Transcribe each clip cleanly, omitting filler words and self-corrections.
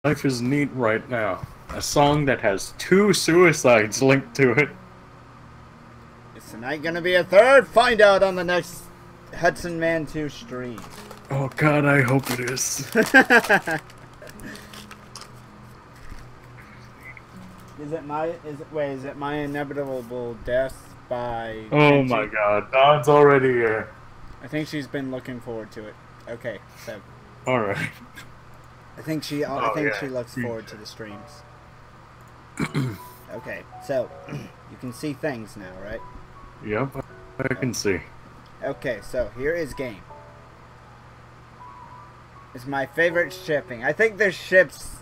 Life is neat right now. A song that has 2 suicides linked to it. Is tonight gonna be a third? Find out on the next Hudson Man 2 stream. Oh god, I hope it is. Is it my inevitable death by Oh Kenji? my god, Don's already here. I think she's been looking forward to it. Okay, so Alright. I think she looks forward to the streams. Okay, so you can see things now, right? Yep, I can see. Okay, so here is game. It's my favorite shipping. I think there's ships.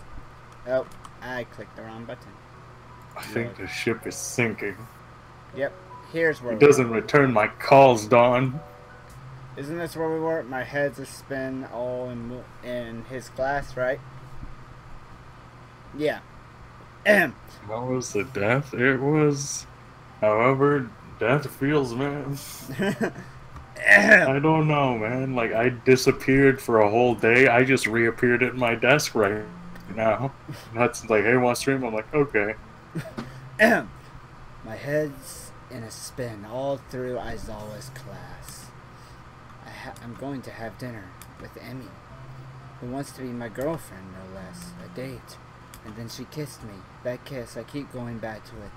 Oh, I clicked the wrong button. I think the ship is sinking. Yep, here's where It doesn't return my calls, Don. Isn't this where we were? My head's a spin all in his class, right? Yeah. That was the death? It was... However, death feels, man. I don't know, man. Like, I disappeared for a whole day. I just reappeared at my desk right now. That's like, hey, want to stream? I'm like, okay. My head's in a spin all through Aizawa's class. I'm going to have dinner with Emmy, who wants to be my girlfriend, no less. A date. And then she kissed me. That kiss, I keep going back to it,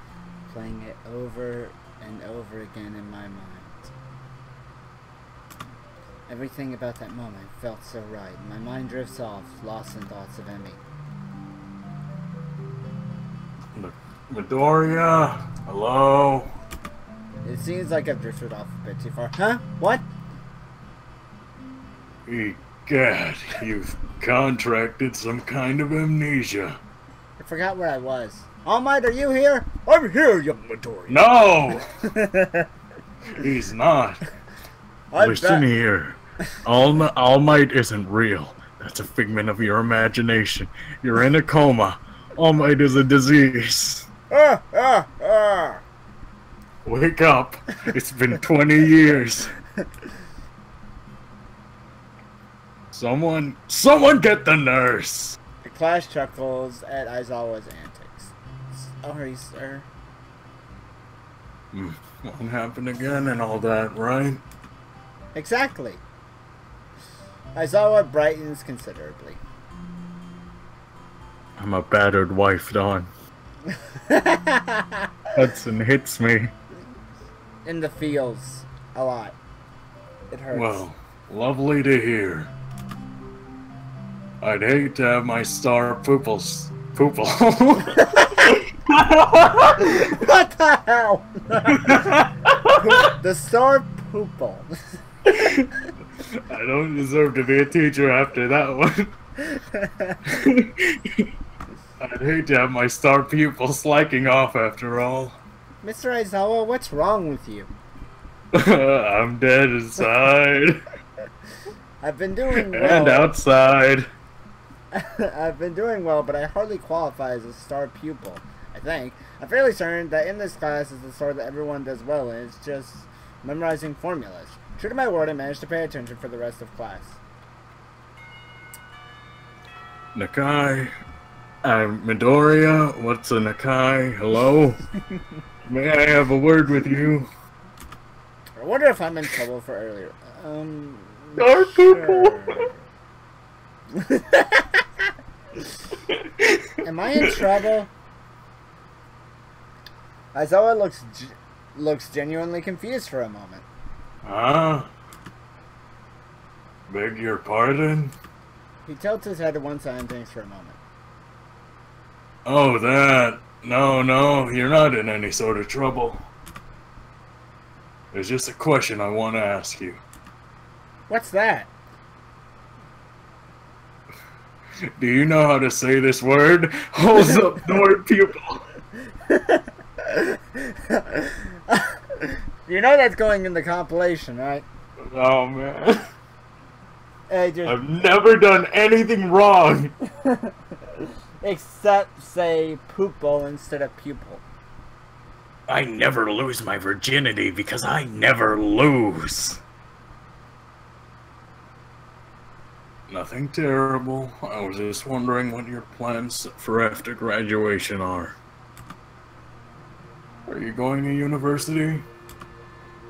playing it over and over again in my mind. Everything about that moment felt so right. My mind drifts off, lost in thoughts of Emmy. Midoriya, hello? It seems like I've drifted off a bit too far. Huh? What? Egad, you've contracted some kind of amnesia. I forgot where I was. All Might, are you here? I'm here, young Midoriya. No! He's not. Listen here. All Might isn't real. That's a figment of your imagination. You're in a coma. All Might is a disease. Wake up. It's been 20 years. Someone get the nurse! The class chuckles at Aizawa's antics. Sorry, sir. Won't happen again and all that, right? Exactly. Aizawa brightens considerably. I'm a battered wife, Dawn. Hudson hits me. In the feels. A lot. It hurts. Well, lovely to hear. I'd hate to have my star poople. What the hell? The star poople. I don't deserve to be a teacher after that one. I'd hate to have my star pupil slacking off after all. Mr. Aizawa, what's wrong with you? I'm dead inside. I've been doing well. And outside. I've been doing well, but I hardly qualify as a star pupil, I think. I'm fairly certain that in this class is the sort that everyone does well in. It's just memorizing formulas. True to my word, I managed to pay attention for the rest of class. Nakai. Midoriya, what's a Nakai? Hello? May I have a word with you? I wonder if I'm in trouble for earlier. Star pupil! Am I in trouble? Aizawa looks genuinely confused for a moment. Huh? Beg your pardon? He tilts his head to one side and thinks for a moment. Oh, that. No, you're not in any sort of trouble. There's just a question I want to ask you. What's that? Do you know how to say this word? Holds up the word pupil. You know that's going in the compilation, right? Oh, man. I've never done anything wrong. Except say pupil instead of pupil. I never lose my virginity because I never lose. Nothing terrible. I was just wondering what your plans for after graduation are. Are you going to university?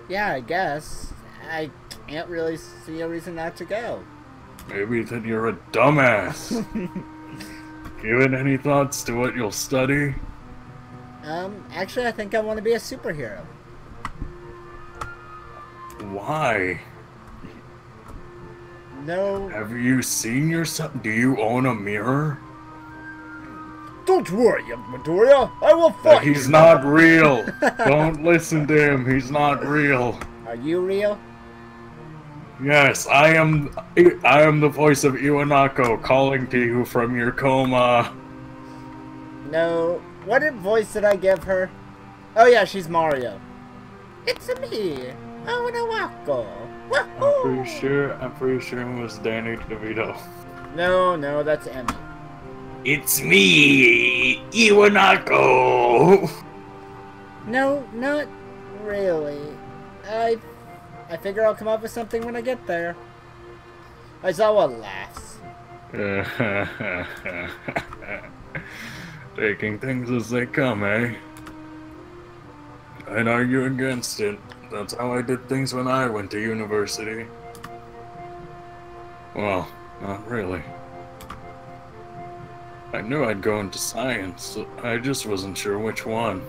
Yeah, I guess. I can't really see a reason not to go. Maybe that you're a dumbass. Given any thoughts to what you'll study? Actually, I think I want to be a superhero. Why? No. Have you seen yourself? Do you own a mirror? Don't worry, Midoriya. I will fight. He's not real. Don't listen to him. He's not real. Are you real? Yes, I am the voice of Iwanako calling to you from your coma. No. What voice did I give her? Oh yeah, she's Mario. It's me, Iwanako. I'm pretty sure it was Danny DeVito. No, that's Emmy. It's me, Iwanako. No, not really. I figure I'll come up with something when I get there. Aizawa laughs. Taking things as they come, eh? I'd argue against it. That's how I did things when I went to university. Well, not really. I knew I'd go into science, I just wasn't sure which one.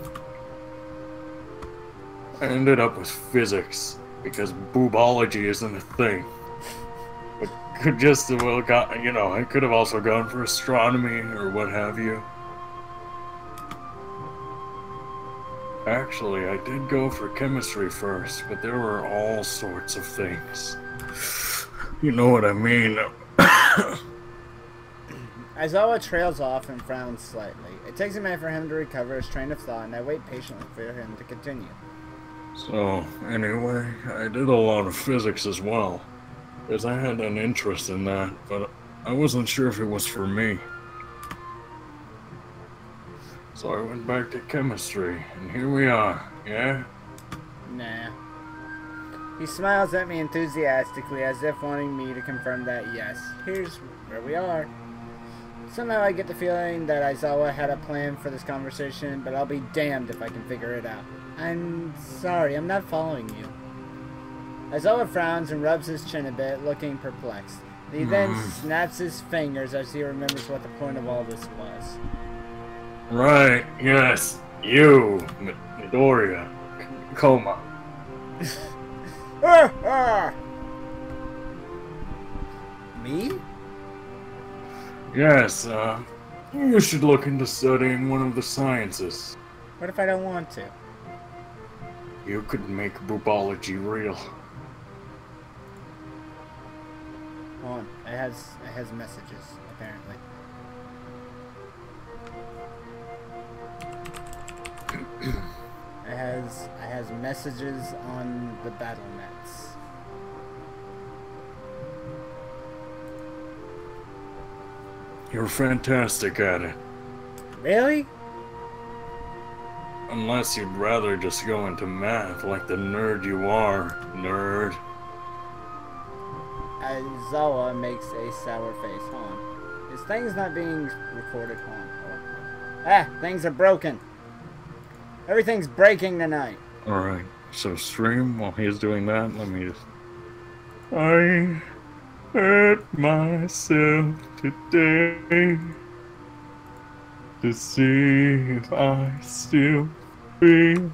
I ended up with physics, because boobology isn't a thing. But could just as well got, you know, I could have also gone for astronomy or what have you. Actually, I did go for chemistry first, but there were all sorts of things. You know what I mean? Aizawa trails off and frowns slightly. It takes a minute for him to recover his train of thought, and I wait patiently for him to continue. So, anyway, I did a lot of physics as well, because I had an interest in that, but I wasn't sure if it was for me. So I went back to chemistry, and here we are, yeah? Nah. He smiles at me enthusiastically, as if wanting me to confirm that yes, here's where we are. Somehow I get the feeling that Aizawa had a plan for this conversation, but I'll be damned if I can figure it out. I'm sorry, I'm not following you. Aizawa frowns and rubs his chin a bit, looking perplexed. He then snaps his fingers as he remembers what the point of all this was. Right, yes, you, Midoriya, coma. Me? Yes, you should look into studying one of the sciences. What if I don't want to? You could make boobology real. Hold on, it has messages, apparently. It has messages on the battle nets. You're fantastic at it. Really? Unless you'd rather just go into math like the nerd you are, nerd. Aizawa makes a sour face. Hold on. His thing's not being recorded. Hold on. Ah, things are broken. Everything's breaking tonight. Alright, so stream while he's doing that, let me just... I hurt myself today to see if I still feel.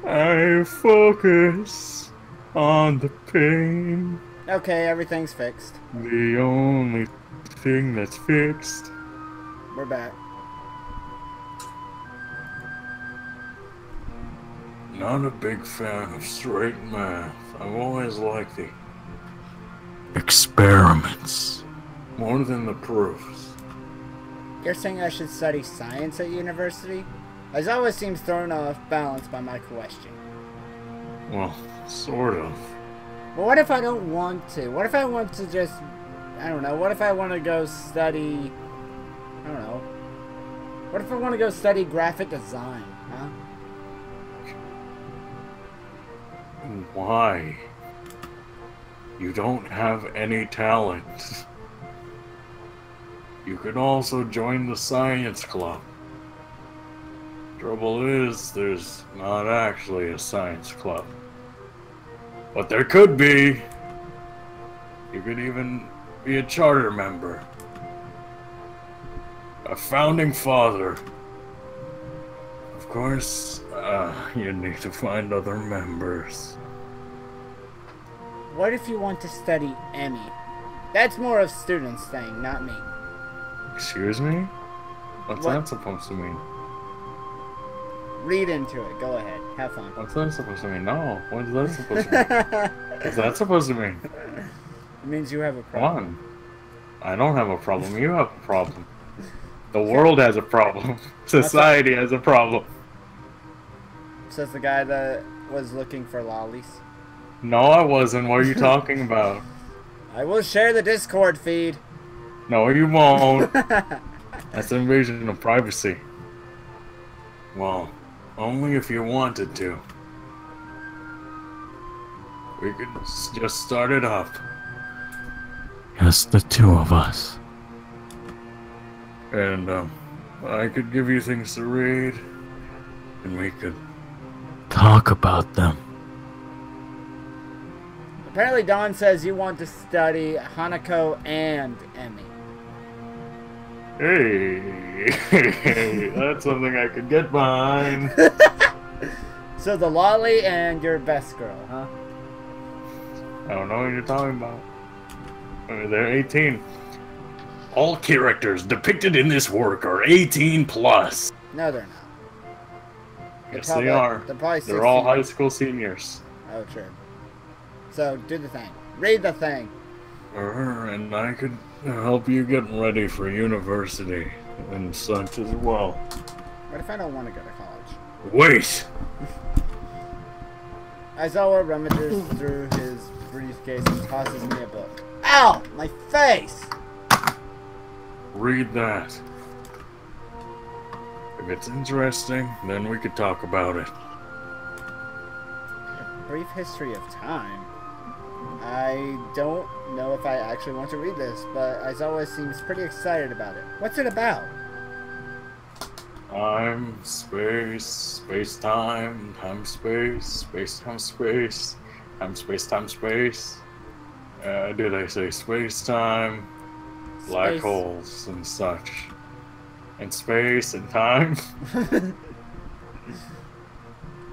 I focus on the pain. Okay, everything's fixed. The only thing that's fixed. We're back. Not a big fan of straight math. I've always liked the experiments more than the proofs. You're saying I should study science at university? Aizawa seems thrown off balance by my question. Well, sort of. But what if I don't want to? What if I want to just... I don't know. What if I want to go study... I don't know. What if I want to go study graphic design, huh? Why? You don't have any talent. You could also join the science club. Trouble is, there's not actually a science club. But there could be. You could even be a charter member. A founding father. Of course, you need to find other members. What if you want to study Emmy? That's more of students' thing, not me. Excuse me? What's that supposed to mean? Read into it. Go ahead. Have fun. What's that supposed to mean? No. What is that supposed to mean? What's that supposed to mean? It means you have a problem. Come on. I don't have a problem. You have a problem. The world has a problem. Society has a problem. Says the guy that was looking for lollies. No, I wasn't. What are you talking about? I will share the Discord feed. No, you won't. That's an invasion of privacy. Well, only if you wanted to. We could just start it up. Just the two of us. And, I could give you things to read, and we could talk about them. Apparently Don says you want to study Hanako and Emmy. Hey, that's something I could get behind. So the lolly and your best girl, huh? I don't know what you're talking about. They're 18. All characters depicted in this work are 18 plus. No, they're not. Yes, they are. They're all high school seniors. Oh, true. So, do the thing. Read the thing. And I could help you get ready for university and such as well. What if I don't want to go to college? Wait! Aizawa rummages through his briefcase and tosses me a book. Ow! My face! Read that. If it's interesting, then we could talk about it. A brief history of time? I don't know if I actually want to read this, but Aizawa seems pretty excited about it. What's it about? Time, space, space-time, time-space, space-time-space, time-space-time-space. Did I say space-time? Black holes and such. And space and time.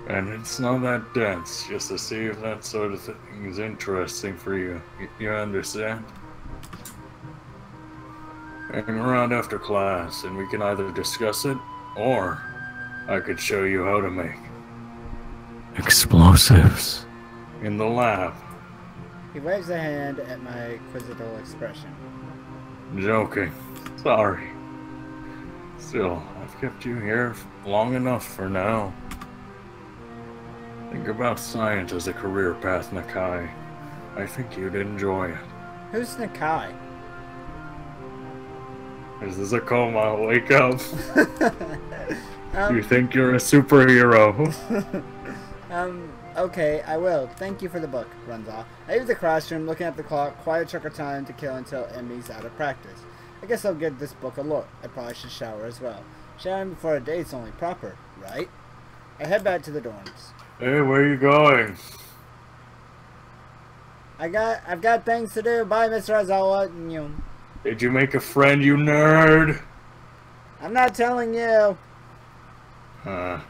And it's not that dense, just to see if that sort of thing is interesting for you. You understand? Hang around after class, and we can either discuss it, or I could show you how to make explosives in the lab. He waves a hand at my quizzical expression. Joking. Sorry. Still, I've kept you here long enough for now. Think about science as a career path, Nakai. I think you'd enjoy it. Who's Nakai? This is a coma. Wake up. You think you're a superhero. Okay, I will. Thank you for the book, runs off. I leave the classroom, looking at the clock, quiet check of time to kill until Emmy's out of practice. I guess I'll give this book a look. I probably should shower as well. Showering before a date's only proper, right? I head back to the dorms. Hey, where are you going? I've got things to do. Bye, Mr. Aizawa. Did you make a friend, you nerd? I'm not telling you. I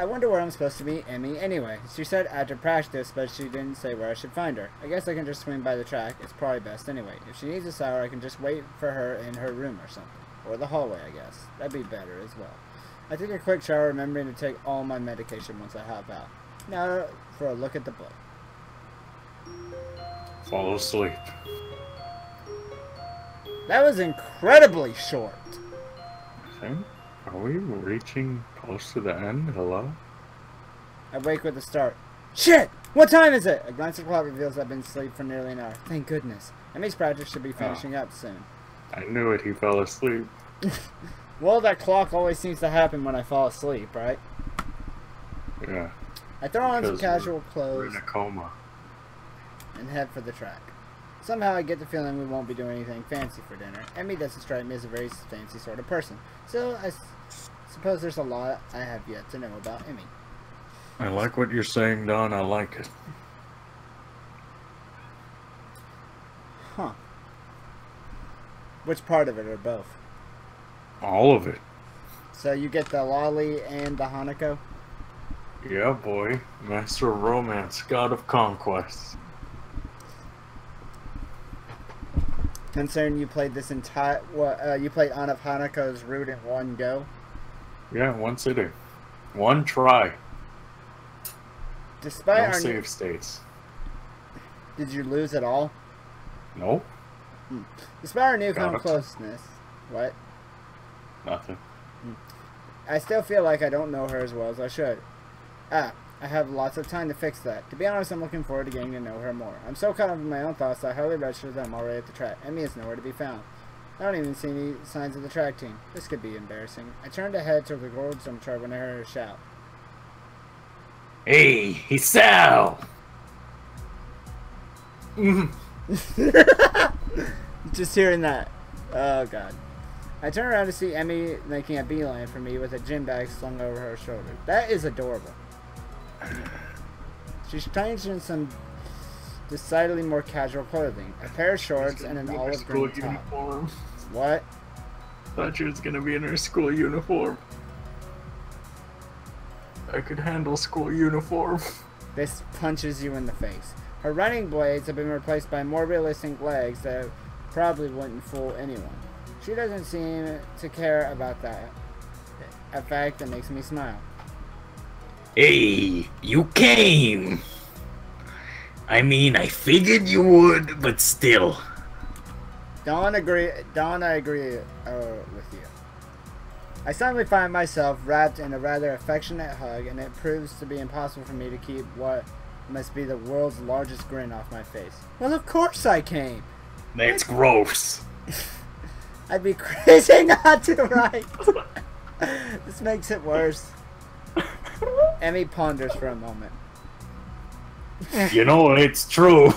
wonder where I'm supposed to meet Emmy anyway. She said after practice, but she didn't say where I should find her. I guess I can just swing by the track. It's probably best anyway. If she needs a shower, I can just wait for her in her room or something. Or the hallway, I guess. That'd be better as well. I take a quick shower, remembering to take all my medication once I hop out. Now for a look at the book. Fall asleep. That was incredibly short. I think. Are we reaching close to the end? Hello? I wake with a start. Shit! What time is it? A glance at the clock reveals I've been asleep for nearly an hour. Thank goodness. Emmy's practice should be finishing up soon. I knew it. He fell asleep. Well, that clock always seems to happen when I fall asleep, right? Yeah. I throw on some casual clothes. We're in a coma. and head for the track. Somehow I get the feeling we won't be doing anything fancy for dinner. Emmy doesn't strike me as a very fancy sort of person. So I suppose there's a lot I have yet to know about Emmy. I like what you're saying, Don. I like it. Huh. Which part of it, or both? All of it. So you get the LOLI and the Hanako? Yeah, boy. Master of romance, god of conquest. Concerned you played this entire... you played on of Hanako's route in one go? Yeah, one sitting. One try. Despite no our save states. Did you lose at all? Nope. Despite our newfound closeness... What? Nothing. I still feel like I don't know her as well as I should. I have lots of time to fix that. To be honest, I'm looking forward to getting to know her more. I'm so caught up in my own thoughts that I hardly register that I'm already at the track. Emmy is nowhere to be found. I don't even see any signs of the track team. This could be embarrassing. I turned to head toward the gold jump chart when I heard her shout. Hey, Hisao! Just hearing that. Oh, God. I turn around to see Emmy making a beeline for me with a gym bag slung over her shoulder. That is adorable. She's changed in some decidedly more casual clothing. A pair of shorts and an olive green top. Uniform. What? Thought she was gonna be in her school uniform. I could handle school uniform. This punches you in the face. Her running blades have been replaced by more realistic legs that probably wouldn't fool anyone. She doesn't seem to care about that. A fact that makes me smile. Hey, you came! I mean, I figured you would, but still. Dawn, I agree with you. I suddenly find myself wrapped in a rather affectionate hug, and it proves to be impossible for me to keep what must be the world's largest grin off my face. Well, of course I came! That's gross. I'd be crazy not to, right? This makes it worse. Emmy ponders for a moment. You know, it's true.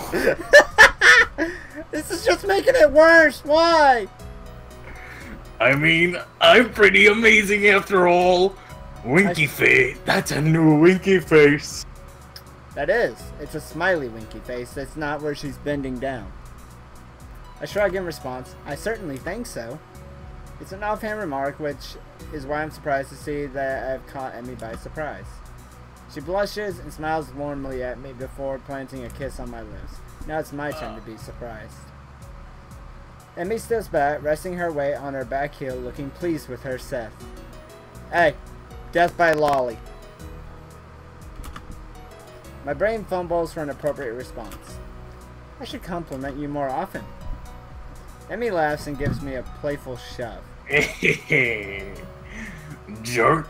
This is just making it worse. Why? I mean, I'm pretty amazing after all. Winky face. That's a new winky face. That is. It's a smiley winky face. That's not where she's bending down. I shrug in response. I certainly think so. It's an offhand remark, which is why I'm surprised to see that I've caught Emmy by surprise. She blushes and smiles warmly at me before planting a kiss on my lips. Now it's my turn to be surprised. Emmy steps back, resting her weight on her back heel, looking pleased with her Seth. Hey, death by LOLI. My brain fumbles for an appropriate response. I should compliment you more often. Emmy laughs and gives me a playful shove. Jerk.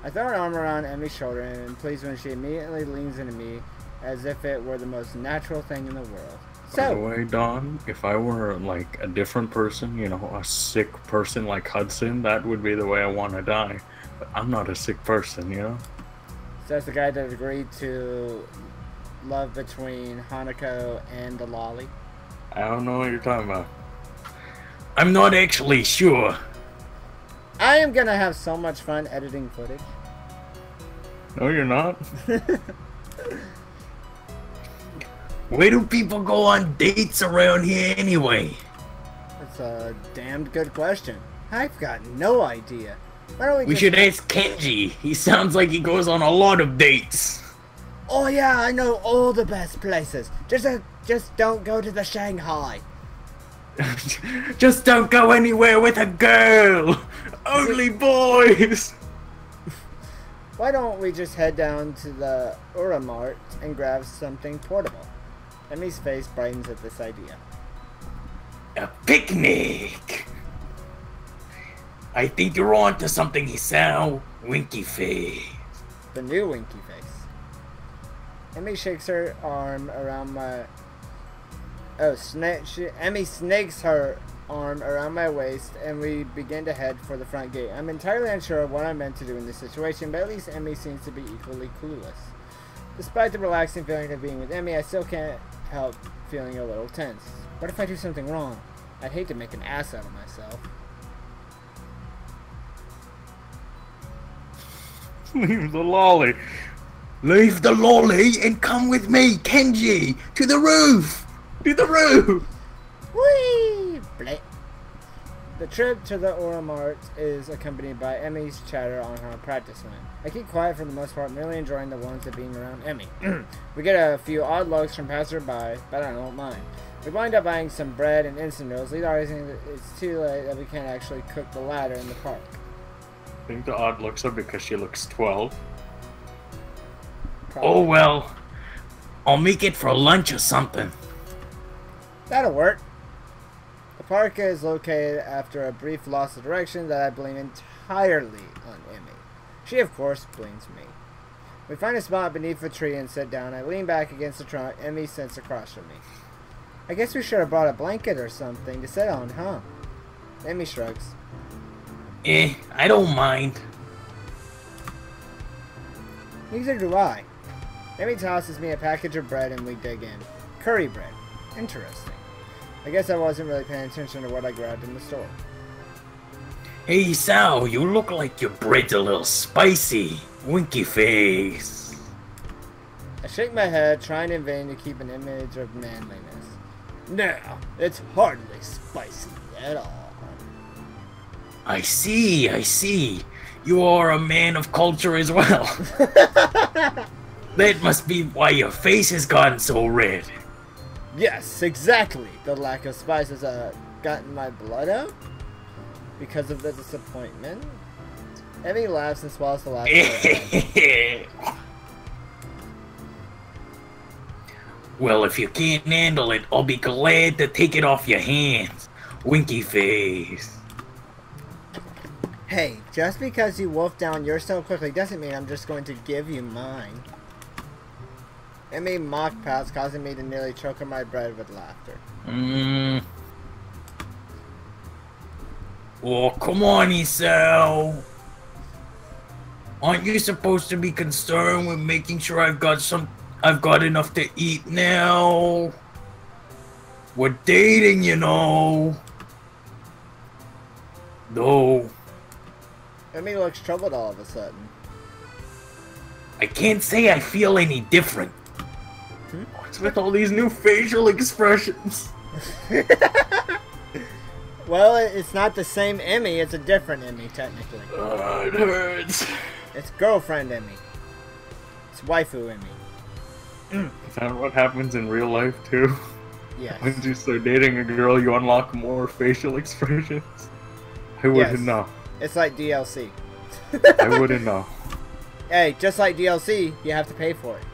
I throw an arm around Emmy's shoulder and am pleased when she immediately leans into me as if it were the most natural thing in the world. By the way, Don, if I were like a different person, you know, a sick person like Hudson, that would be the way I want to die. But I'm not a sick person, you know? So that's the guy that agreed to love between Hanako and the LOLI? I don't know what you're talking about. I'm not actually sure. I am gonna have so much fun editing footage. No, you're not. Where do people go on dates around here anyway? That's a damned good question. I've got no idea. Why don't we should ask Kenji. He sounds like he goes on a lot of dates. Oh yeah, I know all the best places. Just don't go to the Shanghai. Just don't go anywhere with a girl. Only boys. Why don't we just head down to the Uramart and grab something portable? Emmy's face brightens at this idea. A picnic. I think you're on to something, Hisao. Winky face. The new winky face. Emmy shakes her arm around my... Emmy snakes her arm around my waist and we begin to head for the front gate. I'm entirely unsure of what I'm meant to do in this situation, but at least Emmy seems to be equally clueless. Despite the relaxing feeling of being with Emmy, I still can't help feeling a little tense. What if I do something wrong? I'd hate to make an ass out of myself. Leave the lolly. Leave the lolly and come with me, Kenji, to the roof. To the roof. Whee! Bleh. The trip to the Aura Mart is accompanied by Emmy's chatter on her practice win. I keep quiet for the most part, merely enjoying the warmth of being around Emmy. We get a few odd looks from passerby, but I don't mind. We wind up buying some bread and instant noodles, realizing that it's too late that we can't actually cook the latter in the park. I think the odd looks are because she looks 12. Oh well, I'll make it for lunch or something. That'll work. The park is located after a brief loss of direction that I blame entirely on Emmy. She, of course, blames me. We find a spot beneath a tree and sit down. I lean back against the trunk. Emmy sits across from me. I guess we should have brought a blanket or something to sit on, huh? Emmy shrugs. I don't mind. Neither do I. Emmy tosses me a package of bread and we dig in. Curry bread. Interesting. I guess I wasn't really paying attention to what I grabbed in the store. Hey Sal, you look like your bread's a little spicy. Winky face. I shake my head, trying in vain to keep an image of manliness. No, it's hardly spicy at all. I see. You are a man of culture as well. That must be why your face has gotten so red. Yes, exactly. The lack of spice has gotten my blood out because of the disappointment. Emmy laughs and swallows the last word. Well, if you can't handle it, I'll be glad to take it off your hands. Winky face. Hey, just because you wolfed down yours so quickly doesn't mean I'm just going to give you mine. Emmy mock pouts, causing me to nearly choke on my bread with laughter. Oh, come on, Isao. Aren't you supposed to be concerned with making sure I've got enough to eat now? We're dating, you know. No. Emmy looks troubled all of a sudden. I can't say I feel any different. What's with all these new facial expressions? Well, it's not the same Emmy, it's a different Emmy, technically. It hurts. It's girlfriend Emmy. It's waifu Emmy. Is that what happens in real life, too? Yes. Once you start dating a girl, you unlock more facial expressions? I wouldn't know. It's like DLC. I wouldn't know. Hey, just like DLC, you have to pay for it.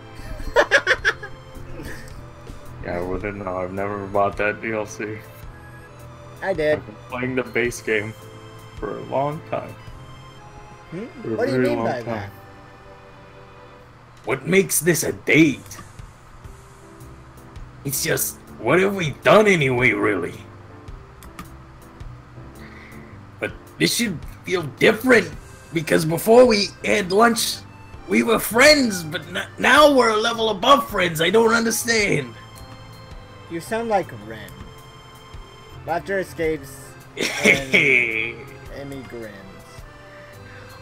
Yeah, I wouldn't know. I've never bought that DLC. I did. I've been playing the base game for a long time. What do you mean by that? What makes this a date? It's just, what have we done anyway, really? But this should feel different, because before we had lunch, we were friends, but now we're a level above friends. I don't understand. You sound like Ren. Laughter escapes and Emmy grins.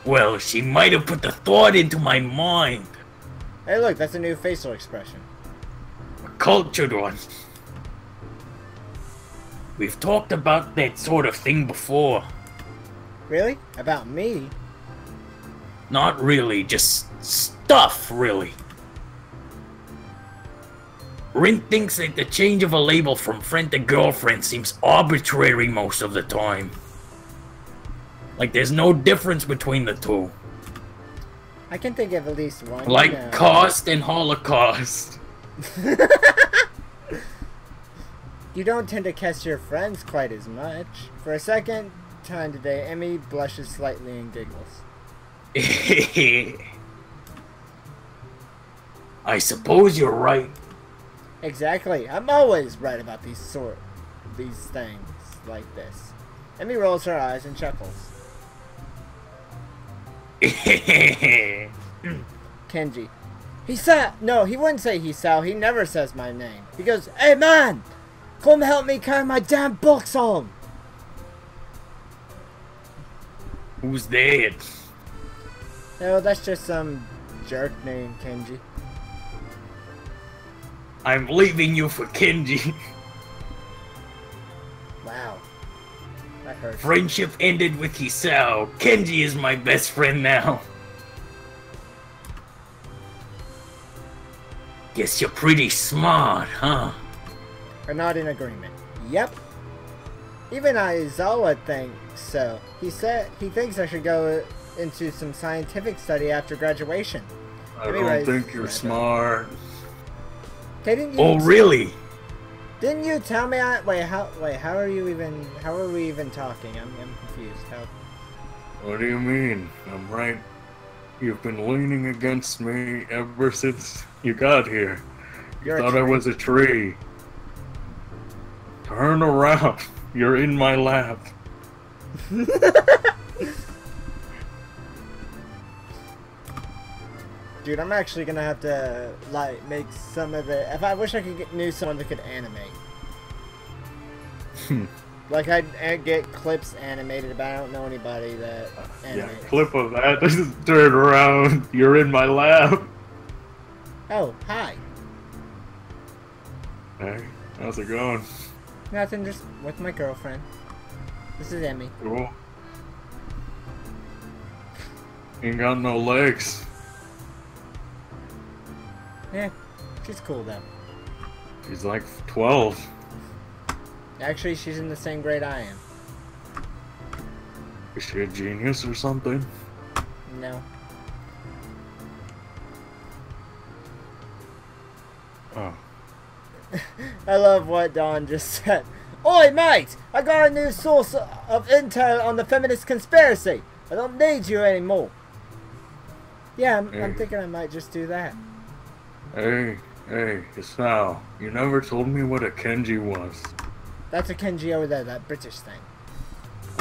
Well, she might have put the thought into my mind. Hey look, that's a new facial expression. A cultured one. We've talked about that sort of thing before. Really? About me? Not really, just stuff, really. Rin thinks that the change of a label from friend to girlfriend seems arbitrary most of the time. Like there's no difference between the two. I can think of at least one. Like cost and Holocaust. You don't tend to catch your friends quite as much. For a second time today, Emmy blushes slightly and giggles. I suppose you're right. Exactly. I'm always right about these things like this. Emmy rolls her eyes and chuckles. Kenji. No, he wouldn't say Hisao. He never says my name. He goes, "Hey man, come help me carry my damn books home." Who's that? No, that's just some jerk named Kenji. I'm leaving you for Kenji. Wow. That hurts. Friendship ended with Hisao. Kenji is my best friend now. Guess you're pretty smart, huh? We're not in agreement. Yep. Even Aizawa thinks so. He said he thinks I should go into some scientific study after graduation. I don't think you're smart. Okay, didn't you? Oh, really? Didn't you tell me? How are we even talking? I'm confused. How? What do you mean? I'm right. You've been leaning against me ever since you got here. You thought I was a tree. Turn around. You're in my lap. Dude, I'm actually gonna have to like make some of the. If I wish I knew someone that could animate. Like I'd get clips animated, but I don't know anybody that animates. Yeah, clip of that. Just turn around. You're in my lap. Oh, hi. Hey, how's it going? Nothing, just with my girlfriend. This is Emmy. Cool. Ain't got no legs. Yeah, she's cool though. She's like 12. Actually, she's in the same grade I am. Is she a genius or something? No. Oh. I love what Don just said. Oi, mate! I got a new source of intel on the feminist conspiracy. I don't need you anymore. Yeah, I'm thinking I might just do that. Hey, Isao, you never told me what a Kenji was. That's a Kenji over there, that British thing.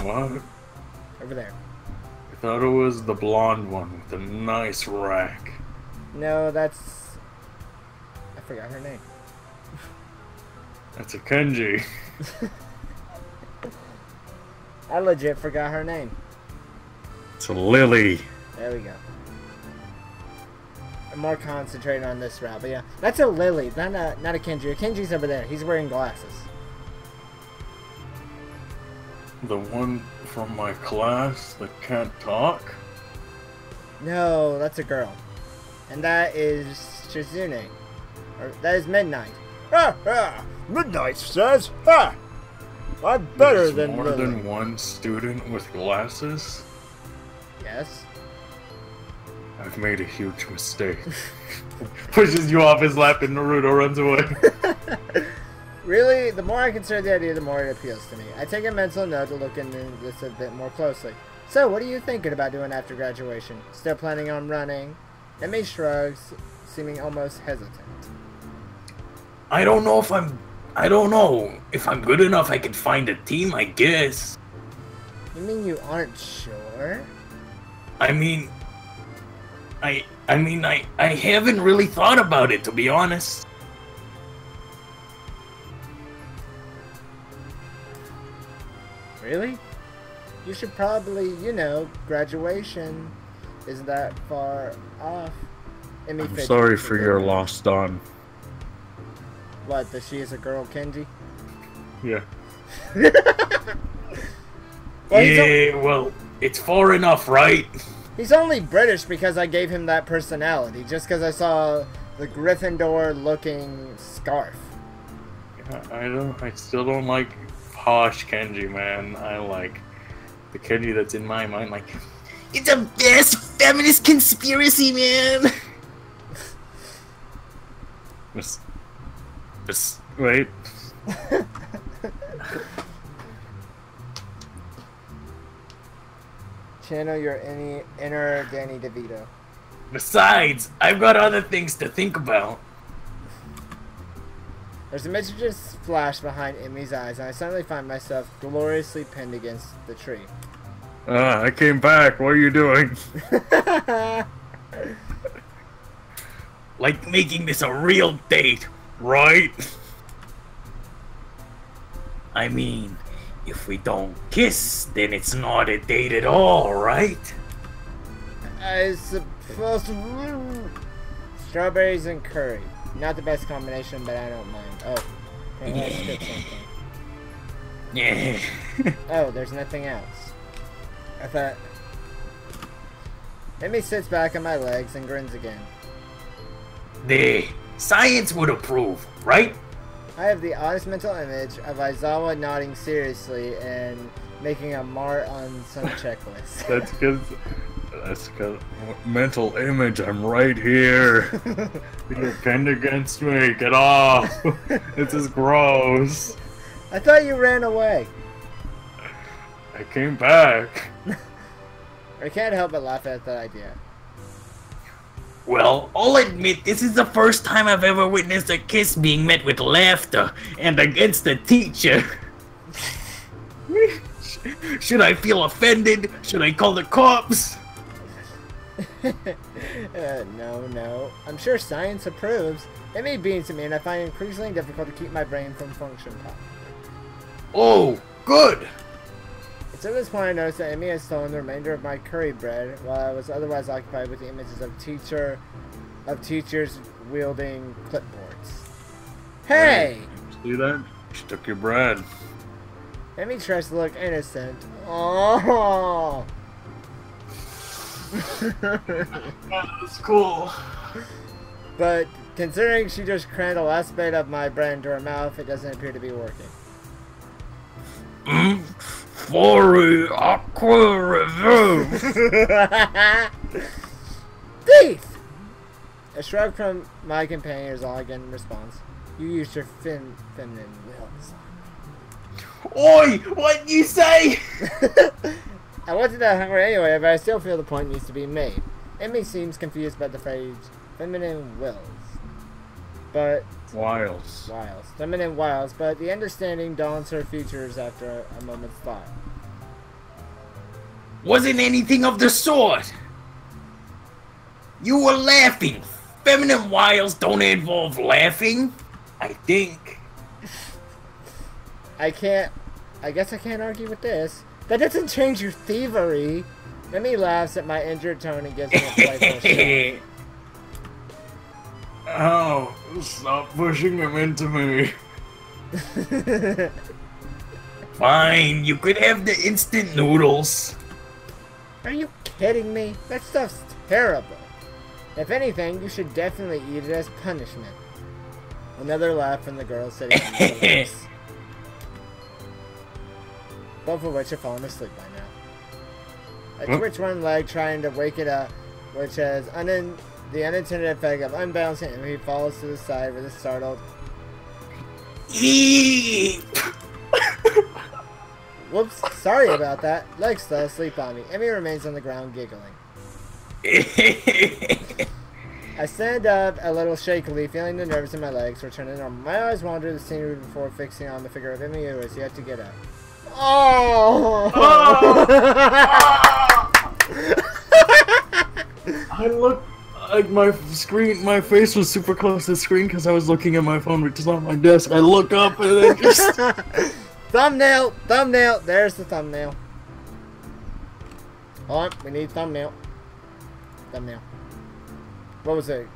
What? Over there. I thought it was the blonde one with the nice rack. No, that's... I forgot her name. That's a Kenji. I legit forgot her name. It's a Lily. There we go. I'm more concentrated on this route, but yeah. That's a Lily, not a Kenji. A Kenji's over there. He's wearing glasses. The one from my class that can't talk? No, that's a girl. And that is Shizune. Or, that is Midnight. Ah, ah! Midnight says, ha! I'm better There's than more Lily. than one student with glasses? Yes. I've made a huge mistake. Pushes you off his lap and Naruto runs away. Really, the more I consider the idea, the more it appeals to me. I take a mental note to look into this a bit more closely. So, what are you thinking about doing after graduation? Still planning on running? Emi shrugs, seeming almost hesitant. I don't know if I'm good enough. I could find a team, I guess. You mean you aren't sure? I mean, I haven't really thought about it, to be honest. Really? You should probably, graduation isn't that far off. I'm sorry for your loss, Don. What, that she is a girl, Kenji? Yeah. Well, it's far enough, right? He's only British because I gave him that personality, just because I saw the Gryffindor-looking scarf. I still don't like posh Kenji, man. I like the Kenji that's in my mind, like, It's the best feminist conspiracy, man. Wait. Channel your inner Danny DeVito. Besides, I've got other things to think about. There's a mischievous flash behind Emmy's eyes, and I suddenly find myself gloriously pinned against the tree. I came back. What are you doing? like making this a real date, right? I mean, if we don't kiss, then it's not a date at all, right? I suppose... Strawberries and curry. Not the best combination, but I don't mind. Oh. I skipped something. Yeah. Oh, there's nothing else. I thought... Amy sits back on my legs and grins again. The science would approve, right? I have the oddest mental image of Aizawa nodding seriously and making a mark on some checklist. That's because mental image. I'm right here. You're pinned against me. Get off. This is gross. I thought you ran away. I came back. I can't help but laugh at that idea. Well, I'll admit this is the first time I've ever witnessed a kiss being met with laughter and against the teacher. Should I feel offended? Should I call the cops? No. I'm sure science approves. It may be to me, and I find it increasingly difficult to keep my brain from functioning properly. Oh, good. It's at this point I noticed that Amy had stolen the remainder of my curry bread, while I was otherwise occupied with the images of teachers wielding clipboards. Hey! See that? She took your bread. Amy tries to look innocent. Oh! That's cool. But considering she just crammed the last bit of my bread into her mouth, it doesn't appear to be working. Very awkward review. Thief! A shrug from my companion is all I get in response. You used your feminine wills. Oi! What'd you say? I wasn't that hungry anyway, but I still feel the point needs to be made. Emmy seems confused by the phrase feminine wills. But... Wiles. Feminine wiles, but the understanding dawns her features after a moment's thought. Wasn't anything of the sort. You were laughing. Feminine wiles don't involve laughing, I think. I guess I can't argue with this. That doesn't change your thievery. Emmy laughs at my injured tone and gives me a playful shove. Oh, stop pushing him into me. Fine, you could have the instant noodles. Are you kidding me? That stuff's terrible. If anything, you should definitely eat it as punishment. Another laugh from the girl sitting on the legs. Both of which have fallen asleep by now. I twitch one leg trying to wake it up, which has the unintended effect of unbalancing him. He falls to the side with a startled Eep! whoops, sorry about that. Legs fell asleep on me. Emmy remains on the ground giggling. I stand up a little shakily, feeling the nerves in my legs return to normal. My eyes wander the scenery before fixing on the figure of Emmy who has yet to get up. Oh! I looked like my face was super close to the screen because I was looking at my phone, which is on my desk. I look up and then just thumbnail! There's the thumbnail. Hold on, we need thumbnail. What was it?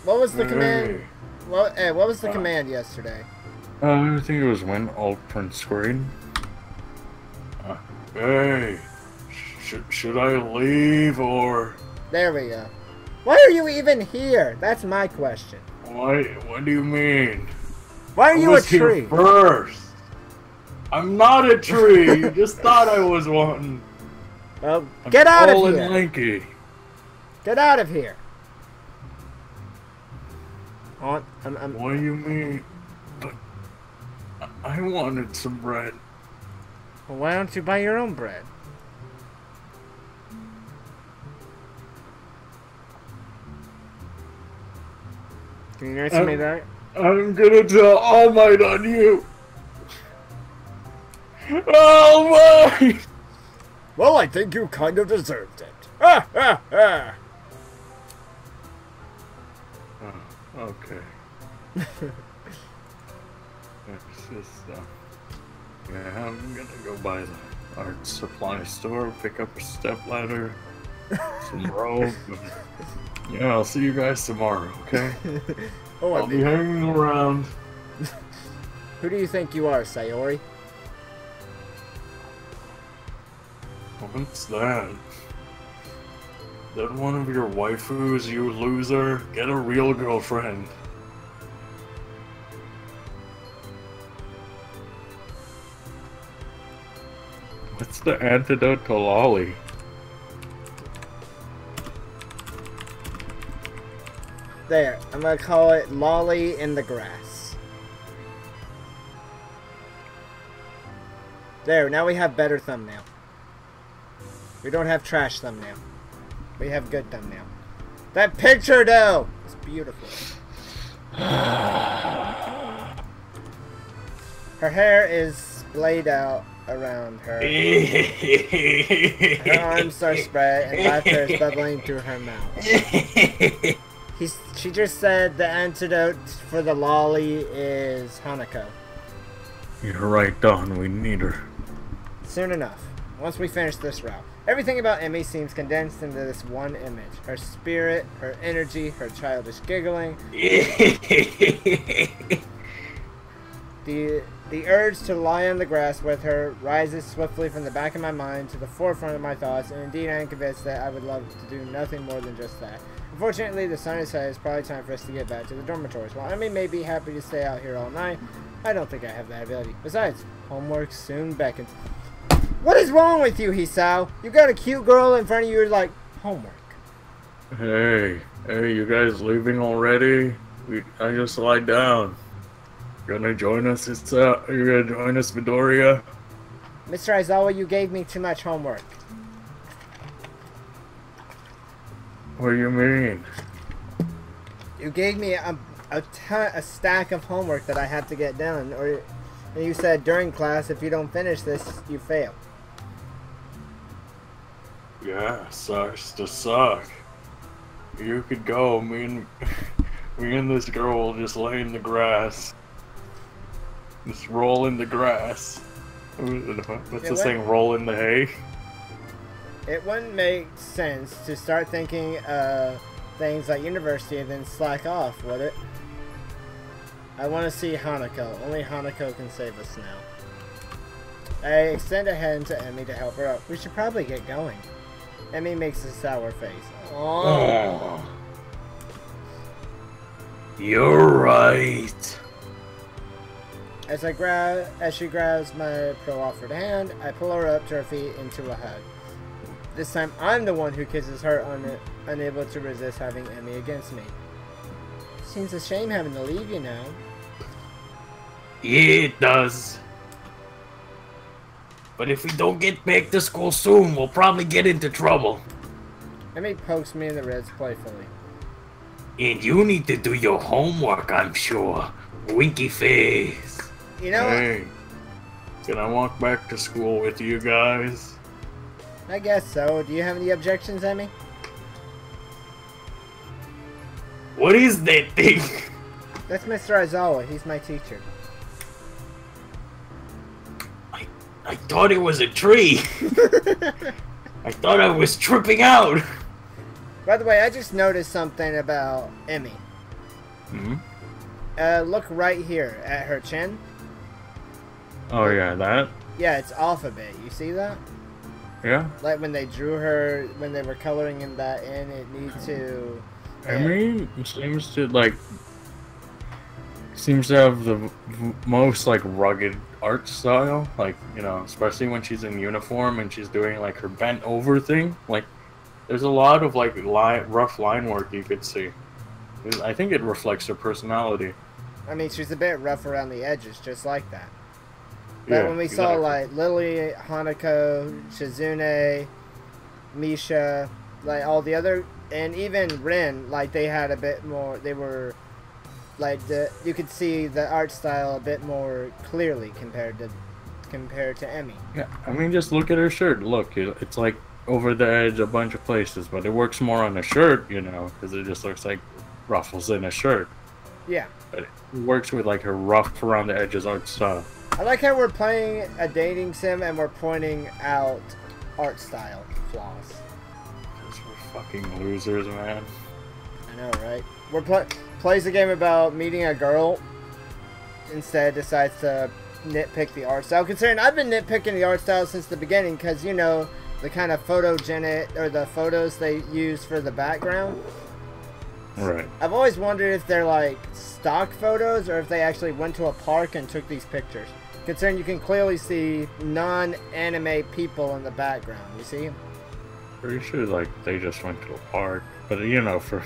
What was the command? What was the command yesterday? I think it was when alt print screen. Hey, should I leave or? There we go. Why are you even here? That's my question. What do you mean? Why are you a tree? Here first. I'm not a tree. You just thought I was one. Well, get out of here. here. Lanky. Get out of here. What do you mean? But I wanted some bread. Well, why don't you buy your own bread? Can you answer me that? I'm gonna tell All Might on you. All Might! Well, I think you kind of deserved it. Ah, ah, ah. Okay. It's just, yeah, I'm gonna go by the art supply store, pick up a stepladder, some rope, and yeah, I'll see you guys tomorrow, okay? Oh, I'll be hanging around. Who do you think you are, Sayori? What's that? That one of your waifus, you loser? Get a real girlfriend. What's the antidote to LOLI? There, I'm gonna call it Lolly in the Grass. There, now we have better thumbnail. We don't have trash thumbnail. We have good thumbnail. That picture, though, is beautiful. Her hair is splayed out around her. Her arms are spread and laughter is bubbling through her mouth. She just said the antidote for the lolly is Hanako. You're right, Don. We need her. Soon enough. Once we finish this route. Everything about Emmy seems condensed into this one image. Her spirit, her energy, her childish giggling. The urge to lie on the grass with her rises swiftly from the back of my mind to the forefront of my thoughts, and indeed I am convinced that I would love to do nothing more than just that. Unfortunately, the sun is set. It's probably time for us to get back to the dormitories. While Emmy may be happy to stay out here all night, I don't think I have that ability. Besides, homework soon beckons. What is wrong with you, Hisao? You got a cute girl in front of you, you're like, homework. Hey, you guys leaving already? I just lied down. Gonna join us, you're gonna join us, Midoriya? Mr. Aizawa, you gave me too much homework. What do you mean? You gave me a stack of homework that I have to get done, and you said during class, if you don't finish this, you fail. Yeah, sucks to suck. You could go, me and this girl will just lay in the grass. Just roll in the grass. What's the saying? Roll in the hay? It wouldn't make sense to start thinking things like university and then slack off, would it? I want to see Hanako. Only Hanako can save us now. I extend a hand to Emmy to help her up. We should probably get going. Emmy makes a sour face. Oh. You're right. As she grabs my pro-offered hand, I pull her up to her feet into a hug. This time, I'm the one who kisses her, unable to resist having Emmy against me. Seems a shame having to leave you now. Yeah, it does. But if we don't get back to school soon, we'll probably get into trouble. Emmy pokes me in the ribs playfully. And you need to do your homework, I'm sure. Winky face. You know Hey, can I walk back to school with you guys? I guess so. Do you have any objections, Emmy? What is that thing? That's Mr. Aizawa. He's my teacher. I thought it was a tree. I thought I was tripping out. By the way, I just noticed something about Emmy. Hmm? Look right here at her chin. Oh yeah, that? Yeah, it's off a bit. You see that? Yeah? Like when they drew her, when they were coloring in that in, it needs to... Emmy seems to have the most like rugged art style, like, you know, especially when she's in uniform and she's doing like her bent over thing. Like, there's a lot of like rough line work you could see. I think it reflects her personality. I mean, she's a bit rough around the edges, just like that. But Yeah, when we saw exactly. like Lily, Hanako, Shizune, Misha, like all the other, and even Rin, like they had a bit more. They were like you could see the art style a bit more clearly compared to Emmy. Yeah, I mean, just look at her shirt. Look, it's like over the edge a bunch of places, but it works more on a shirt, you know, because it just looks like ruffles in a shirt. Yeah. But it works with like a rough around the edges art style. I like how we're playing a dating sim and we're pointing out art style flaws. Because we're fucking losers, man. I know, right? Plays a game about meeting a girl, instead decides to nitpick the art style. Considering I've been nitpicking the art style since the beginning, because, you know, the kind of photogenic, or the photos they use for the background. Right. I've always wondered if they're like stock photos or if they actually went to a park and took these pictures. Considering you can clearly see non-anime people in the background. You see? Pretty sure like they just went to a park. But you know, for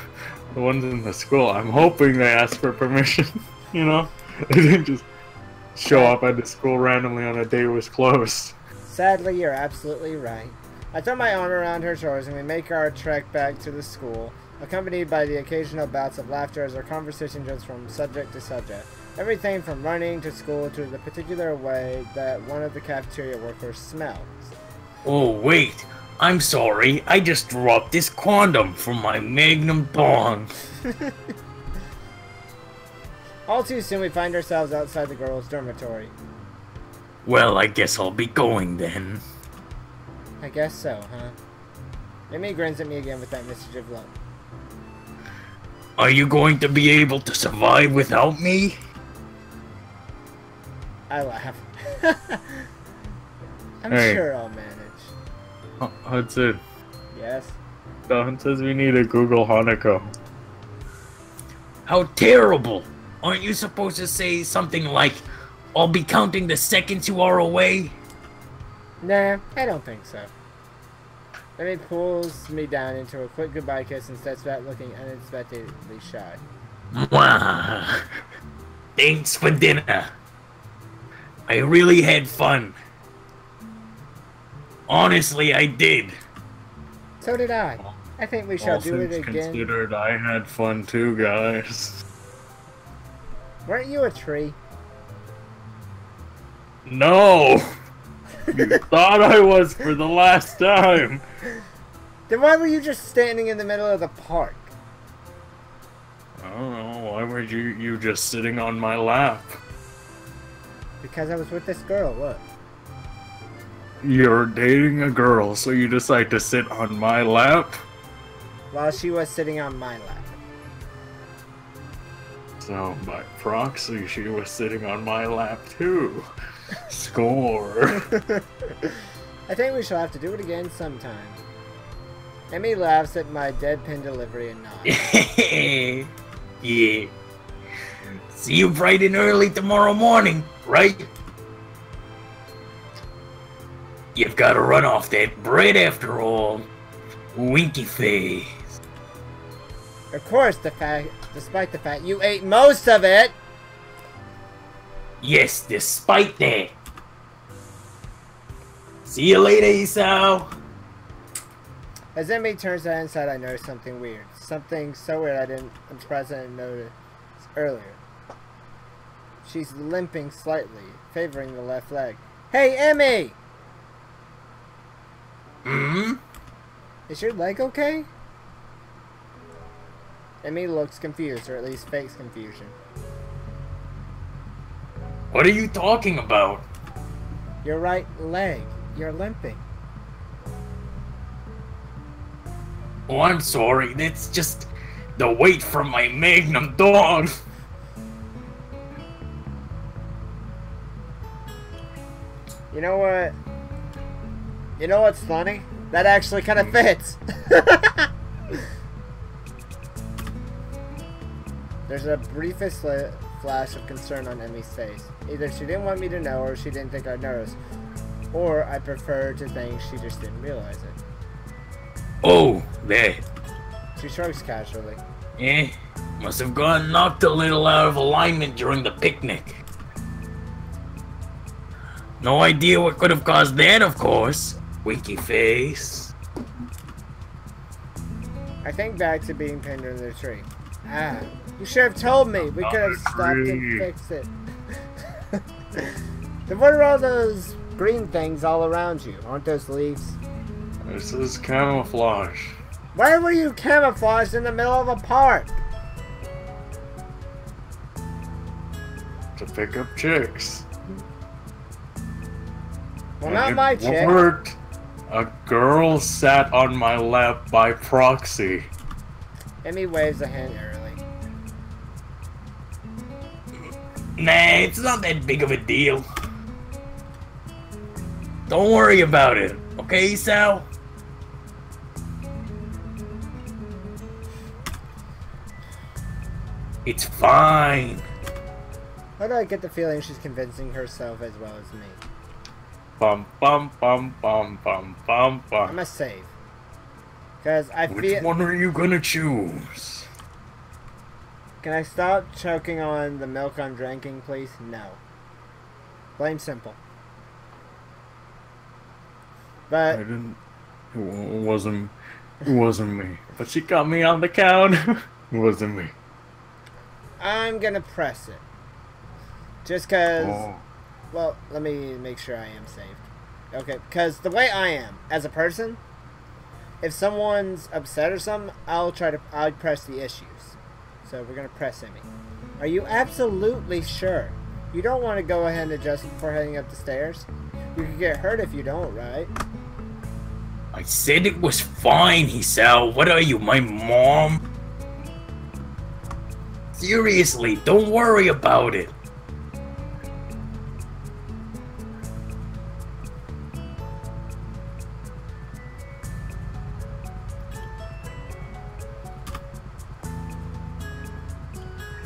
the ones in the school, I'm hoping they asked for permission. You know? They didn't just show up at the school randomly on a day it was closed. Sadly, you're absolutely right. I throw my arm around her shoulders and we make our trek back to the school, accompanied by the occasional bouts of laughter as our conversation jumps from subject to subject. Everything from running to school to the particular way that one of the cafeteria workers smells. Oh, wait. I'm sorry. I just dropped this condom from my magnum bong. All too soon we find ourselves outside the girls' dormitory. Well, I guess I'll be going then. I guess so, huh? Amy grins at me again with that mischief look. Are you going to be able to survive without me? I laugh. I'm Hey. sure I'll manage. Hudson, Yes? Don says we need a Google Hanako. How terrible! Aren't you supposed to say something like, I'll be counting the seconds you are away? Nah, I don't think so. Amy pulls me down into a quick goodbye kiss and steps back looking unexpectedly shy. Mwah. Thanks for dinner. I really had fun. Honestly, I did. So did I. I think we shall All do it things again. considered, I had fun too, guys. Weren't you a tree? No! You thought I was for the last time! Then why were you just standing in the middle of the park? I don't know, why were you just sitting on my lap? Because I was with this girl, what? You're dating a girl, so you decide to sit on my lap? While she was sitting on my lap. So, by proxy, she was sitting on my lap too. Score! I think we shall have to do it again sometime. Emmy laughs at my deadpan delivery and nods. Yeah. See you bright and early tomorrow morning, right? You've got to run off that bread after all. Winky face. Of course, despite the fact you ate most of it. Yes, despite that. See you later, Isao. As Emmy turns to the inside, I notice something weird. Something so weird I'm surprised I didn't notice earlier. She's limping slightly, favoring the left leg. Hey, Emmy! Hmm? Is your leg okay? Emmy looks confused, or at least fakes confusion. What are you talking about? Your right leg. You're limping. Oh, I'm sorry. That's just the weight from my magnum dog. You know what? You know what's funny? That actually kind of fits. There's a briefest flash of concern on Emmy's face. Either she didn't want me to know or she didn't think I'd notice. Or I prefer to think she just didn't realize it. Oh, that. She shrugs casually. Eh, must have gotten knocked a little out of alignment during the picnic. No idea what could have caused that, of course. Winky face. I think back to being pinned under the tree. Ah, you should have told me. We could have stopped and fixed it. Then what are all those green things all around you? Aren't those leaves? This is camouflage. Why were you camouflaged in the middle of a park? pick up chicks. Well, And not it my chick. worked. A girl sat on my lap by proxy. Emmy waves a hand early. Nah, it's not that big of a deal. Don't worry about it, okay, Sal? It's fine. How do I get the feeling she's convincing herself as well as me? Bum bum bum bum bum bum I bum. must save. Because I Which feel... one are you gonna choose? Can I stop choking on the milk I'm drinking, please? No. Plain simple. I But didn't. It wasn't me. But she got me on the count. It wasn't me. I'm gonna press it. Just cause... Oh. Well, let me make sure I am saved. Okay, because the way I am, as a person, if someone's upset or something, I'll press the issues. So we're gonna press Emmy. Are you absolutely sure? You don't want to go ahead and adjust before heading up the stairs? You could get hurt if you don't, right? I said it was fine, Hisao. What are you, my mom? Seriously, don't worry about it.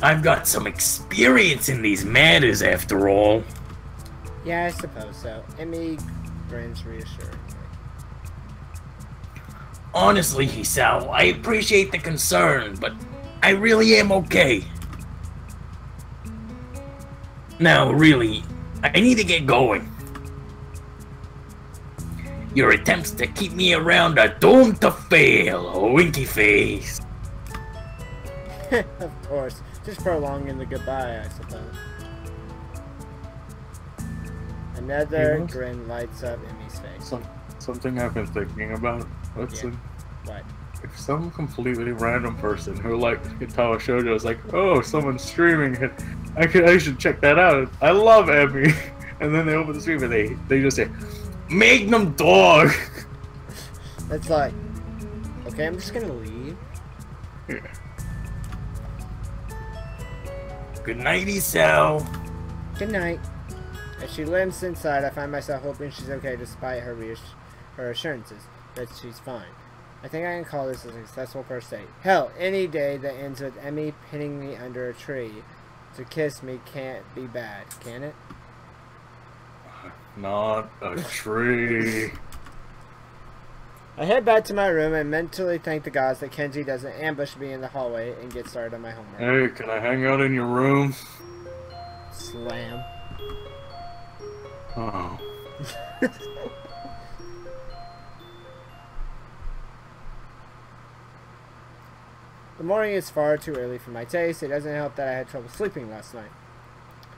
I've got some experience in these matters after all. Yeah, I suppose so. Emmy grins reassuringly. Honestly, Hisao, I appreciate the concern, but I really am okay. Now, really, I need to get going. Your attempts to keep me around are doomed to fail, winky face. Of course. Just prolonging the goodbye, I suppose. Another grin lights up Emmy's face. Something I've been thinking about. Yeah. What? If some completely random person who likes Katawa Shoujo is like, oh, someone's streaming it, I should check that out. I love Emmy. And then they open the stream and they just say, Magnum Dog. It's like, okay, I'm just gonna leave. Yeah. Good night, Isao. Good night. As she limps inside, I find myself hoping she's okay despite her assurances that she's fine. I think I can call this a successful first date. Hell, any day that ends with Emmy pinning me under a tree to kiss me can't be bad, can it? Not a tree. I head back to my room and mentally thank the gods that Kenji doesn't ambush me in the hallway and get started on my homework. Hey, can I hang out in your room? Slam. Oh. The morning is far too early for my taste. It doesn't help that I had trouble sleeping last night.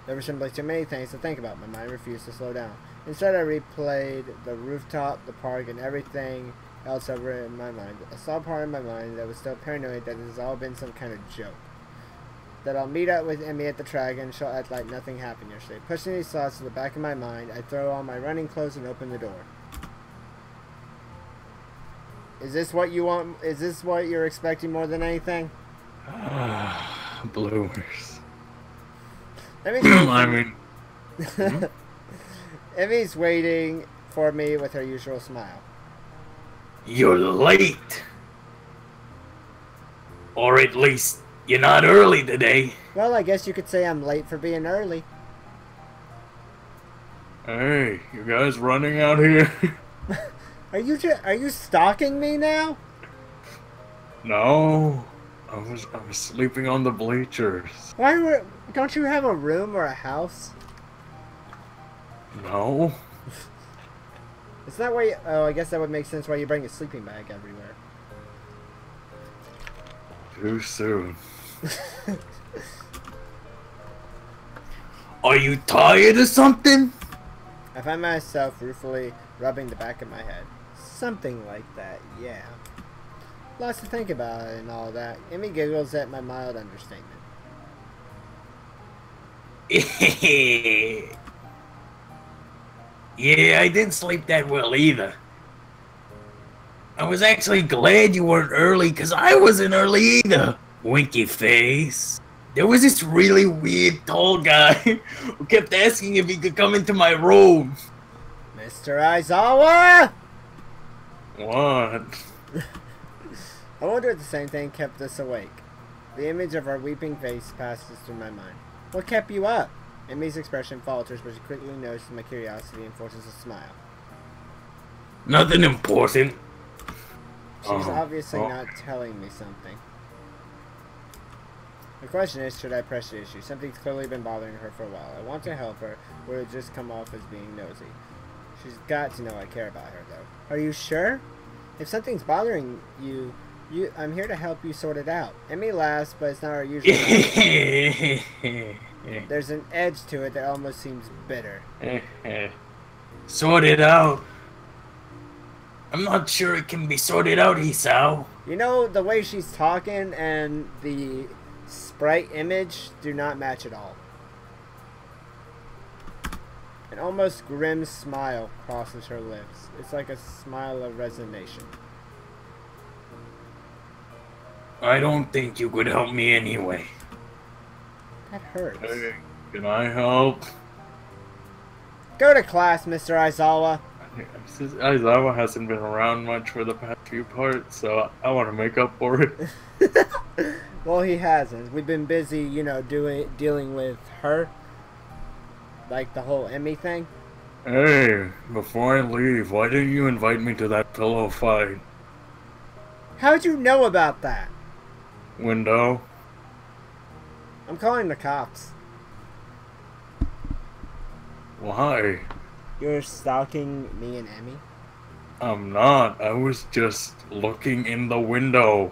There were simply too many things to think about. My mind refused to slow down. Instead, I replayed the rooftop, the park, and everything else over in my mind. A small part of my mind that was still paranoid that it has all been some kind of joke. That I'll meet up with Emmy at the track and she'll act like nothing happened yesterday. Pushing these thoughts to the back of my mind, I throw on my running clothes and open the door. Is this what you want? Is this what you're expecting more than anything? Bloomers. I mean... Emmy's waiting for me with her usual smile. You're late. Or at least, you're not early today. Well, I guess you could say I'm late for being early. Hey, you guys running out here? Are you stalking me now? No. I was sleeping on the bleachers. Don't you have a room or a house? No. It's not why oh, I guess that would make sense why you bring a sleeping bag everywhere. Too soon. Are you tired or something? I find myself ruefully rubbing the back of my head. Something like that, yeah. Lots to think about and all that. Emmy giggles at my mild understatement. Yeah, I didn't sleep that well either. I was actually glad you weren't early, because I wasn't early either. Winky face. There was this really weird tall guy who kept asking if he could come into my room. Mr. Aizawa! What? I wonder if the same thing kept us awake. The image of her weeping face passes through my mind. What kept you up? Emi's expression falters, but she quickly notices my curiosity and forces a smile. Nothing important. She's obviously not telling me something. The question is, should I press the issue? Something's clearly been bothering her for a while. I want to help her, or it just come off as being nosy. She's got to know I care about her, though. Are you sure? If something's bothering you, I'm here to help you sort it out. Emmy laughs, but it's not our usual. There's an edge to it that almost seems bitter. Sort it out? I'm not sure it can be sorted out, Hisao. You know, the way she's talking and the sprite image do not match at all. An almost grim smile crosses her lips. It's like a smile of resignation. I don't think you could help me anyway. That hurts. Hey, can I help? Go to class, Mr. Aizawa. Aizawa hasn't been around much for the past few parts, so I want to make up for it. Well, he hasn't. We've been busy, you know, dealing with her. Like the whole Emmy thing. Hey, before I leave, why didn't you invite me to that pillow fight? How'd you know about that? Window? I'm calling the cops. Why? You're stalking me and Emmy? I'm not. I was just looking in the window.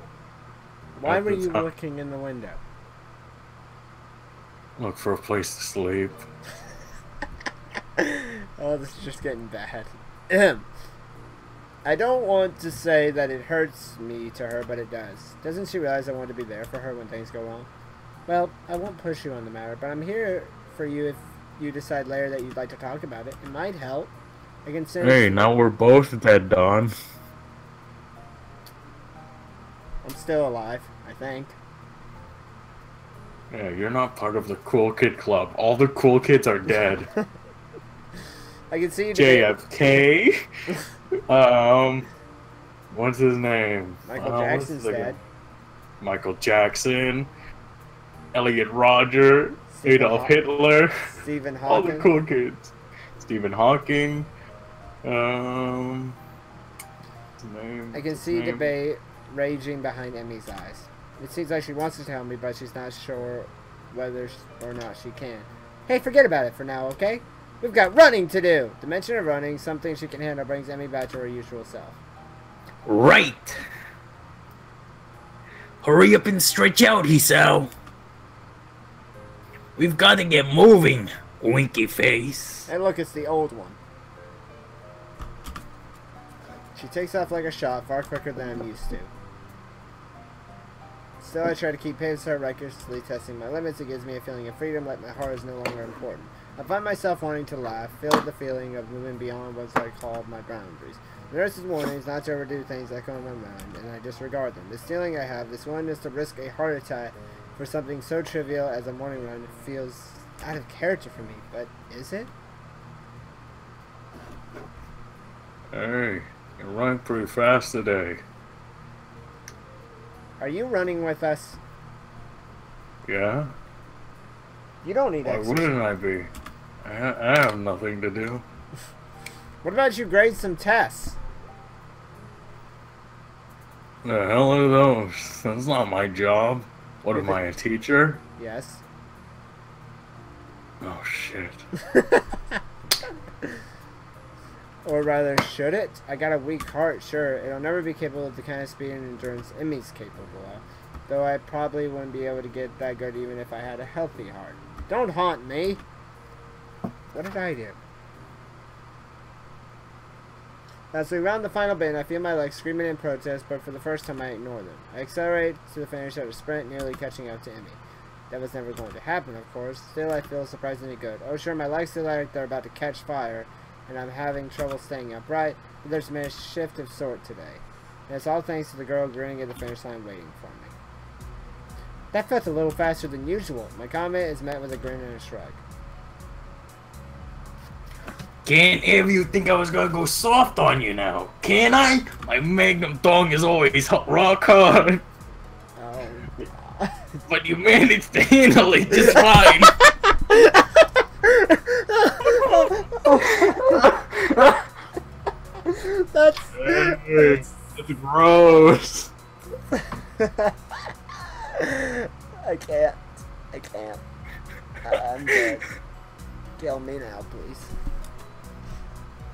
Why were you looking in the window? Look for a place to sleep. Oh, this is just getting bad. I don't want to say that it hurts me to her, but it does. Doesn't she realize I want to be there for her when things go wrong? Well, I won't push you on the matter, but I'm here for you if you decide later that you'd like to talk about it. It might help. I can send. Hey, now we're both dead, Don. I'm still alive, I think. Yeah, you're not part of the cool kid club. All the cool kids are dead. I can see you. JFK. What's his name? Michael Jackson's dead. Michael Jackson. Elliot Rodger. Adolf Hitler. Stephen Hawking. All the cool kids. Stephen Hawking. His name. I can see debate raging behind Emmy's eyes. It seems like she wants to tell me, but she's not sure whether or not she can. Hey, forget about it for now, okay? We've got running to do! The mention of running, something she can handle, brings Emmy back to her usual self. Right! Hurry up and stretch out, Hisao. We've got to get moving, winky face. And look, it's the old one. She takes off like a shot, far quicker than I'm used to. Still, I try to keep pace with her, recklessly testing my limits. It gives me a feeling of freedom, like my heart is no longer important. I find myself wanting to laugh, feel the feeling of moving beyond what I call my boundaries. The nurse's warnings not to overdo things echo in my mind, and I disregard them. This feeling I have, this willingness to risk a heart attack for something so trivial as a morning run, feels out of character for me, but is it? Hey, you're running pretty fast today. Are you running with us? Yeah? You don't need Why exercise. wouldn't I be? I have nothing to do. What about you grade some tests? The hell are those? That's not my job. What am I, a teacher? Yes. Oh shit. Or rather, should it? I got a weak heart, sure. It'll never be capable of the kind of speed and endurance Emmy's capable of. Though I probably wouldn't be able to get that good even if I had a healthy heart. Don't haunt me! What did I do? As we round the final bend, I feel my legs screaming in protest, but for the first time I ignore them. I accelerate to the finish at a sprint, nearly catching up to Emmy. That was never going to happen, of course. Still, I feel surprisingly good. Oh, sure, my legs feel like they're about to catch fire, and I'm having trouble staying upright, but there's been a shift of sort today. And it's all thanks to the girl grinning at the finish line waiting for me. That felt a little faster than usual. My comment is met with a grin and a shrug. Can't have you think I was gonna go soft on you now, can I? My magnum dong is always rock hard. Oh. But you managed to handle it just fine. That's gross. I can't. I'm dead. Kill me now, please.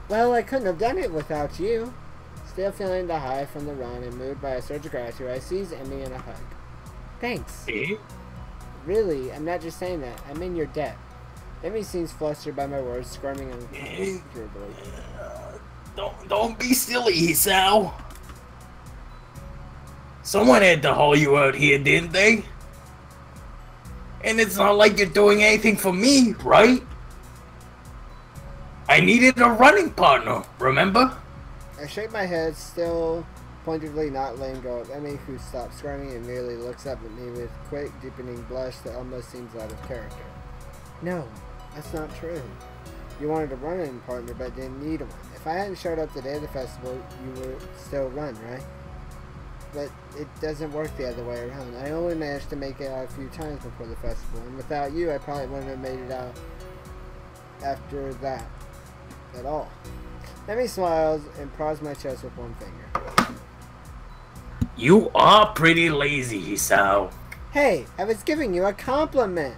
Well, I couldn't have done it without you. Still feeling the high from the run and moved by a surge of gratitude, I seize Emmy in a hug. Thanks. Eh? Really, I'm not just saying that. I'm in your debt. Emmy seems flustered by my words, squirming uncomfortably. Don't be silly, Hisao. Someone had to haul you out here, didn't they? And it's not like you're doing anything for me, right? I needed a running partner, remember? I shake my head, still pointedly not letting go of Emmy, who stops screaming and merely looks up at me with a quick, deepening blush that almost seems out of character. No, that's not true. You wanted a running partner but didn't need one. If I hadn't showed up the day of the festival, you would still run, right? But it doesn't work the other way around. I only managed to make it out a few times before the festival, and without you, I probably wouldn't have made it out after that at all. Emmy smiles and prods my chest with one finger. You are pretty lazy, Hisao. Hey, I was giving you a compliment.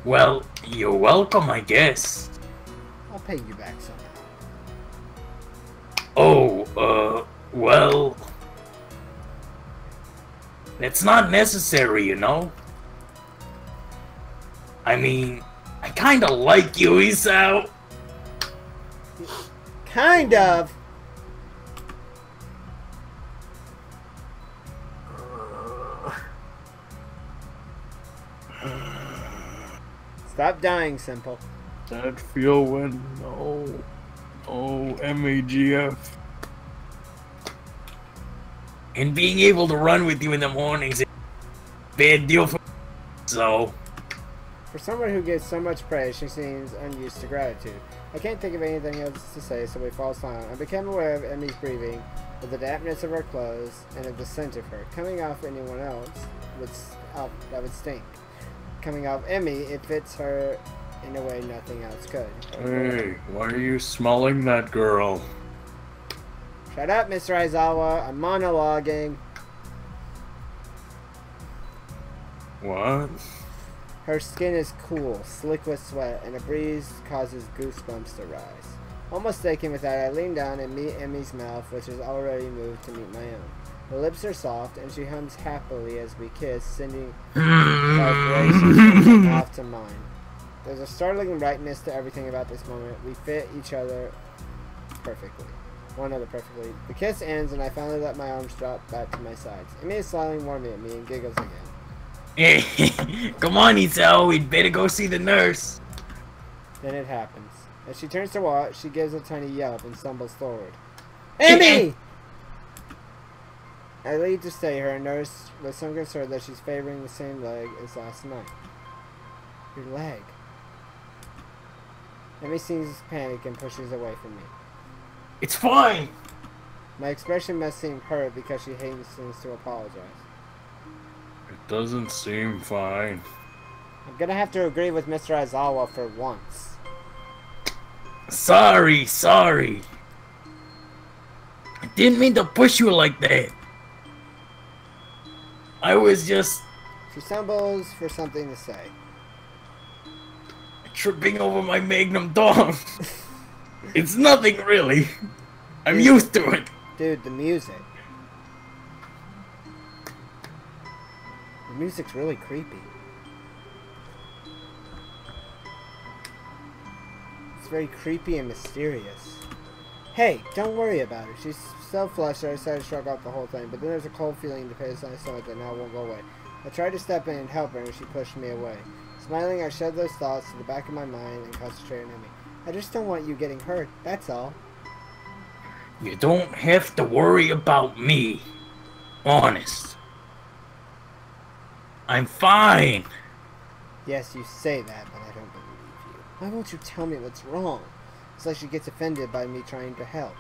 Well, you're welcome, I guess. I'll pay you back somehow. Oh, well... It's not necessary, you know? I mean, I kinda like you, Hisao. Kind of. Stop dying, Simple. That feel when MAGF. And being able to run with you in the mornings is a bad deal for so. For someone who gets so much praise, she seems unused to gratitude. I can't think of anything else to say, so we fall silent. I became aware of Emmy's breathing, of the dampness of her clothes, and of the scent of her. Coming off anyone else that would stink. Coming off Emmy, it fits her in a way nothing else could. Hey, why are you smelling that girl? Shut up, Mr. Aizawa. I'm monologuing. What? Her skin is cool, slick with sweat, and a breeze causes goosebumps to rise. Almost taken with that, I lean down and meet Emmy's mouth, which is already moved to meet my own. Her lips are soft, and she hums happily as we kiss, sending vibrations from her mouth to mine. There's a startling rightness to everything about this moment. We fit each other perfectly. One another perfectly. The kiss ends, and I finally let my arms drop back to my sides. Emmy is smiling warmly at me and giggles again. Come on, Hisao, we'd better go see the nurse. Then it happens. As she turns to watch, she gives a tiny yelp and stumbles forward. Emmy! I leave to stay her, nurse with some concern that she's favoring the same leg as last night. Your leg. Emmy seems panicked and pushes away from me. It's fine. My expression must seem hurt because she hastens to apologize. It doesn't seem fine. I'm gonna have to agree with Mr. Aizawa for once. Sorry. I didn't mean to push you like that. I was just... She stumbles for something to say. tripping over my magnum dong. It's nothing really. I'm used to it. Dude, the music. The music's really creepy. It's very creepy and mysterious. Hey, don't worry about her. She's so flushed that I decided to shrug off the whole thing, but then there's a cold feeling in the pit of my stomach that now won't go away. I tried to step in and help her, and she pushed me away. Smiling, I shoved those thoughts to the back of my mind and concentrated on me. I just don't want you getting hurt, that's all. You don't have to worry about me. Honest. I'm fine. Yes, you say that, but I don't believe you. Why won't you tell me what's wrong? It's like she gets offended by me trying to help.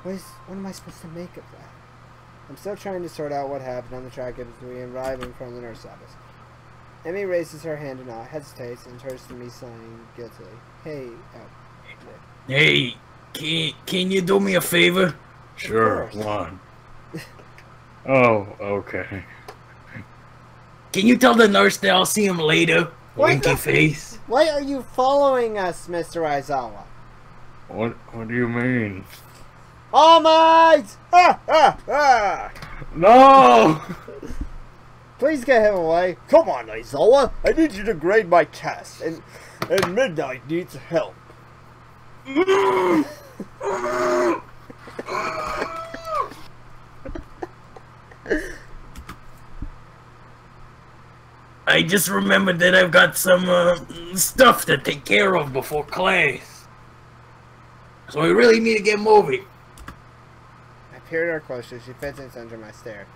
What am I supposed to make of that? I'm still trying to sort out what happened on the track as we arrive in front of the nurse's office. Emmy raises her hand and hesitates and turns to me, sighing guiltily. Hey, Hey, can you do me a favor? Sure, one. Oh, okay. Can you tell the nurse that I'll see him later? Winky face. Why are you following us, Mr. Aizawa? What do you mean? All Might! Ah, ah, ah! No! Please get him away. Come on, Aizawa. I need you to grade my test, and Midnight needs help. I just remembered that I've got some stuff to take care of before class. So I really need to get moving. I peered her closer. She fits under my stare.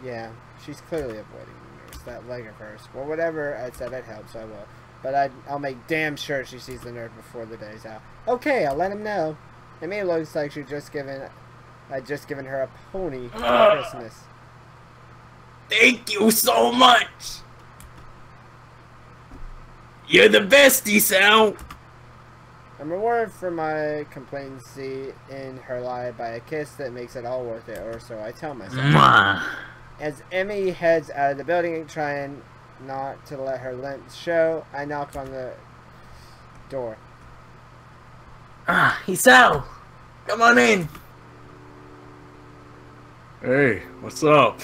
Yeah, she's clearly avoiding the nurse. That leg of hers. Well, whatever I said I'd help, so I will. But I'll make damn sure she sees the nurse before the day's out. Okay, I'll let him know. I mean, it looks like I'd just given her a pony for Christmas. Thank you so much. You're the bestie, Sal. I'm rewarded for my complacency in her lie by a kiss that makes it all worth it, or so I tell myself. As Emmy heads out of the building, trying not to let her limp show, I knock on the door. Isao, come on in. Hey, what's up?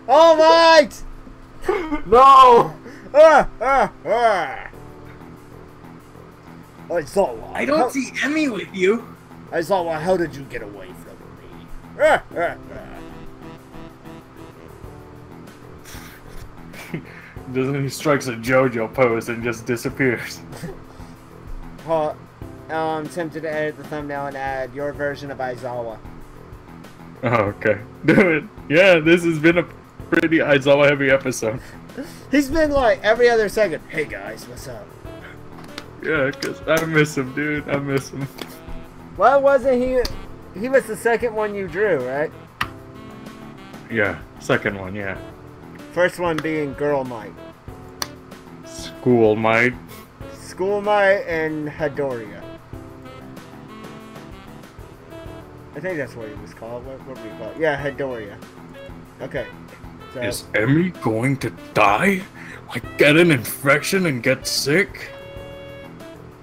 All right! No! Aizawa, I don't see Emmy with you. Aizawa, how did you get away from me? Doesn't he strikes a JoJo pose and just disappears? I'm tempted to edit the thumbnail and add your version of Aizawa. Oh, okay. Do it. Yeah, this has been a pretty Aizawa heavy episode. He's been like every other second. Hey guys, what's up? Yeah, because I miss him, dude. I miss him. Why wasn't he? He was the second one you drew, right? Yeah, second one, yeah. First one being Girl Might. School Might. School Might and Hadoria. I think that's what he was called. What do we call it? Yeah, Hadoria. Okay. So, Is Emmy going to die? Like, get an infection and get sick?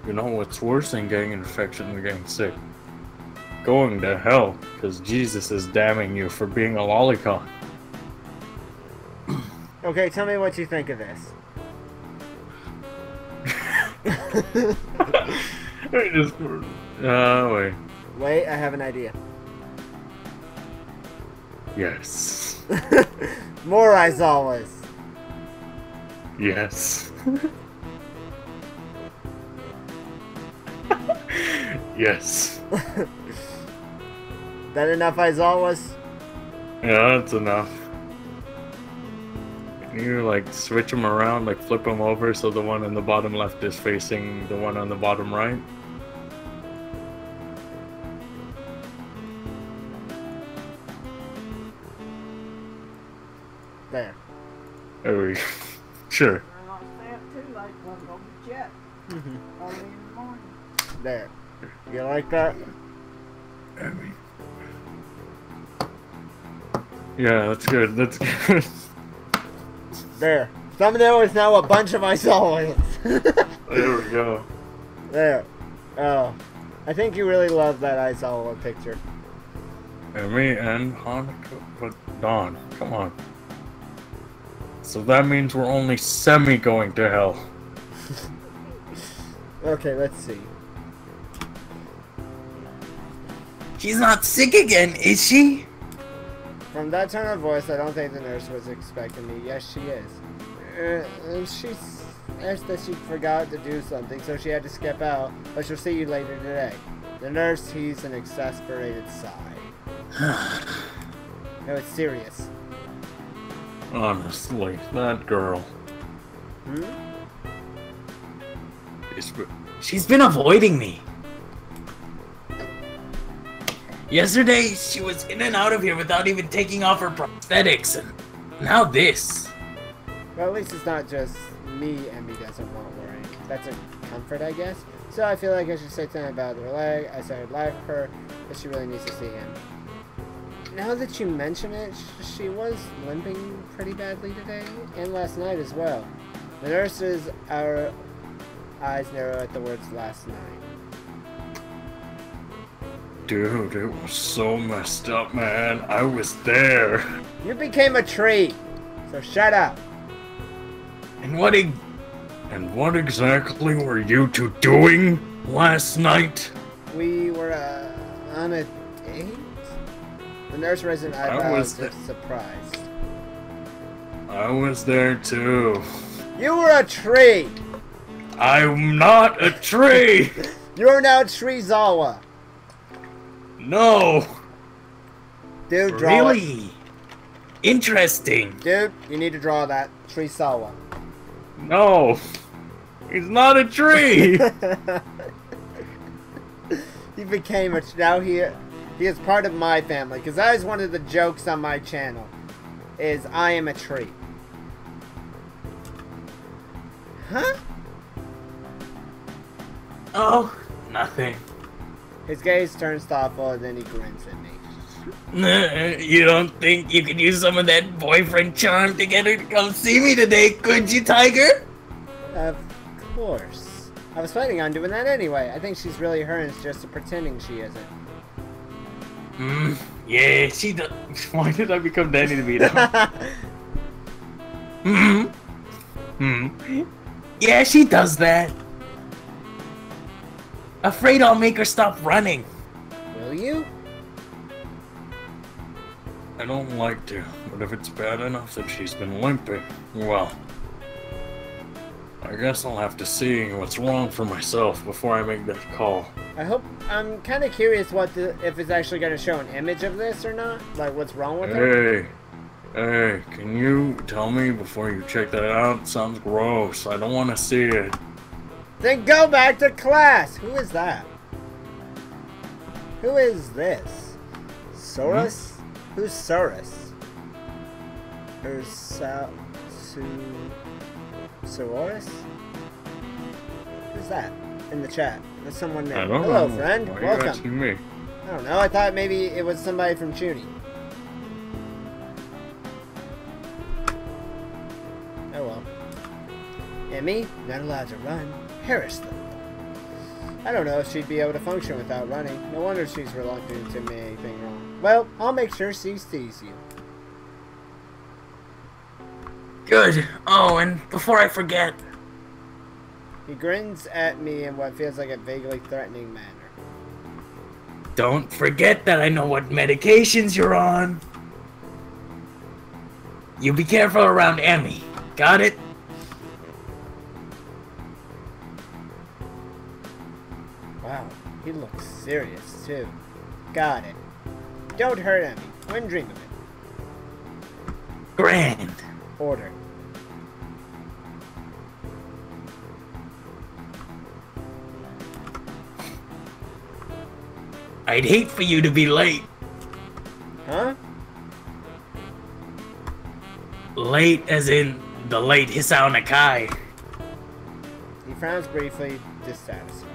You know what's worse than getting an infection and getting sick? Going to hell, because Jesus is damning you for being a lolicon. okay, tell me what you think of this. Wait. Wait, I have an idea. Yes. More Aizawas. Yes. Yes. That enough Aizawas? Yeah, that's enough. Can you like switch them around, like flip them over so the one in the bottom left is facing the one on the bottom right? There. There we go. Sure. There. You like that? Yeah, that's good. That's good. There. Thumbnail is now a bunch of Aizawas. There we go. There. Oh. I think you really love that Aizawa picture. And me and Hanukkah, but Dawn, come on. So that means we're only semi going to hell. Okay, let's see. She's not sick again, is she? From that tone of voice, I don't think the nurse was expecting me. Yes, she is. She says that she forgot to do something, so she had to skip out, but she'll see you later today. The nurse heaves an exasperated sigh. No, it's serious. Honestly, that girl. Hmm? She's been avoiding me. Yesterday, she was in and out of here without even taking off her prosthetics, and now this. Well, at least it's not just me Emmy doesn't want worrying. That's a comfort, I guess. So I feel like I should say something about her leg. I said I'd like her, but she really needs to see him. Now that you mention it, she was limping pretty badly today, and last night as well. The nurse's eyes narrow at the words last night. Dude, it was so messed up, man. I was there. You became a tree, so shut up. And what exactly were you two doing last night? We were on a date? The nurse raised an eyebrow as if surprised. I was there too. You were a tree! I'm not a tree! You're now Treezawa. No! Dude, draw really? it. Interesting. Dude, you need to draw that. Treezawa. No! He's not a tree! He became a... Now he is part of my family. Because that is one of the jokes on my channel. Is I am a tree. Huh? Oh, nothing. His gaze turns thoughtful and then he grins at me. You don't think you could use some of that boyfriend charm to get her to come see me today, could you, Tiger? Of course. I was planning on doing that anyway. I think she's really her and it's just pretending she isn't. Yeah, she does. Why did I become Danny DeVito? Yeah, she does that. Afraid I'll make her stop running. Will you? I don't like to, but if it's bad enough that she's been limping, well, I guess I'll have to see what's wrong for myself before I make that call. I'm kind of curious if it's actually going to show an image of this or not. Like, what's wrong with her? Hey, can you tell me before you check that out? It sounds gross. I don't want to see it. Then go back to class! Who is that? Who is this? Saurus? Who's Saurus? Or Saurus? Who's that? In the chat. There's someone there. Hello, friend. Why Welcome. Are you asking me? I don't know. I thought maybe it was somebody from Chuny. Oh well. Emmy, not allowed to run. Harris though. I don't know if she'd be able to function without running. No wonder she's reluctant to make anything wrong. Well, I'll make sure she sees you. Good. Oh, and before I forget... He grins at me in what feels like a vaguely threatening manner. Don't forget that I know what medications you're on. You be careful around Emmy. Got it? Wow, he looks serious too. Got it. Don't hurt Emmy. Wouldn't dream of it. Grand. Order. I'd hate for you to be late. Huh? Late as in the late Hisao Nakai. He frowns briefly, dissatisfied.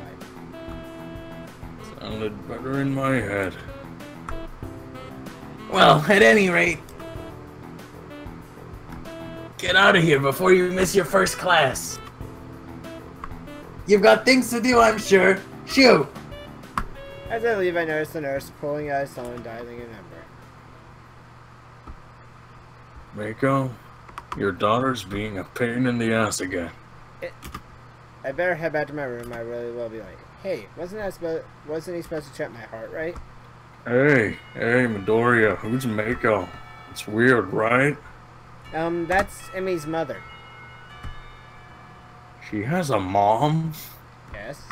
Sounded better in my head. Well, at any rate, get out of here before you miss your first class. You've got things to do, I'm sure. Shoo! As I leave, I notice the nurse pulling out his phone and dialing a number. Mako, your daughter's being a pain in the ass again. I better head back to my room. I really will be late. Hey, wasn't he supposed to check my heart rate? Hey, Midoriya, who's Mako? It's weird, right? That's Emmy's mother. She has a mom? Yes.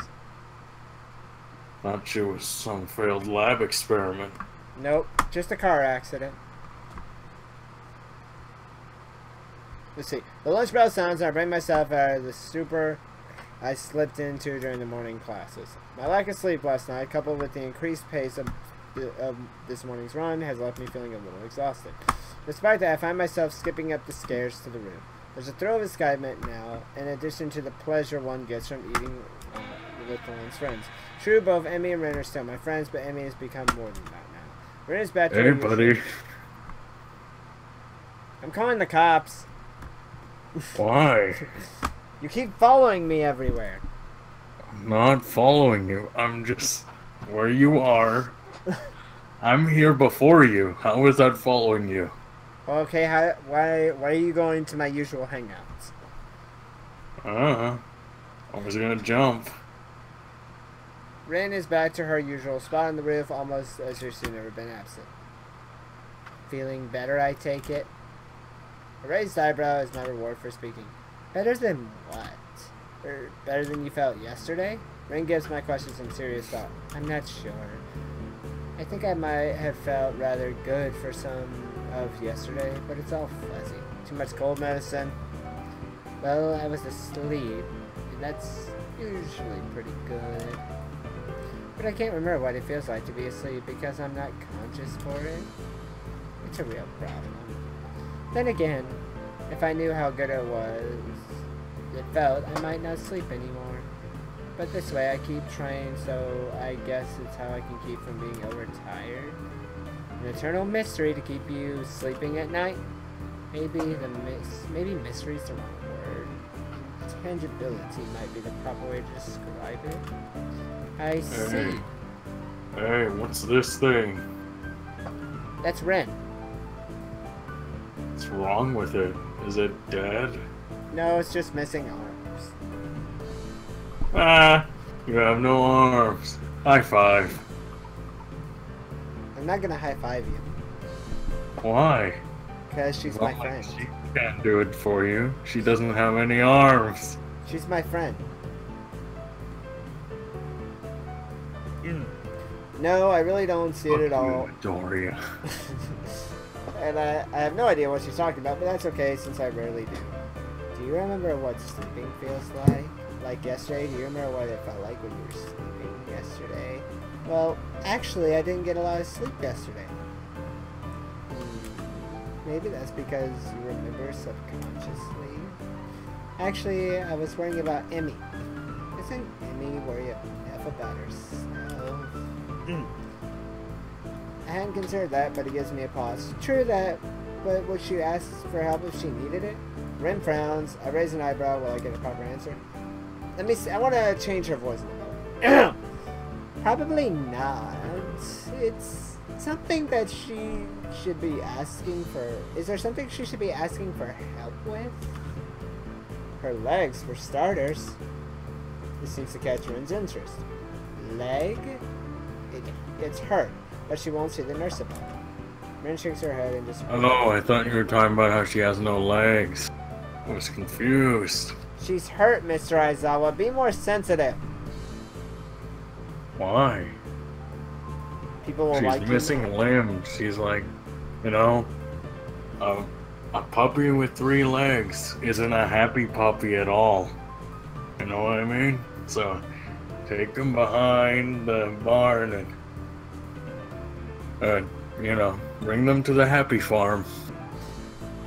Thought she was some failed lab experiment. Nope, just a car accident. Let's see. The lunch bell sounds and I bring myself out of the stupor I slipped into during the morning classes. My lack of sleep last night, coupled with the increased pace of this morning's run, has left me feeling a little exhausted. Despite that, I find myself skipping up the stairs to the room. There's a thrill of excitement now, in addition to the pleasure one gets from eating with one's friends. True, both Emmy and Ren are still my friends, but Emmy has become more than that now. Ren is back to Hey, buddy. I'm calling the cops. Why? You keep following me everywhere. I'm not following you. I'm just where you are. I'm here before you. How is that following you? Okay, why are you going to my usual hangouts? I was gonna jump. Ren is back to her usual spot on the roof, almost as if she's never been absent. Feeling better, I take it? A raised eyebrow is my reward for speaking. Better than what? Or better than you felt yesterday? Ren gives my question some serious thought. I'm not sure. I think I might have felt rather good for some of yesterday, but it's all fuzzy. Too much cold medicine. Well, I was asleep, and that's usually pretty good. But I can't remember what it feels like to be asleep because I'm not conscious for it. It's a real problem. Then again, if I knew how good it felt, I might not sleep anymore. But this way I keep trying, so I guess it's how I can keep from being overtired. An eternal mystery to keep you sleeping at night. Maybe mystery is the wrong word. Tangibility might be the proper way to describe it. I see. Hey, what's this thing? That's Ren. What's wrong with it? Is it dead? No, it's just missing arms. Ah, you have no arms. High five. I'm not gonna high five you. Why? Because she's my friend. She can't do it for you. She doesn't have any arms. She's my friend. No, I really don't see it at all. Doria. And I have no idea what she's talking about, but that's okay since I rarely do. Do you remember what sleeping feels like? Like yesterday? Do you remember what it felt like when you were sleeping yesterday? Well, actually, I didn't get a lot of sleep yesterday. Maybe that's because you remember subconsciously. Actually, I was worrying about Emmy. Isn't Emmy worried enough about herself? I hadn't considered that, but it gives me a pause. True that, but would she ask for help if she needed it? Ren frowns. I raise an eyebrow while I get a proper answer. Let me see. I want to change her voice a little. Probably not. It's something that she should be asking for. Is there something she should be asking for help with? Her legs, for starters. This seems to catch Ren's interest. Leg? It's hurt, but she won't see the nurse about it. Ren shakes her head and just... Oh, I thought you were talking about how she has no legs. I was confused. She's hurt, Mr. Aizawa. Be more sensitive. Why? People will like you. She's missing limbs. She's like, you know, a puppy with 3 legs isn't a happy puppy at all. You know what I mean? So, take them behind the barn and, you know, bring them to the happy farm.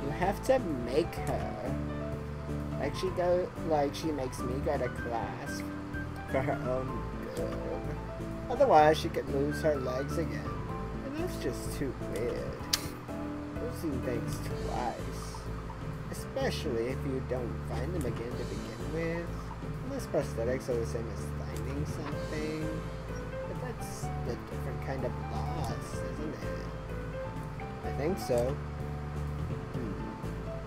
You have to make her. Like she makes me go to class for her own good. Otherwise, she could lose her legs again. And that's just too weird. Losing things twice. Especially if you don't find them again to begin with. Unless prosthetics are the same as finding something. But that's a different kind of loss, isn't it? I think so.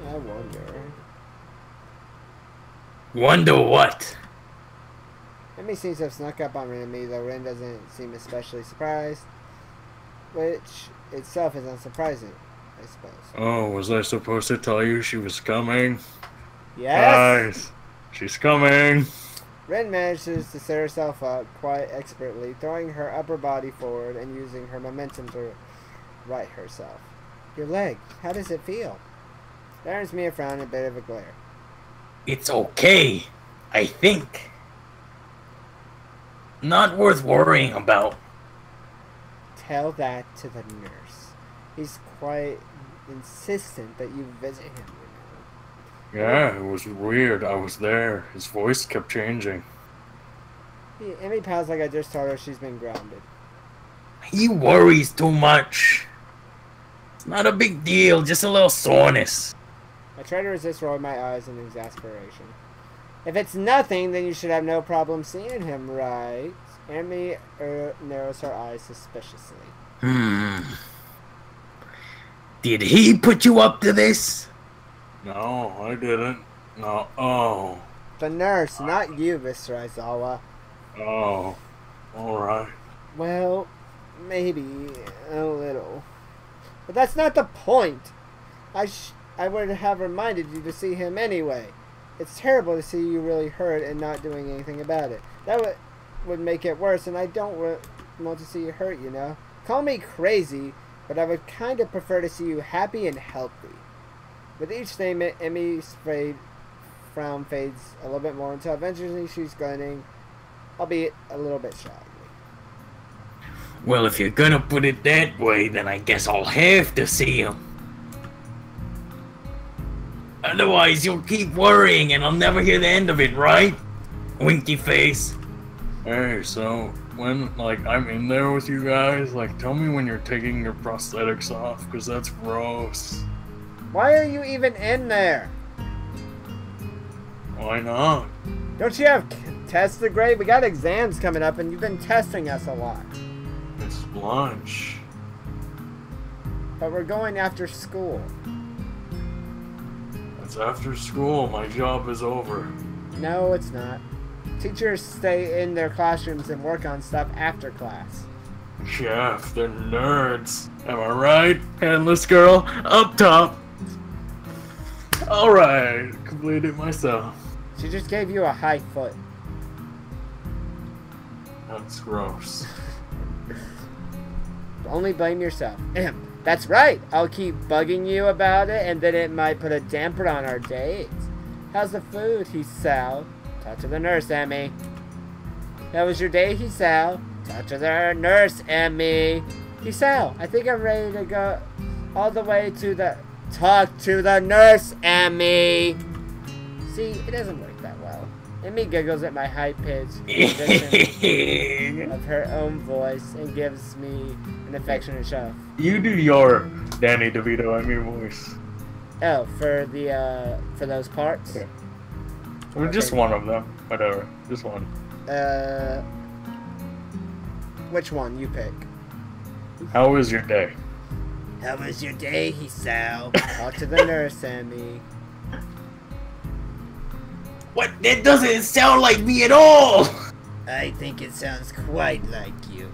I wonder. Wonder what? Emmy seems to have snuck up on Ren and me, though Ren doesn't seem especially surprised. Which itself is unsurprising. I suppose. Oh, was I supposed to tell you she was coming? Yes! Guys, she's coming! Ren manages to set herself up quite expertly, throwing her upper body forward and using her momentum to right herself. Your leg, how does it feel? That earns me a frown and a bit of a glare. It's okay, I think. Not worth worrying about. Tell that to the nurse. He's quite insistent that you visit him, you know. Yeah, it was weird. I was there. His voice kept changing. Emmy pals like I just told her she's been grounded. He worries too much. It's not a big deal, just a little soreness. I try to resist rolling my eyes in exasperation. If it's nothing, then you should have no problem seeing him, right? Emmy narrows her eyes suspiciously. Did he put you up to this? No, I didn't. No. Oh. The nurse, not you, Mr. Aizawa. Oh. Alright. Well, maybe a little. But that's not the point. I would have reminded you to see him anyway. It's terrible to see you really hurt and not doing anything about it. That would make it worse, and I don't want to see you hurt, you know. Call me crazy, but I would kind of prefer to see you happy and healthy. With each statement, Emmy's frown fades a little bit more until eventually she's grinning, albeit a little bit shyly. Well, if you're gonna put it that way, then I guess I'll have to see him. Otherwise, you'll keep worrying and I'll never hear the end of it, right? Winky face. Hey, so when, like, I'm in there with you guys, like, tell me when you're taking your prosthetics off, because that's gross. Why are you even in there? Why not? Don't you have tests to grade? We got exams coming up and you've been testing us a lot. It's lunch. But we're going after school. It's after school. My job is over. No, it's not. Teachers stay in their classrooms and work on stuff after class. Chef, they're nerds. Am I right? Handless girl, up top. Alright, completed myself. She just gave you a high foot. That's gross. Only blame yourself. That's right. I'll keep bugging you about it, and then it might put a damper on our dates. How's the food, Hisao? Talk to the nurse, Emmy. How was your day, Hisao? Talk to the nurse, Emmy. Hisao, I think I'm ready to go all the way to the... Talk to the nurse, Emmy. See, it doesn't work that well. Emmy giggles at my high-pitched rendition of her own voice and gives me an affectionate shove. You do your Danny DeVito Emmy voice. Oh, for the for those parts? Okay. Well, just one of them. Whatever. Just one. Which one? You pick. How was your day? How was your day, Hisao? Talk to the nurse, Emmy. What? That doesn't sound like me at all! I think it sounds quite like you.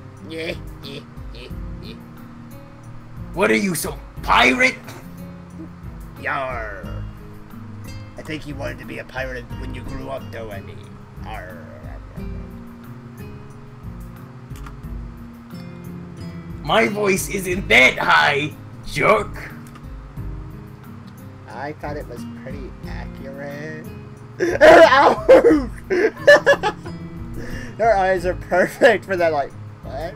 What are you, some pirate? Yarr. I think you wanted to be a pirate when you grew up, though, Emmy. Arr. My voice isn't that high, jerk. I thought it was pretty accurate. Her eyes are perfect for that, like, what?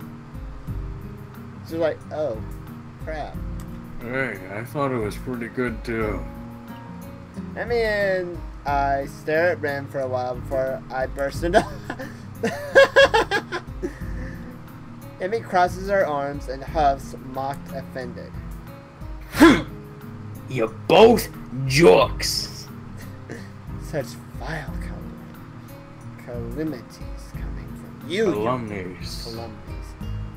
She's like, oh, crap. Hey, I thought it was pretty good too. Emmy and I stare at Ren for a while before I burst into... Emmy crosses her arms and huffs, mocked offended. You're both jerks. Such vile calamities coming from you, Calumnies.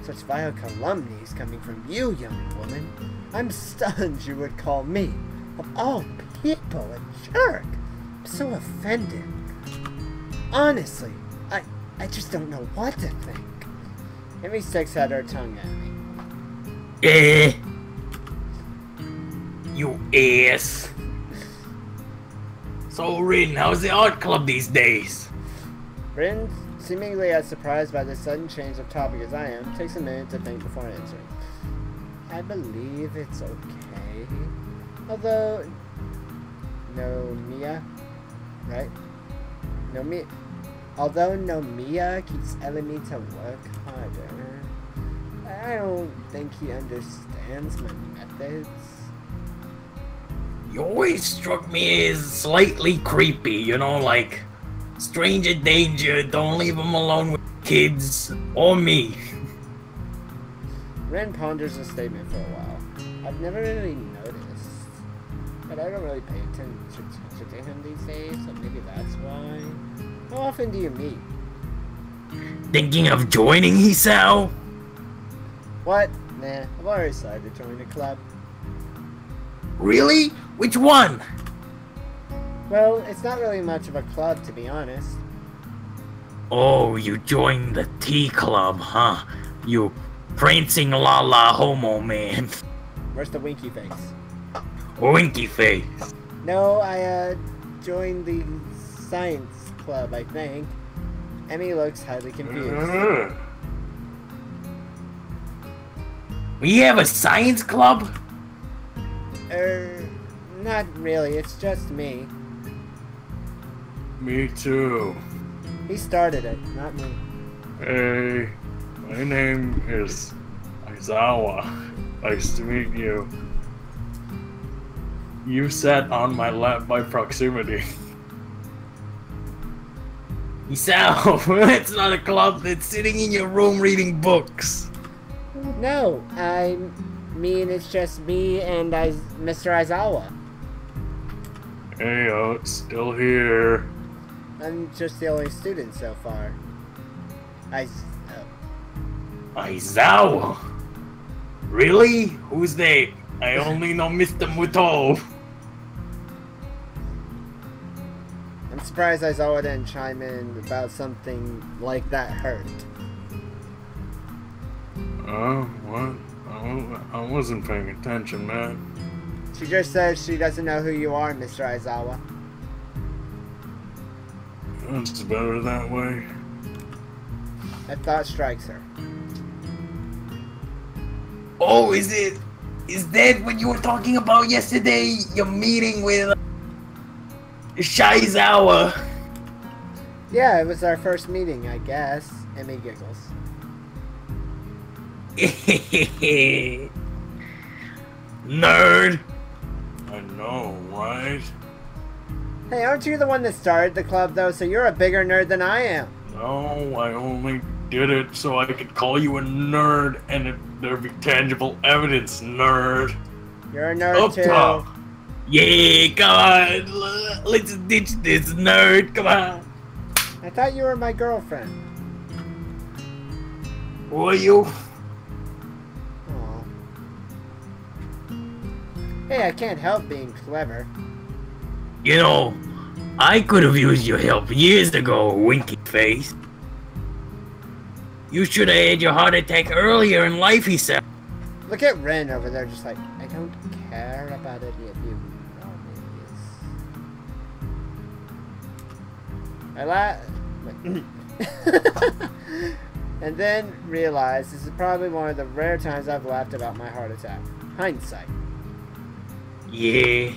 Such vile calumnies coming from you, young woman. I'm stunned you would call me, of all people, a jerk. I'm so offended. Honestly, I just don't know what to think. Emmy sticks out her tongue at me. You ass. So, Rin, how's the art club these days? Rin, seemingly as surprised by this sudden change of topic as I am, takes a minute to think before answering. I believe it's okay. Although, Nomiya, right? Although Nomiya keeps telling me to work harder, I don't think he understands my methods. You always struck me as slightly creepy, you know, like stranger danger, don't leave him alone with kids or me. Ren ponders the statement for a while. I've never really noticed, but I don't really pay attention to him these days, so maybe that's why. How often do you meet? Thinking of joining, Hisao? What? Nah, I've already decided to join a club. Really? Which one? Well, it's not really much of a club, to be honest. Oh, you joined the tea club, huh? You prancing la homo man. Where's the winky face? Winky face. No, I joined the science club, I think. Emmy looks highly confused. We have a science club? Not really, it's just me. Me too. He started it, not me. Hey, my name is Aizawa. Nice to meet you. You sat on my lap by proximity. Hisao, it's not a club that's sitting in your room reading books. No, I mean it's just me and Mr. Aizawa. Hey, it's still here. I'm just the only student so far. Aizawa? Really? Who's they? I only know Mr. Muto. I'm surprised Aizawa didn't chime in about something like that hurt. What? I wasn't paying attention, man. She just says she doesn't know who you are, Mr. Aizawa. It's better that way. That thought strikes her. Oh, is that what you were talking about yesterday? Your meeting with Shizawa. Yeah, it was our first meeting, I guess. Emmy giggles. Nerd. I know, right? Hey, aren't you the one that started the club, though? So you're a bigger nerd than I am. No, I only did it so I could call you a nerd and there'd be tangible evidence, nerd. You're a nerd, Up too. top. Yeah, come on. Let's ditch this, nerd. Come on. I thought you were my girlfriend. Who are you? Aw. Hey, I can't help being clever. You know, I could have used your help years ago, winky face. You should have had your heart attack earlier in life, he said. Look at Ren over there just like, I don't care about any of you normies. And then realized this is probably one of the rare times I've laughed about my heart attack. Hindsight. Yeah.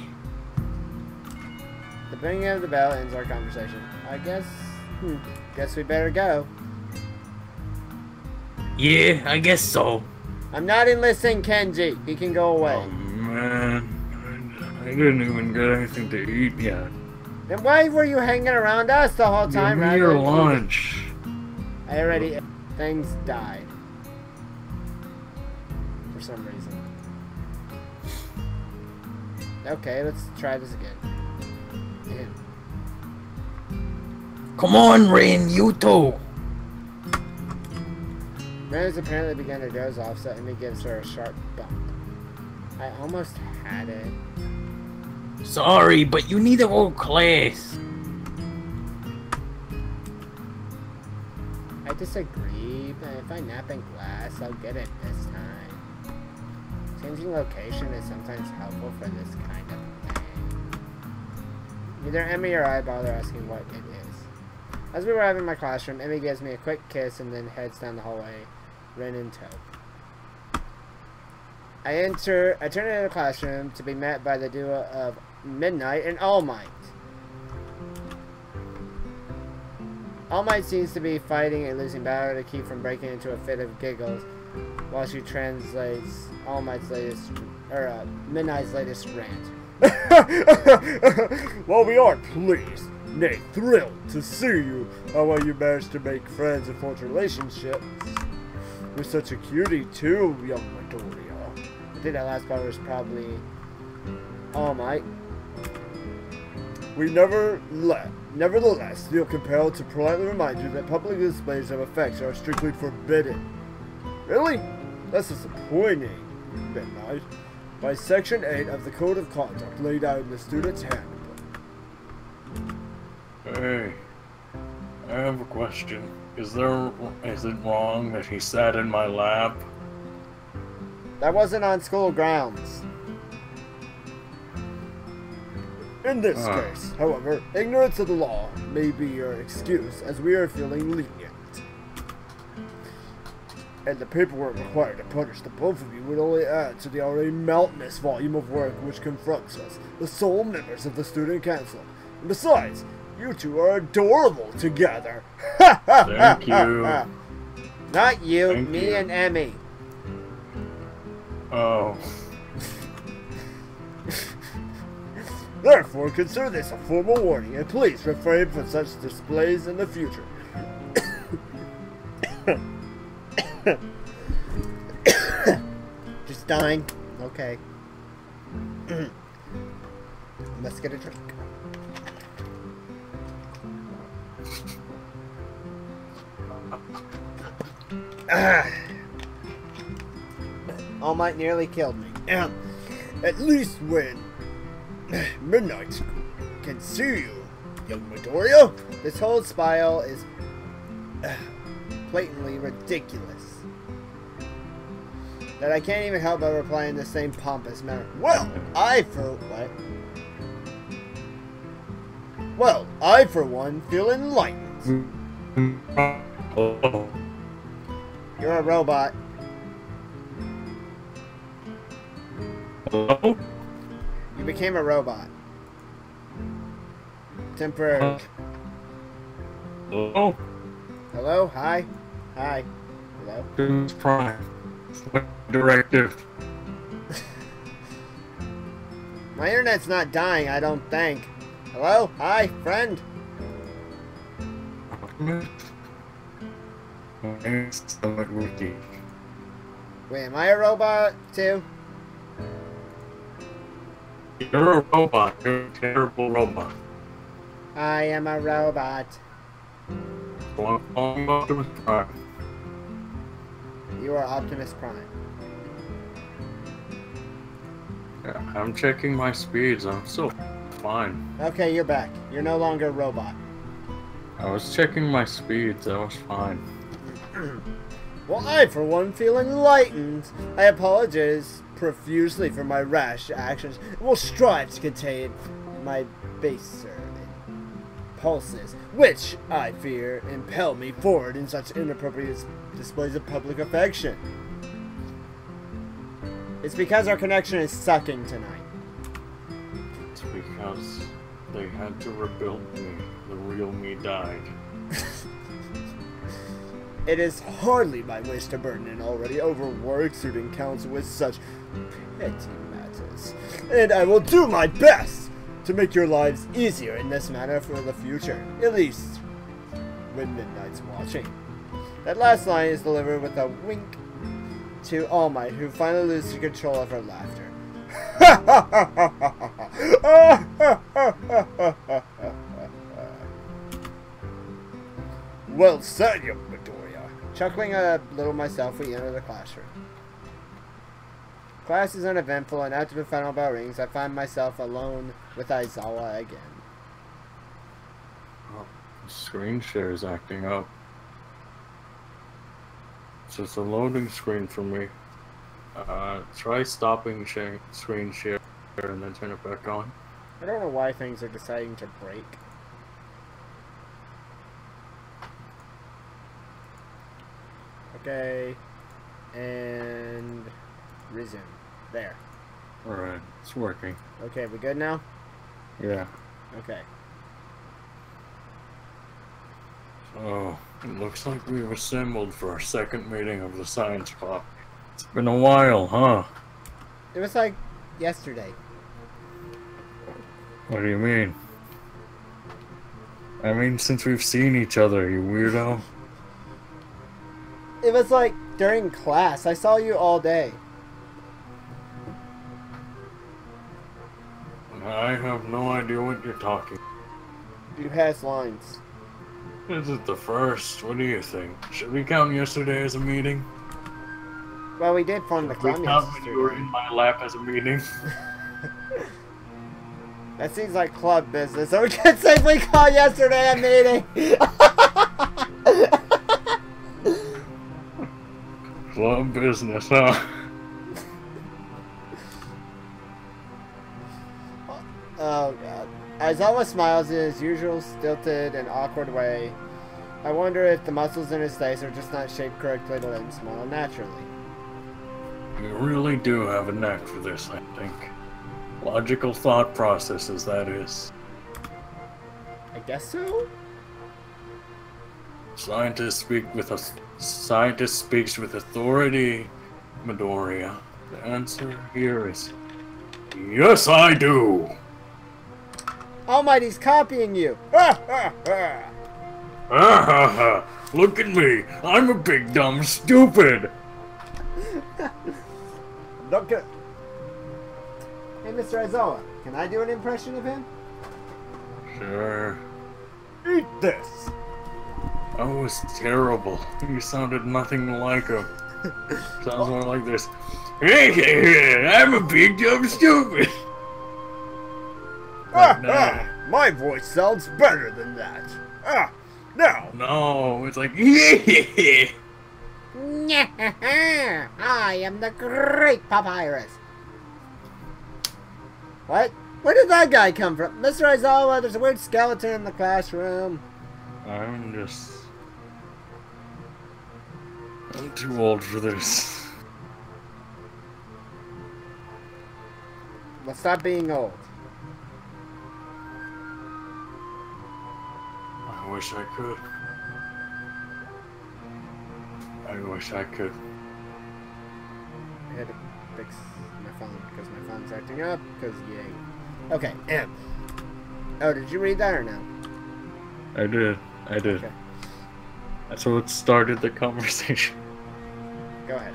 The ringing of the bell ends our conversation. I guess we better go. Yeah, I guess so. I'm not enlisting Kenji. He can go away. Oh, man. I didn't even get anything to eat yet. Then why were you hanging around us the whole time? Give me your lunch. I already... Things died. For some reason. Okay, let's try this again. Come on, Rin, you too. Ren has apparently begun to doze off, so Emmy gives her a sharp bump. I almost had it. Sorry, but you need a whole class. I disagree, but if I nap in class, I'll get it this time. Changing location is sometimes helpful for this kind of thing. Neither Emmy or I bother asking what it is. As we arrive in my classroom, Emmy gives me a quick kiss and then heads down the hallway, Rin in tow. I turn into the classroom to be met by the duo of Midnight and All Might. All Might seems to be fighting a losing battle to keep from breaking into a fit of giggles while she translates All Might's latest, Midnight's latest rant. Well, we are pleased, nay, thrilled to see you. How well you managed to make friends and forge relationships with such a cutie too, young Midoriya. I think that last part was probably All Might. We nevertheless feel compelled to politely remind you that public displays of affection are strictly forbidden. Really? That's disappointing, Midnight. By Section 8 of the Code of Conduct laid out in the student's handbook. Hey, I have a question. Is it wrong that he sat in my lap? That wasn't on school grounds. In this case, however, ignorance of the law may be your excuse, as we are feeling lenient. And the paperwork required to punish the both of you would only add to the already mountainous volume of work which confronts us, the sole members of the student council. And besides, you two are adorable together. Thank you. Not you, Thank me you. and Emmy. Oh. Therefore, consider this a formal warning, and please refrain from such displays in the future. Just dying. Okay. Let's get a drink. All Might nearly killed me. At least when Midnight can see you, young Midoriya. This whole spiel is blatantly ridiculous. That I can't even help but reply in the same pompous manner. Well, I for one feel enlightened. Oh. You're a robot. Hello? You became a robot. Temporary. Hello? Hello? Hi? Hi? Hello? Optimus Prime. What directive? My internet's not dying, I don't think. Hello? Hi? Friend? Optimus? My name's Summit Wiki. Wait, am I a robot too? You're a robot. You're a terrible robot. I am a robot. So I'm calling Optimus Prime. You are Optimus Prime. Yeah, I'm checking my speeds. I'm still fine. Okay, you're back. You're no longer a robot. I was checking my speeds. I was fine. Well, I, for one, feel enlightened. I apologize profusely for my rash actions and will strive to contain my baser impulses, which, I fear, impel me forward in such inappropriate displays of public affection. It's because our connection is sucking tonight. It's because they had to rebuild me. The real me died. It is hardly my wish to burden an already overworked student council with such petty matters, and I will do my best to make your lives easier in this manner for the future, at least when Midnight's watching. That last line is delivered with a wink to All Might, who finally loses control of her laughter. Well said, young Midoriya. Chuckling a little myself, we enter the classroom. Class is uneventful, and after the final bell rings, I find myself alone with Aizawa again. Oh, the screen share is acting up. So it's a loading screen for me. Try stopping screen share and then turn it back on. I don't know why things are deciding to break. Okay. And resume. There. Alright, it's working. Okay, we good now? Yeah. Okay. So, it looks like we've assembled for our second meeting of the science club. It's been a while, huh? It was like yesterday. What do you mean? I mean, since we've seen each other, you weirdo. It was like during class. I saw you all day. I have no idea what you're talking. You passed lines. This is the first. What do you think? Should we count yesterday as a meeting? Well, we did form the Should we club count when you were yesterday. in my lap as a meeting? That seems like club business. So we can safely call yesterday a meeting. Club business, huh? Oh god. Aizawa smiles in his usual stilted and awkward way. I wonder if the muscles in his face are just not shaped correctly to let him smile naturally. You really do have a knack for this, I think. Logical thought processes, that is. I guess so? Scientist speaks with authority, Midoriya. The answer here is yes, I do. All Mighty's copying you. Ha ha ha. Ha ha ha! Look at me! I'm a big dumb stupid! Look at. Hey, Mr. Aizawa, can I do an impression of him? Sure. Eat this. That was terrible. You sounded nothing like him. Sounds more like this. Hey, I'm a big dumb stupid! Like that. My voice sounds better than that. Now. No, it's like yeah. I am the great papyrus. What? Where did that guy come from? Mr. Aizawa, there's a weird skeleton in the classroom. I'm too old for this. Let's stop being old. I wish I could. I wish I could. I had to fix my phone because my phone's acting up. Because yay. Okay. Oh, did you read that or no? I did. Okay. That's what started the conversation. Go ahead.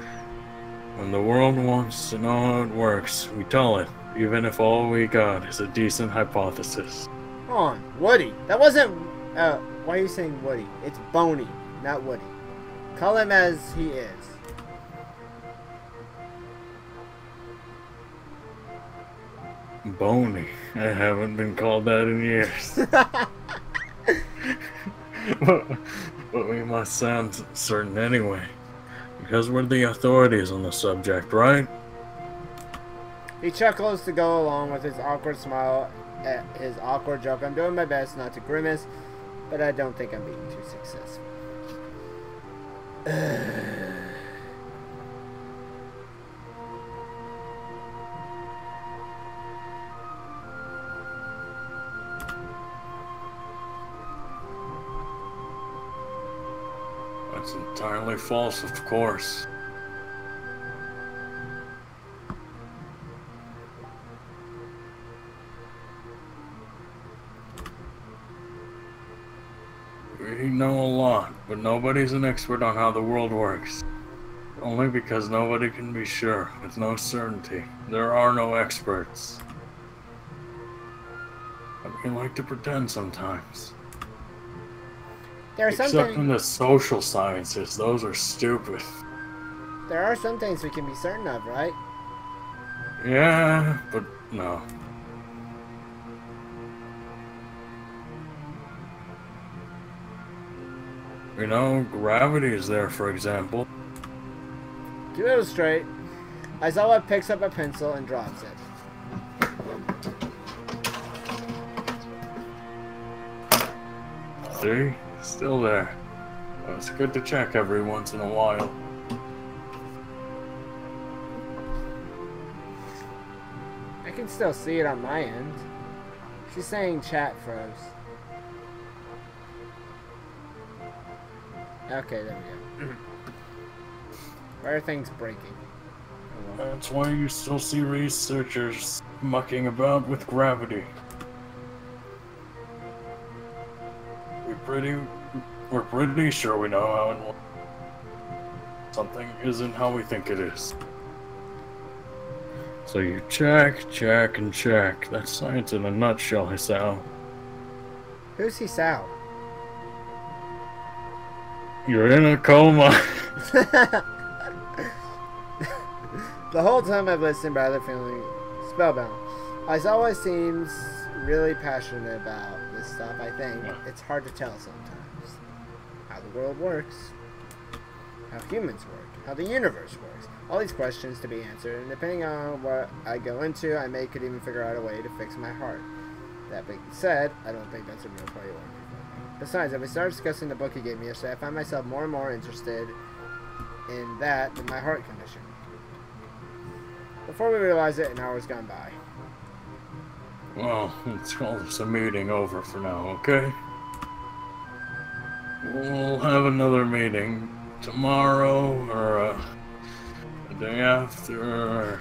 When the world wants to know how it works, we tell it, even if all we got is a decent hypothesis. Come on, Woody. That wasn't. Why are you saying Woody? It's Boney, not Woody. Call him as he is. Boney. I haven't been called that in years. But we must sound certain anyway. Because we're the authorities on the subject, right? He chuckles to go along with his awkward smile at his awkward joke. I'm doing my best not to grimace, but I don't think I'm being too successful. That's entirely false, of course. We know a lot, but nobody's an expert on how the world works. Only because nobody can be sure, with no certainty. There are no experts. But we like to pretend sometimes. There are some Except in things, the social sciences, those are stupid. there are some things we can be certain of, right? Yeah, but no. You know, gravity is there, for example. To illustrate, Aizawa picks up a pencil and drops it. See? Still there. Well, it's good to check every once in a while. I can still see it on my end. She's saying chat froze. Okay, there we go. Why are things breaking? Oh, well. That's why you still see researchers mucking about with gravity. We're pretty sure we know how it works. Something isn't how we think it is. So you check, check, and check. That's science in a nutshell, Hisao. Who's Hisao? You're in a coma. The whole time I've listened, rather feeling spellbound. Aizawa seems really passionate about this stuff, I think. Yeah. It's hard to tell sometimes. How the world works. How humans work. How the universe works. All these questions to be answered, and depending on what I go into, I could even figure out a way to fix my heart. That being said, I don't think that's a real priority for me. Besides, if we start discussing the book he gave me yesterday, I find myself more and more interested in that than my heart condition. Before we realize it, an hour's gone by. Well, let's call this a meeting over for now, okay? We'll have another meeting tomorrow, or the day after, or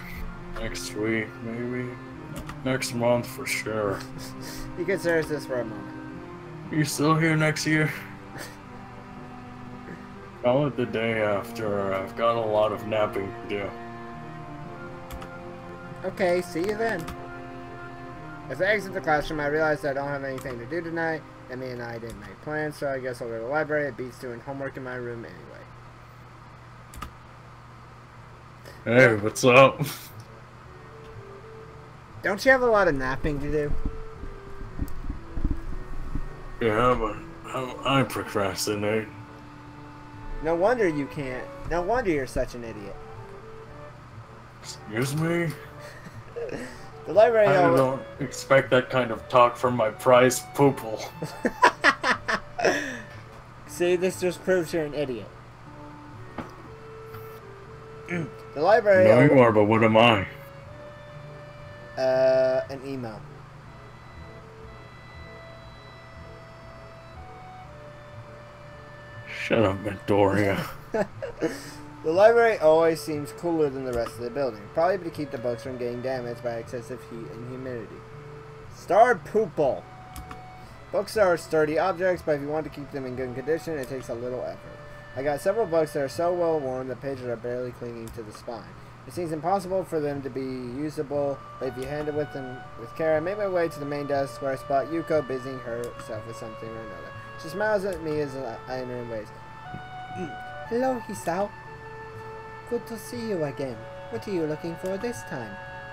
next week, maybe. Next month for sure. He considers this for a moment. You still here next year? Call it the day after. I've got a lot of napping to do. Okay, see you then. As I exit the classroom, I realize I don't have anything to do tonight. Emmy and I didn't make plans, so I guess I'll go to the library. It beats doing homework in my room anyway. Hey, what's up? Don't you have a lot of napping to do? Yeah, but I procrastinate. No wonder you can't. No wonder you're such an idiot. Excuse me? The library I always... don't expect that kind of talk from my prized pupil. See, this just proves you're an idiot. The library... No, you are, but what am I? An email. Shut up, Midoriya. The library always seems cooler than the rest of the building, probably to keep the books from getting damaged by excessive heat and humidity. Starred Poople. Books are sturdy objects, but if you want to keep them in good condition, it takes a little effort. I got several books that are so well worn the pages are barely clinging to the spine. It seems impossible for them to be usable, but if you handle with them with care, I make my way to the main desk where I spot Yuko busying herself with something or another. She smiles at me as I enter and waves. Hello, Hisao. Good to see you again. What are you looking for this time?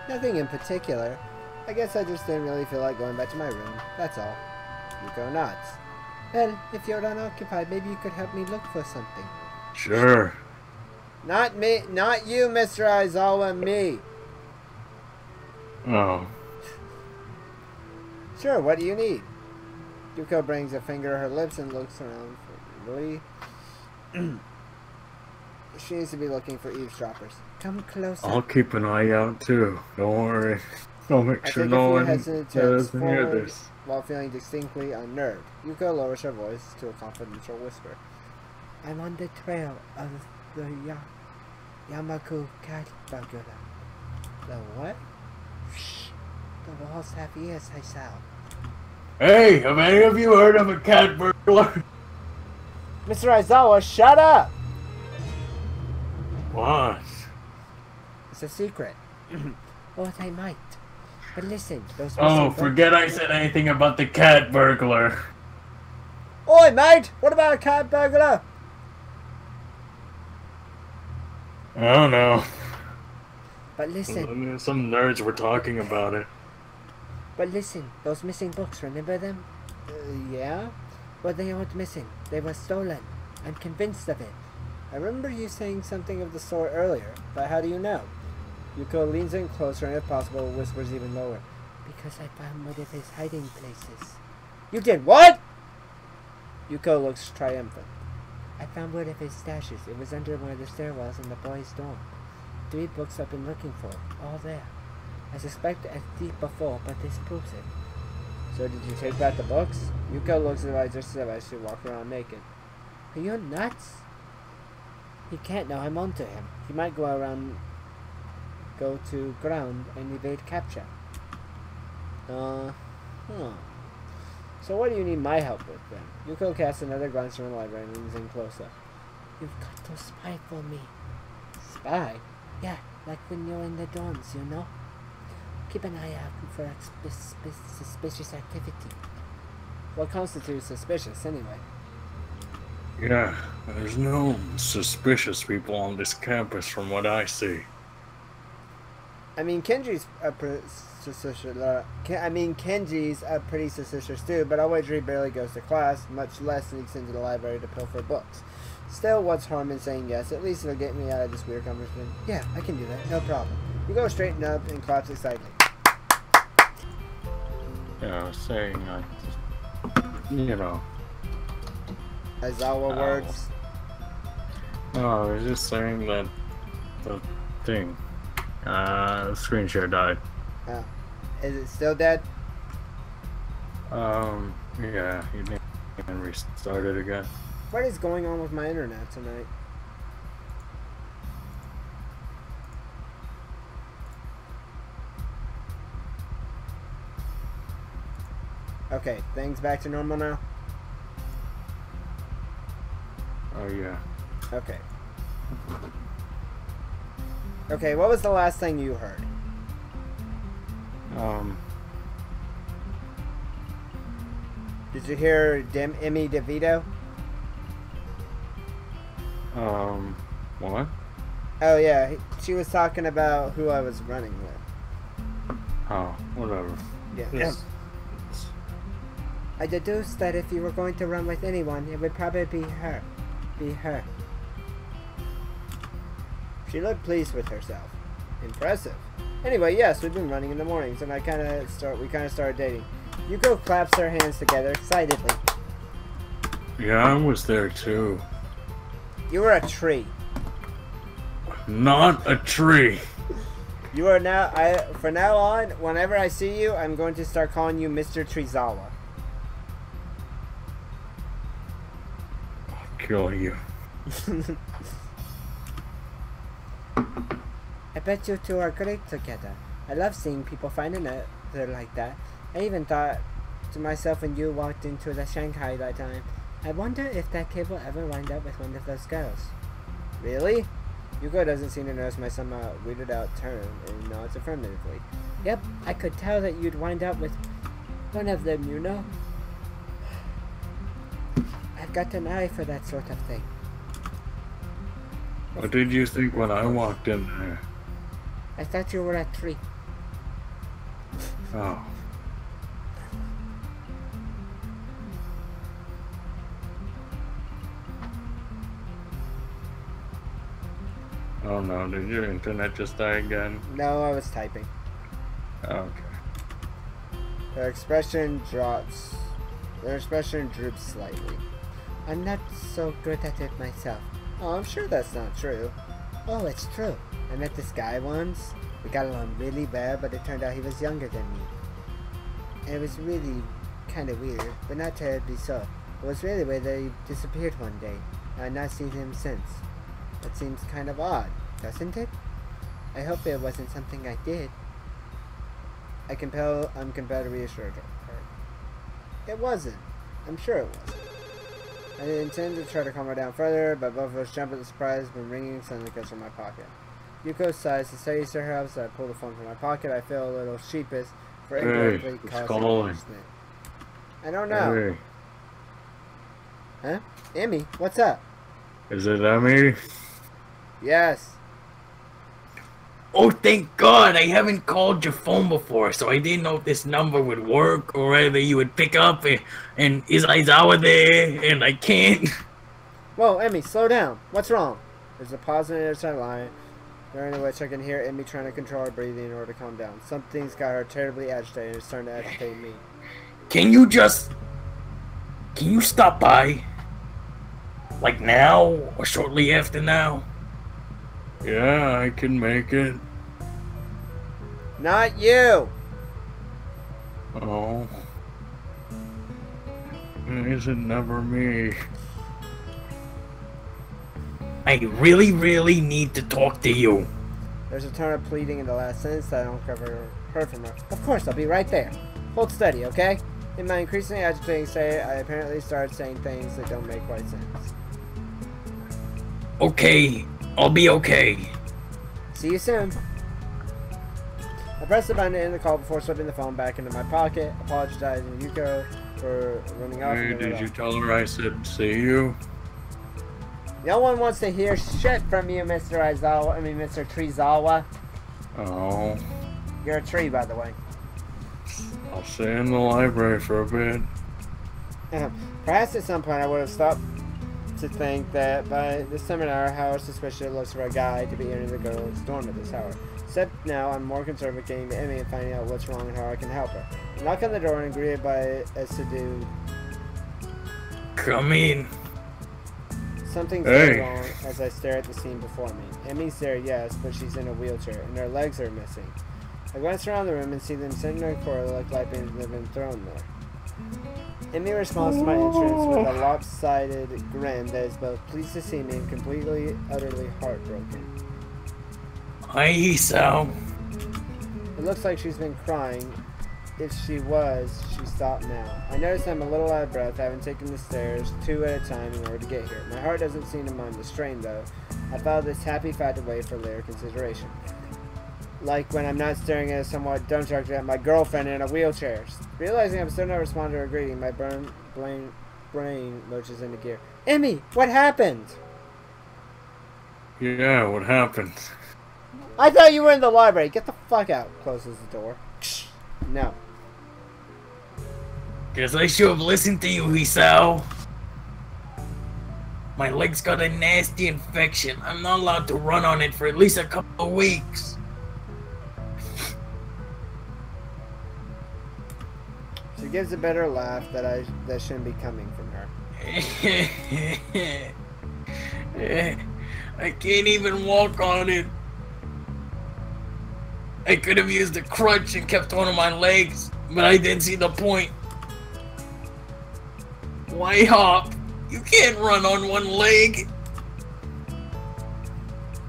Nothing in particular. I guess I just didn't really feel like going back to my room. That's all. Yuko nods. Well, if you're unoccupied, maybe you could help me look for something. Sure. Not me, not you, Mr. Aizawa, me. Oh. Sure, what do you need? Yuko brings a finger to her lips and looks around for Lily. She needs to be looking for eavesdroppers. Come closer. I'll keep an eye out too. Don't worry. I'll make sure no one doesn't hear this. While feeling distinctly unnerved, Yuko lowers her voice to a confidential whisper. I'm on the trail of the Yamaku cat burglar. The what? Shh. The walls have ears, I sound. Hey, have any of you heard of a cat burglar? Mr. Aizawa, shut up! What? It's a secret. Or they might. But listen, those Oh, forget I said anything about the cat burglar. Oi, mate! What about a cat burglar? I don't know. But listen. Some nerds were talking about it. But listen, those missing books, remember them? Yeah? Well, they aren't missing. They were stolen. I'm convinced of it. I remember you saying something of the sort earlier, but how do you know? Yuko leans in closer and, if possible, whispers even lower. Because I found one of his hiding places. You did what? Yuko looks triumphant. I found one of his stashes. It was under one of the stairwells in the boys' dorm. 3 books I've been looking for, all there. I suspect a thief before, but this proves it. So did you take back the books? Yuko looks at I just said I should walk around naked. Are you nuts? He can't know I'm onto him. He might go to ground and evade capture. So what do you need my help with then? Yuko casts another glance from the library and leans in closer. You've got to spy for me. Spy? Yeah, like when you're in the dorms, you know? Keep an eye out for suspicious activity. What constitutes suspicious, anyway? Yeah, there's no suspicious people on this campus from what I see. I mean, Kenji's a pretty suspicious too, but I'll wager he barely goes to class, much less sneaks into the library to pilfer books. Still, what's harm in saying yes? At least it'll get me out of this weird conversation. Yeah, I can do that, no problem. You go straighten up and claps excitedly. Yeah, I was saying, you know. Aizawa words. No, I was just saying that the thing. The screen share died. Oh. Is it still dead? Yeah, you can restart it again. What is going on with my internet tonight? Okay, things back to normal now? Oh, yeah. Okay. Okay, what was the last thing you heard? Did you hear Emmy DeVito? What? Oh yeah, she was talking about who I was running with. Oh, whatever. Yeah. I deduced that if you were going to run with anyone, it would probably be her. She looked pleased with herself. Impressive. Anyway, yes, we've been running in the mornings, and we kind of started dating. Yuko claps her hands together excitedly. Yeah, I was there too. You were a tree. Not a tree. You are now. From now on, whenever I see you, I'm going to start calling you Mr. Treezawa. I'll kill you. I bet you two are great together. I love seeing people find another like that. I even thought to myself when you walked into the Shanghai that time, I wonder if that kid will ever wind up with one of those girls. Really? Yuko doesn't seem to notice my somewhat weirded out turn and nods affirmatively. Yep, I could tell that you'd wind up with one of them, you know? I've got an eye for that sort of thing. What did you think when I walked in there? I thought you were a tree. Oh. Oh no, did your internet just die again? No, I was typing. Okay. Her expression drops. Her expression droops slightly. I'm not so good at it myself. Oh, I'm sure that's not true. Oh, it's true. I met this guy once. We got along really well, but it turned out he was younger than me. It was really kind of weird, but not terribly so. It was really weird that he disappeared one day. I've not seen him since. That seems kind of odd, doesn't it? I hope it wasn't something I did. I'm compelled to reassure her. It wasn't. I'm sure it wasn't. I intend to try to calm her down further, but both of us jump at the surprise when ringing suddenly goes from my pocket. Yuko sighs to say to her house. I pull the phone from my pocket. I feel a little sheepish for indirectly causing an I don't know. Hey. Huh? Emmy, what's up? Is it Emmy? Yes. Oh, thank God! I haven't called your phone before, so I didn't know if this number would work or whether you would pick up. And is Aizawa there? And I can't. Whoa, Emmy, slow down. What's wrong? There's a pause on the other side line. during which I can hear Emmy trying to control her breathing in order to calm down. Something's got her terribly agitated and it's starting to agitate me. Can you stop by? Like now, or shortly after now? Yeah, I can make it. Not you! Oh. Is it never me? I really, really need to talk to you. There's a tone of pleading in the last sentence that I don't heard from her. Of course, I'll be right there. Hold steady, okay? In my increasingly agitating state, I apparently started saying things that don't make quite sense. Okay, I'll be okay. See you soon. I pressed the button to end the call before slipping the phone back into my pocket, apologizing to Yuko for running off. Hey, did you tell her I said see you? No one wants to hear shit from you, Mr. Mr. Treezawa. Oh. You're a tree, by the way. I'll stay in the library for a bit. Perhaps at some point I would have stopped to think that by this seminar how suspicious it looks for a guy to be entering the girls' dorm at this hour. Except now I'm more concerned with getting to Emmy and finding out what's wrong and how I can help her. I knock on the door and greeted by a subdued... Come in. Something's very wrong as I stare at the scene before me. Emmy's there, yes, but she's in a wheelchair and her legs are missing. I glance around the room and see them sitting in a corner like light-beams have been thrown there. Emmy responds to my entrance with a lopsided grin that is both pleased to see me and completely, utterly heartbroken. Hi, Sal. It looks like she's been crying. If she was, she stopped now. I notice I'm a little out of breath, having taken the stairs 2 at a time in order to get here. My heart doesn't seem to mind the strain, though. I file this happy fact away for later consideration. Like when I'm not staring at a somewhat dumbstruck at my girlfriend in a wheelchair. Realizing I'm still not responding to her greeting, my brain lurches into gear. Emmy, what happened? Yeah, what happened? I thought you were in the library. Get the fuck out. Closes the door. No. Guess I should have listened to you, Hisao. My leg's got a nasty infection. I'm not allowed to run on it for at least a couple of weeks. She gives a bitter laugh that shouldn't be coming from her. I can't even walk on it. I could have used a crutch and kept one of my legs, but I didn't see the point. Why hop? You can't run on one leg.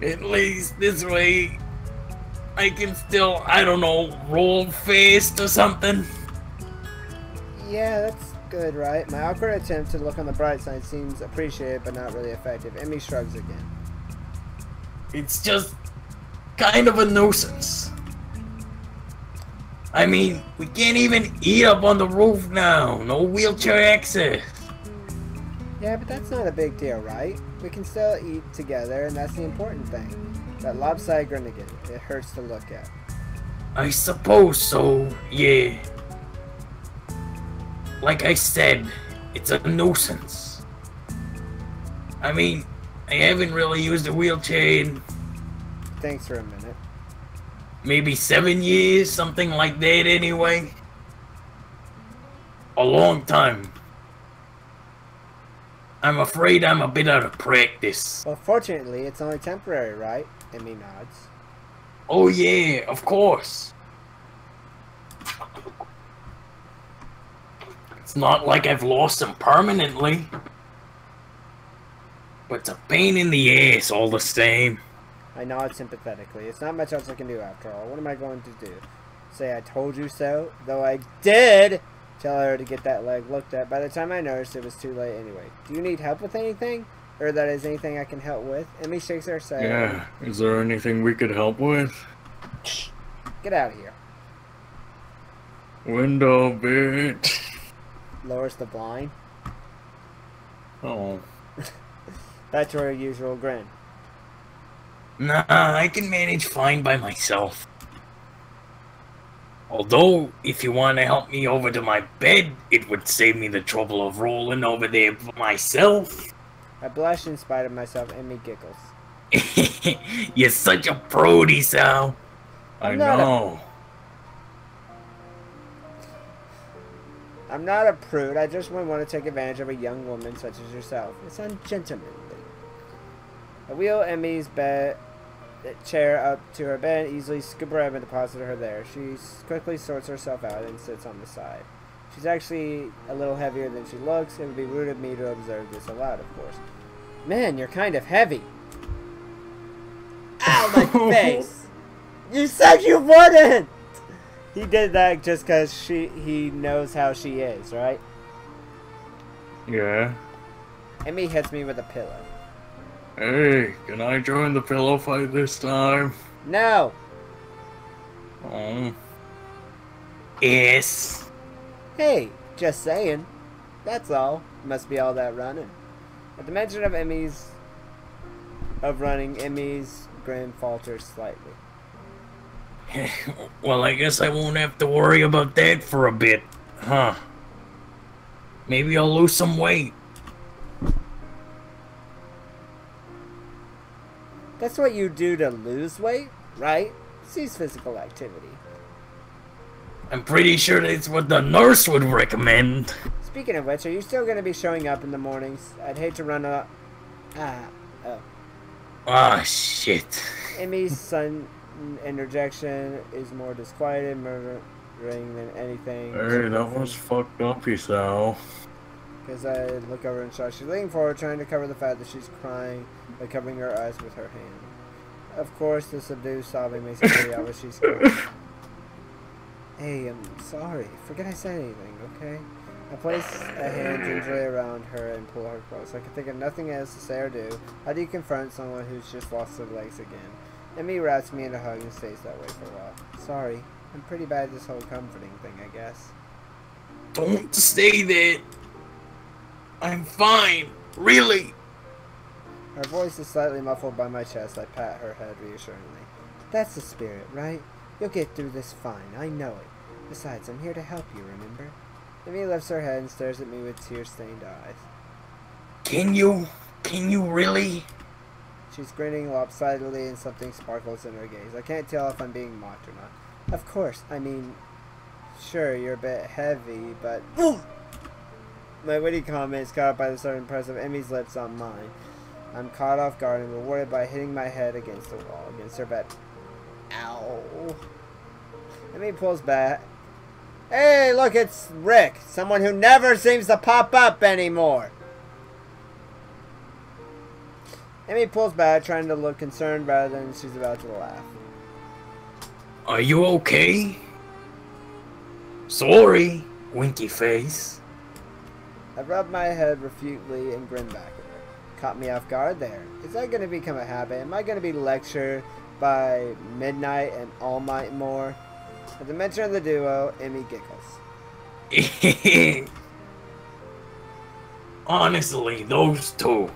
At least this way, I can still, I don't know, roll fast or something. Yeah, that's good, right? My awkward attempt to look on the bright side seems appreciated but not really effective. Emmy shrugs again. It's just kind of a nuisance. I mean, we can't even eat up on the roof now. No wheelchair access. Yeah, but that's not a big deal, right? We can still eat together, and that's the important thing. That lopsided grin again. It hurts to look at. I suppose so, yeah. Like I said, it's a nuisance. I mean, I haven't really used a wheelchair in... Thanks for a minute. Maybe 7 years, something like that anyway. A long time. I'm afraid I'm a bit out of practice. Well, fortunately, it's only temporary, right? Emmy nods. Oh yeah, of course. It's not like I've lost them permanently. But it's a pain in the ass all the same. I nod sympathetically. It's not much else I can do after all. What am I going to do? Say I told you so? Though I did tell her to get that leg looked at. By the time I noticed, it was too late anyway. Do you need help with anything? Or that is anything I can help with? Emmy shakes her head. Yeah, is there anything we could help with? Get out of here. Window, bitch. Lowers the blind. Oh. That's your usual grin. Nah, I can manage fine by myself. Although, if you want to help me over to my bed, it would save me the trouble of rolling over there myself. I blush in spite of myself. Emmy giggles. You're such a prudy, Sal. I know. I'm not a prude. I just wouldn't want to take advantage of a young woman such as yourself. It's ungentlemanly. I wheel Emmy's chair up to her bed, easily scoop her up and deposit her there. She quickly sorts herself out and sits on the side. She's actually a little heavier than she looks. It would be rude of me to observe this aloud, of course. Man, you're kind of heavy. Ow, my face! You said you wouldn't! He did that just because he knows how she is, right? Yeah. Emmy hits me with a pillow. Hey, can I join the pillow fight this time? No! Oh. Yes. Hey, just saying. That's all. Must be all that running. At the mention of running, Emmy's grin falters slightly. Well, I guess I won't have to worry about that for a bit, huh? Maybe I'll lose some weight. That's what you do to lose weight, right? Cease physical activity. I'm pretty sure that's what the nurse would recommend. Speaking of which, are you still going to be showing up in the mornings? I'd hate to run up... Ah, shit. Emmy's sudden interjection is more disquieted, murdering than anything. Hey, that was fucked up, Sal. Because I look over and shock. She's leaning forward, trying to cover the fact that she's crying by covering her eyes with her hand. Of course, the subdued sobbing makes it pretty obvious she's crying. Hey, I'm sorry. Forget I said anything, okay? I place a hand gingerly around her and pull her close. I can think of nothing else to say or do. How do you confront someone who's just lost their legs again? Emmy wraps me in a hug and stays that way for a while. Sorry. I'm pretty bad at this whole comforting thing, I guess. Don't say that. I'm fine. Really. Her voice is slightly muffled by my chest. I pat her head reassuringly. That's the spirit, right? You'll get through this fine. I know it. Besides, I'm here to help you, remember? Emmy lifts her head and stares at me with tear-stained eyes. Can you? Can you really? She's grinning lopsidedly and something sparkles in her gaze. I can't tell if I'm being mocked or not. Of course, I mean, sure, you're a bit heavy, but... My witty comment is caught by the sudden press of Emmy's lips on mine. I'm caught off guard and rewarded by hitting my head against the wall, against her bed. Ow. Emmy pulls back. Hey, look, it's Rick. Someone who never seems to pop up anymore. Emmy pulls back, trying to look concerned rather than she's about to laugh. Are you okay? Sorry, winky face. I rubbed my head refutately and grinned back at her. Caught me off guard there. Is that going to become a habit? Am I going to be lectured by midnight and all night more? At the mention of the duo, Emmy giggles. Honestly, those two.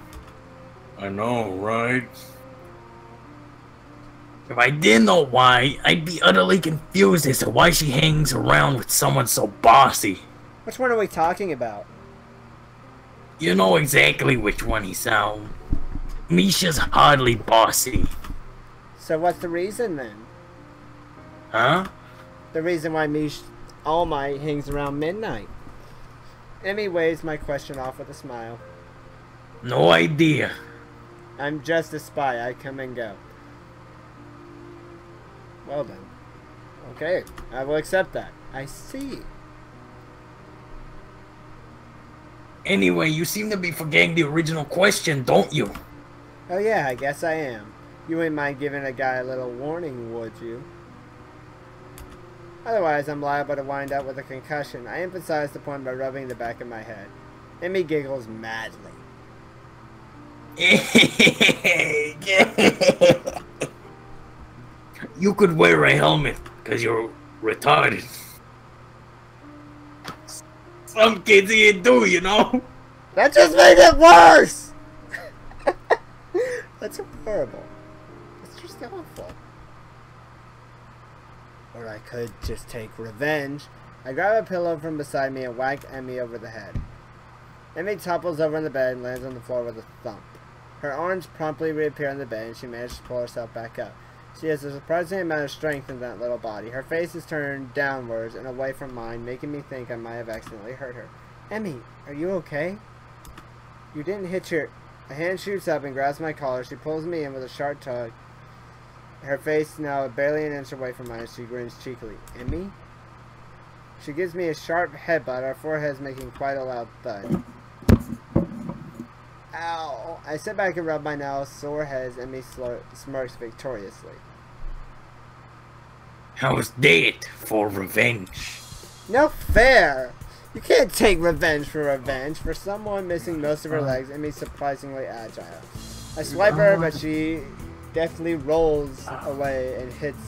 I know, right? If I didn't know why, I'd be utterly confused as to why she hangs around with someone so bossy. Which one are we talking about? You know exactly which one he sound. Misha's hardly bossy. So what's the reason then? Huh? The reason why All Might hangs around midnight. Emmy waves my question off with a smile. No idea. I'm just a spy. I come and go. Well then. Okay, I will accept that. I see. Anyway, you seem to be forgetting the original question, don't you? Oh yeah, I guess I am. You wouldn't mind giving a guy a little warning, would you? Otherwise, I'm liable to wind up with a concussion. I emphasize the point by rubbing the back of my head. Emmy giggles madly. You could wear a helmet, because you're retarded. Some kids here do, you know? That just made it worse! That's horrible. It's just awful. Or I could just take revenge. I grab a pillow from beside me and whack Emmy over the head. Emmy topples over in the bed and lands on the floor with a thump. Her arms promptly reappear on the bed, and she manages to pull herself back up. She has a surprising amount of strength in that little body. Her face is turned downwards and away from mine, making me think I might have accidentally hurt her. Emmy, are you okay? You didn't hit your... A hand shoots up and grabs my collar. She pulls me in with a sharp tug. Her face now barely an inch away from mine as she grins cheekily. Emmy? She gives me a sharp headbutt, our foreheads making quite a loud thud. Ow! I sit back and rub my now sore heads. Emmy smirks victoriously. How's that for revenge? No fair! You can't take revenge for revenge. For someone missing most of her legs, Emmy's surprisingly agile. I swipe her, but she deftly rolls away and hits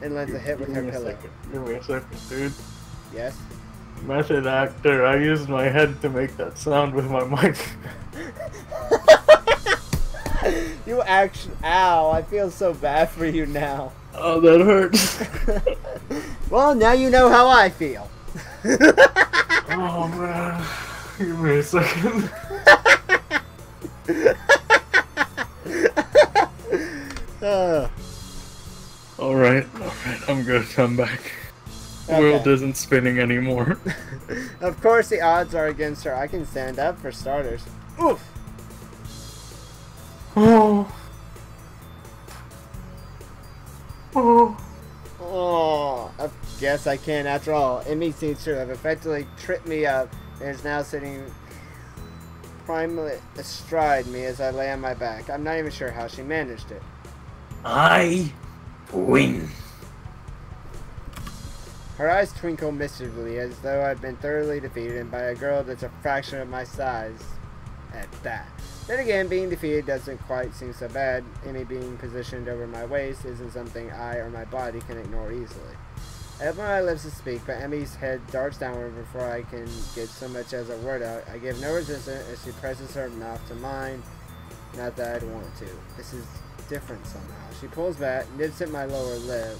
and lands a hit with her pillow. Give me a second, dude. Yes? Method actor, I used my head to make that sound with my mic. You actually... Ow, I feel so bad for you now. Oh, that hurts. Well, now you know how I feel. Oh, man. Give me a second. Alright, I'm good. I'm back. The world isn't spinning anymore. Of course, the odds are against her. I can stand up for starters. Oof. Oh. Oh. Oh. I guess I can after all. Emmy seems to have effectively tripped me up and is now sitting primely astride me as I lay on my back. I'm not even sure how she managed it. I win. Her eyes twinkle mischievously as though I've been thoroughly defeated by a girl that's a fraction of my size at that. Then again, being defeated doesn't quite seem so bad. Emmy being positioned over my waist isn't something I or my body can ignore easily. I open my lips to speak, but Emmy's head darts downward before I can get so much as a word out. I give no resistance as she presses her mouth to mine. Not that I'd want to. This is different somehow. She pulls back, nips at my lower lip,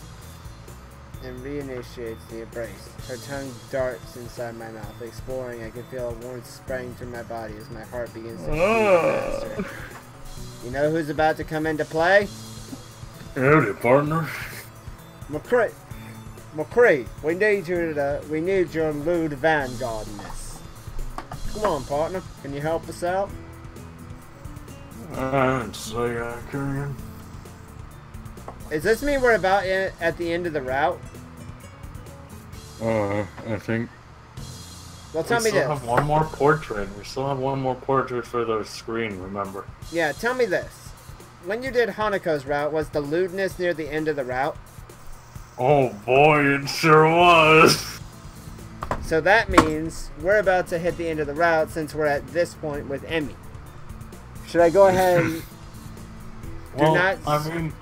and reinitiates the embrace. Her tongue darts inside my mouth, exploring. I can feel a warmth spraying through my body as my heart begins to beat faster. You know who's about to come into play? Howdy, partner. McCree, we need your lewd vanguard in this. Come on, partner. Can you help us out? I'd say I can. Does this mean we're about at the end of the route? I think. Well, tell me this. We still have one more portrait. We still have one more portrait for the screen, remember? Yeah, tell me this. When you did Hanako's route, was the lewdness near the end of the route? Oh boy, it sure was. So that means we're about to hit the end of the route since we're at this point with Emmy. Should I go ahead and... Well, I mean,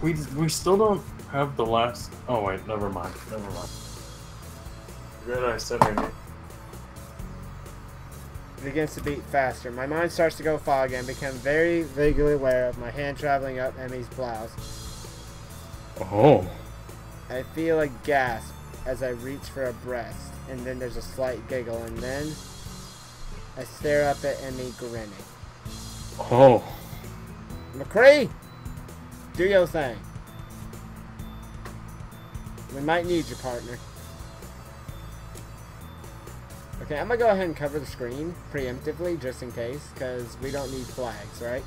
we still don't have the last... Oh wait, never mind. Good, I said it. It begins to beat faster. My mind starts to go foggy and become very vaguely aware of my hand traveling up Emmy's blouse. Oh. I feel a gasp as I reach for a breast, and then there's a slight giggle, and then I stare up at Emmy grinning. Oh. McCree! Do your thing. We might need you, partner. Okay, I'm gonna go ahead and cover the screen preemptively, just in case, because we don't need flags, right?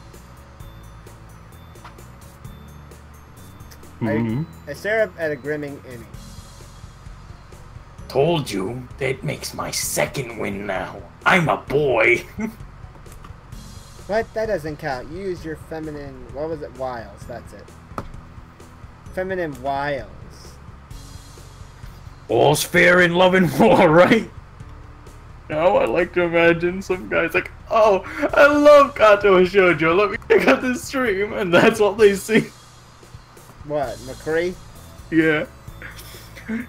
Mm-hmm. I stare up at a grimming Emmy. Told you, that makes my second win now. I'm a boy. What? That doesn't count. You use your feminine... What was it? Wiles. That's it. Feminine wiles. All's fair in love and war, right? Now I like to imagine some guys like, oh, I love Katawa Shoujo, let me check out this stream, and that's all they see. What, McCree? Yeah.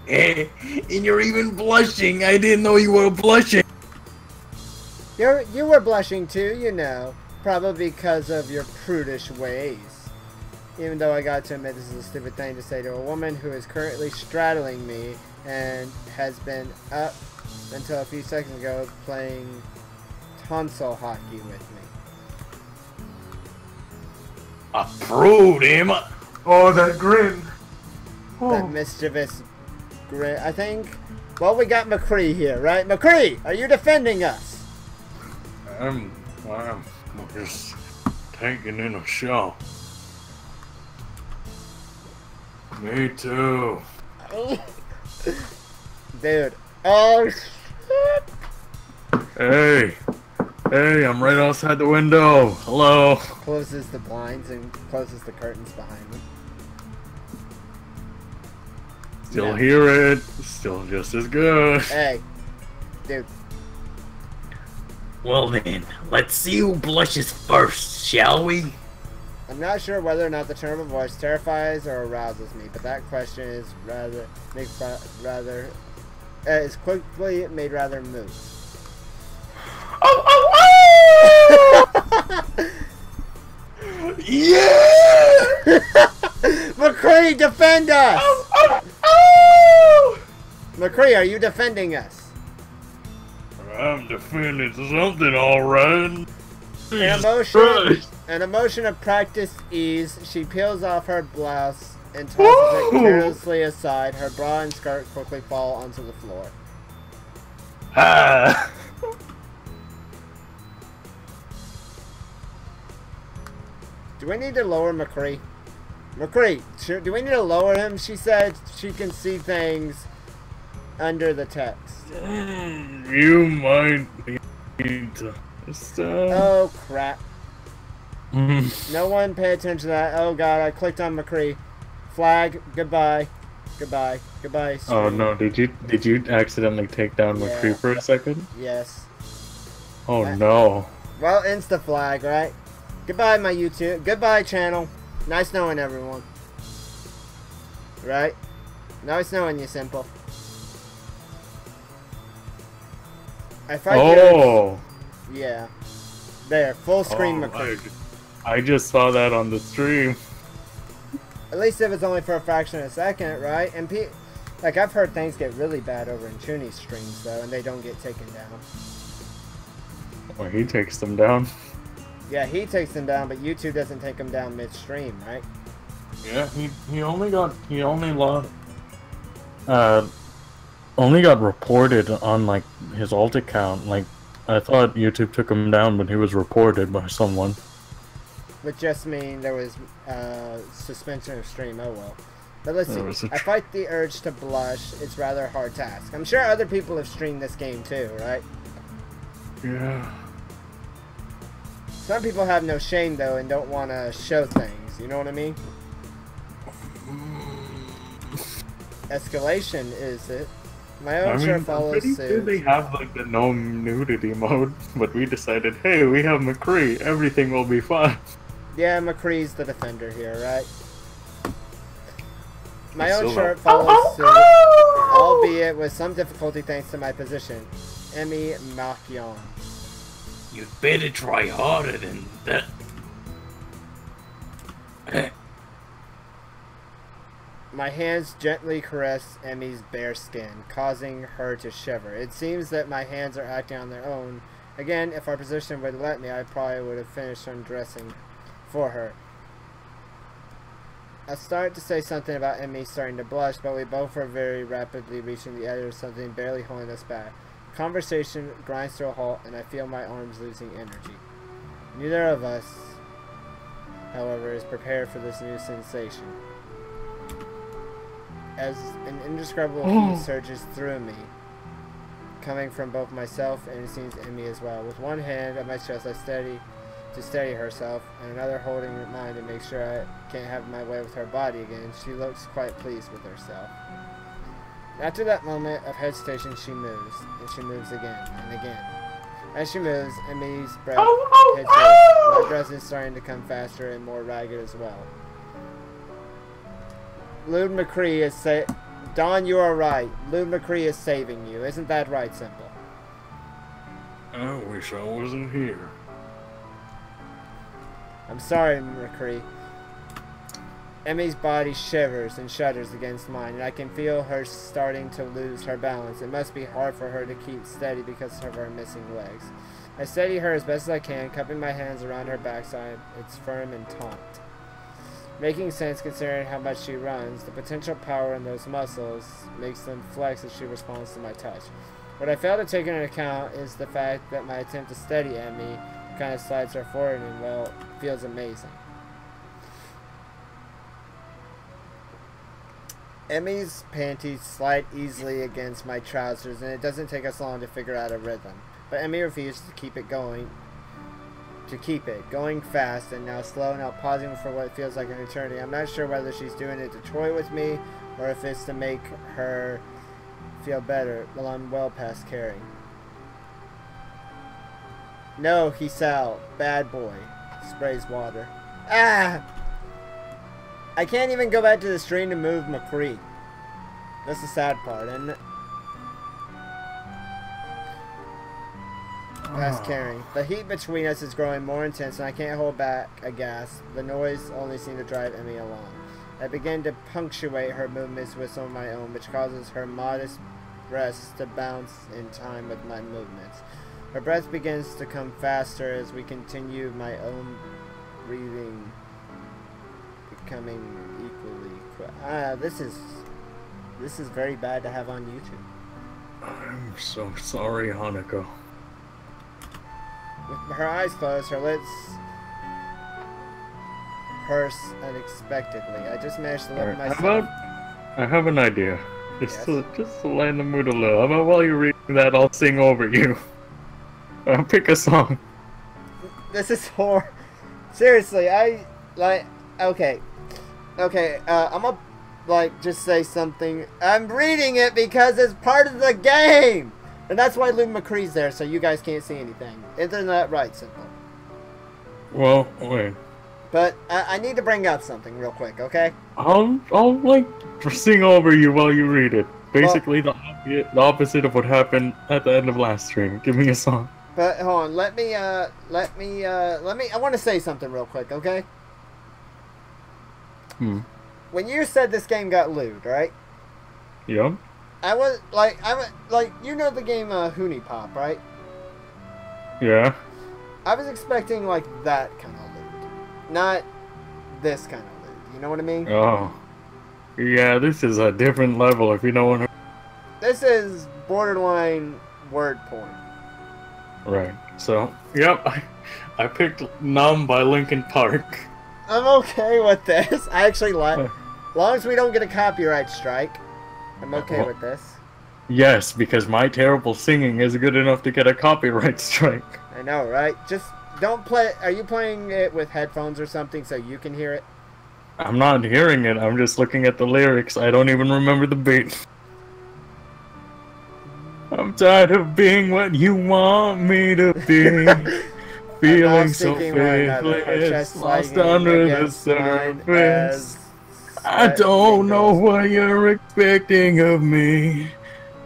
And you're even blushing. I didn't know you were blushing. You were blushing too, you know. Probably because of your prudish ways. Even though I got to admit this is a stupid thing to say to a woman who is currently straddling me and has been up until a few seconds ago playing tonsil hockey with me. Approved, am I? Oh, that grin. That mischievous grin. I think. Well, we got McCree here, right? McCree, are you defending us? I'm just taking in a show. Me too. Dude. Oh, shit. Hey, I'm right outside the window. Hello. Closes the blinds and closes the curtains behind them. Still hear it. Still just as good. Hey, dude. Well then, let's see who blushes first, shall we? I'm not sure whether or not the tone of voice terrifies or arouses me, but that question is is quickly made rather moot. Yeah! McCree, defend us! McCree, are you defending us? I'm defending something, alright. An emotion of practiced ease, she peels off her blouse and tosses it carelessly aside. Her bra and skirt quickly fall onto the floor. Ah. Do we need to lower McCree? McCree, do we need to lower him? She said she can see things under the text. You might need to stop. Oh, crap. No one pay attention to that. Oh, God, I clicked on McCree. Flag, goodbye. Goodbye. Goodbye, stream. Oh no, did you accidentally take down McCree for a second? Yes. Oh no. Well, insta flag, right? Goodbye, my YouTube. Goodbye, channel. Nice knowing everyone. Right? Nice knowing you, Simple. I fight Oh! Yeah. There, full screen McCree. I just saw that on the stream. At least it was only for a fraction of a second, right? And like, I've heard things get really bad over in Chuni's streams, though, and they don't get taken down. Well, he takes them down. Yeah, he takes them down, but YouTube doesn't take them down midstream, right? Yeah, he only got reported on like his alt account. Like, I thought YouTube took him down, but he was reported by someone. Would just mean there was suspension of stream. Oh well. But let's see. I fight the urge to blush. It's rather a hard task. I'm sure other people have streamed this game too, right? Yeah. Some people have no shame though and don't want to show things. You know what I mean? Escalation is it? My own shirt follows suit. They have like the no nudity mode, but we decided, hey, we have McCree. Everything will be fine. Yeah, McCree's the defender here, right? My own shirt follows suit, albeit with some difficulty thanks to my position. Emmy Makyon. You'd better try harder than that. My hands gently caress Emmy's bare skin, causing her to shiver. It seems that my hands are acting on their own. Again, if our position would let me, I probably would have finished undressing for her. I started to say something about Emmy starting to blush, but we both were very rapidly reaching the edge of something barely holding us back. Conversation grinds to a halt, and I feel my arms losing energy. Neither of us, however, is prepared for this new sensation. As an indescribable heat surges through me, coming from both myself and it seems Emmy as well. With one hand at my chest, I steady herself, and another holding mine to make sure I can't have my way with her body again. She looks quite pleased with herself. After that moment of hesitation, she moves, and she moves again and again. As she moves, Emmy's breath hits hers. My breath is starting to come faster and more ragged as well. Lude McCree is Don, you are right. Lude McCree is saving you. Isn't that right, Simple? I wish I wasn't here. I'm sorry, McCree. Emmy's body shivers and shudders against mine, and I can feel her starting to lose her balance. It must be hard for her to keep steady because of her missing legs. I steady her as best as I can, cupping my hands around her backside. It's firm and taut. Making sense considering how much she runs. The potential power in those muscles makes them flex as she responds to my touch. What I fail to take into account is the fact that my attempt to steady Emmy kind of slides her forward and, well, feels amazing. Emmy's panties slide easily against my trousers, and it doesn't take us long to figure out a rhythm. But Emmy refuses to keep it going fast, and now slow, now pausing for what feels like an eternity. I'm not sure whether she's doing it to toy with me, or if it's to make her feel better. Well, I'm well past caring. No, he Sal. Bad boy. Sprays water. Ah! I can't even go back to the stream to move McCree. That's the sad part, isn't it? Past caring. The heat between us is growing more intense, and I can't hold back a gasp. The noise only seemed to drive Emmy along. I begin to punctuate her movements with some of my own, which causes her modest breasts to bounce in time with my movements. Her breath begins to come faster as we continue, my own breathing becoming equally quick. This is very bad to have on YouTube. I'm so sorry, Hanako. With her eyes closed, her lips purse unexpectedly. I just managed to lift myself. I have an idea. Just to lighten the mood a little. How about while you're reading that, I'll sing over you. I'll pick a song. This is horrible. Seriously, okay, I'm gonna, just say something. I'm reading it because it's part of the game! And that's why Luke McCree's there, so you guys can't see anything. Isn't that right, Simple? Well, wait. But I need to bring up something real quick, okay? I'll sing over you while you read it. Basically, the opposite of what happened at the end of last stream. Give me a song. But hold on, I want to say something real quick, okay? When you said this game got lewd, right? Yep. I was you know the game Hoonie Pop, right? Yeah. I was expecting that kind of loot, not this kind of loot. You know what I mean? Oh. Yeah, this is a different level if you know what I mean. This is borderline word porn. Right. So, yep, I picked Numb by Linkin Park. I'm okay with this. I actually like, as long as we don't get a copyright strike, I'm okay with this. Yes, because my terrible singing is good enough to get a copyright strike. I know, right? Just don't play. Are you playing it with headphones or something so you can hear it? I'm not hearing it. I'm just looking at the lyrics. I don't even remember the beat. I'm tired of being what you want me to be. Feeling so faithless, lost under the surface. I don't know what you're expecting of me,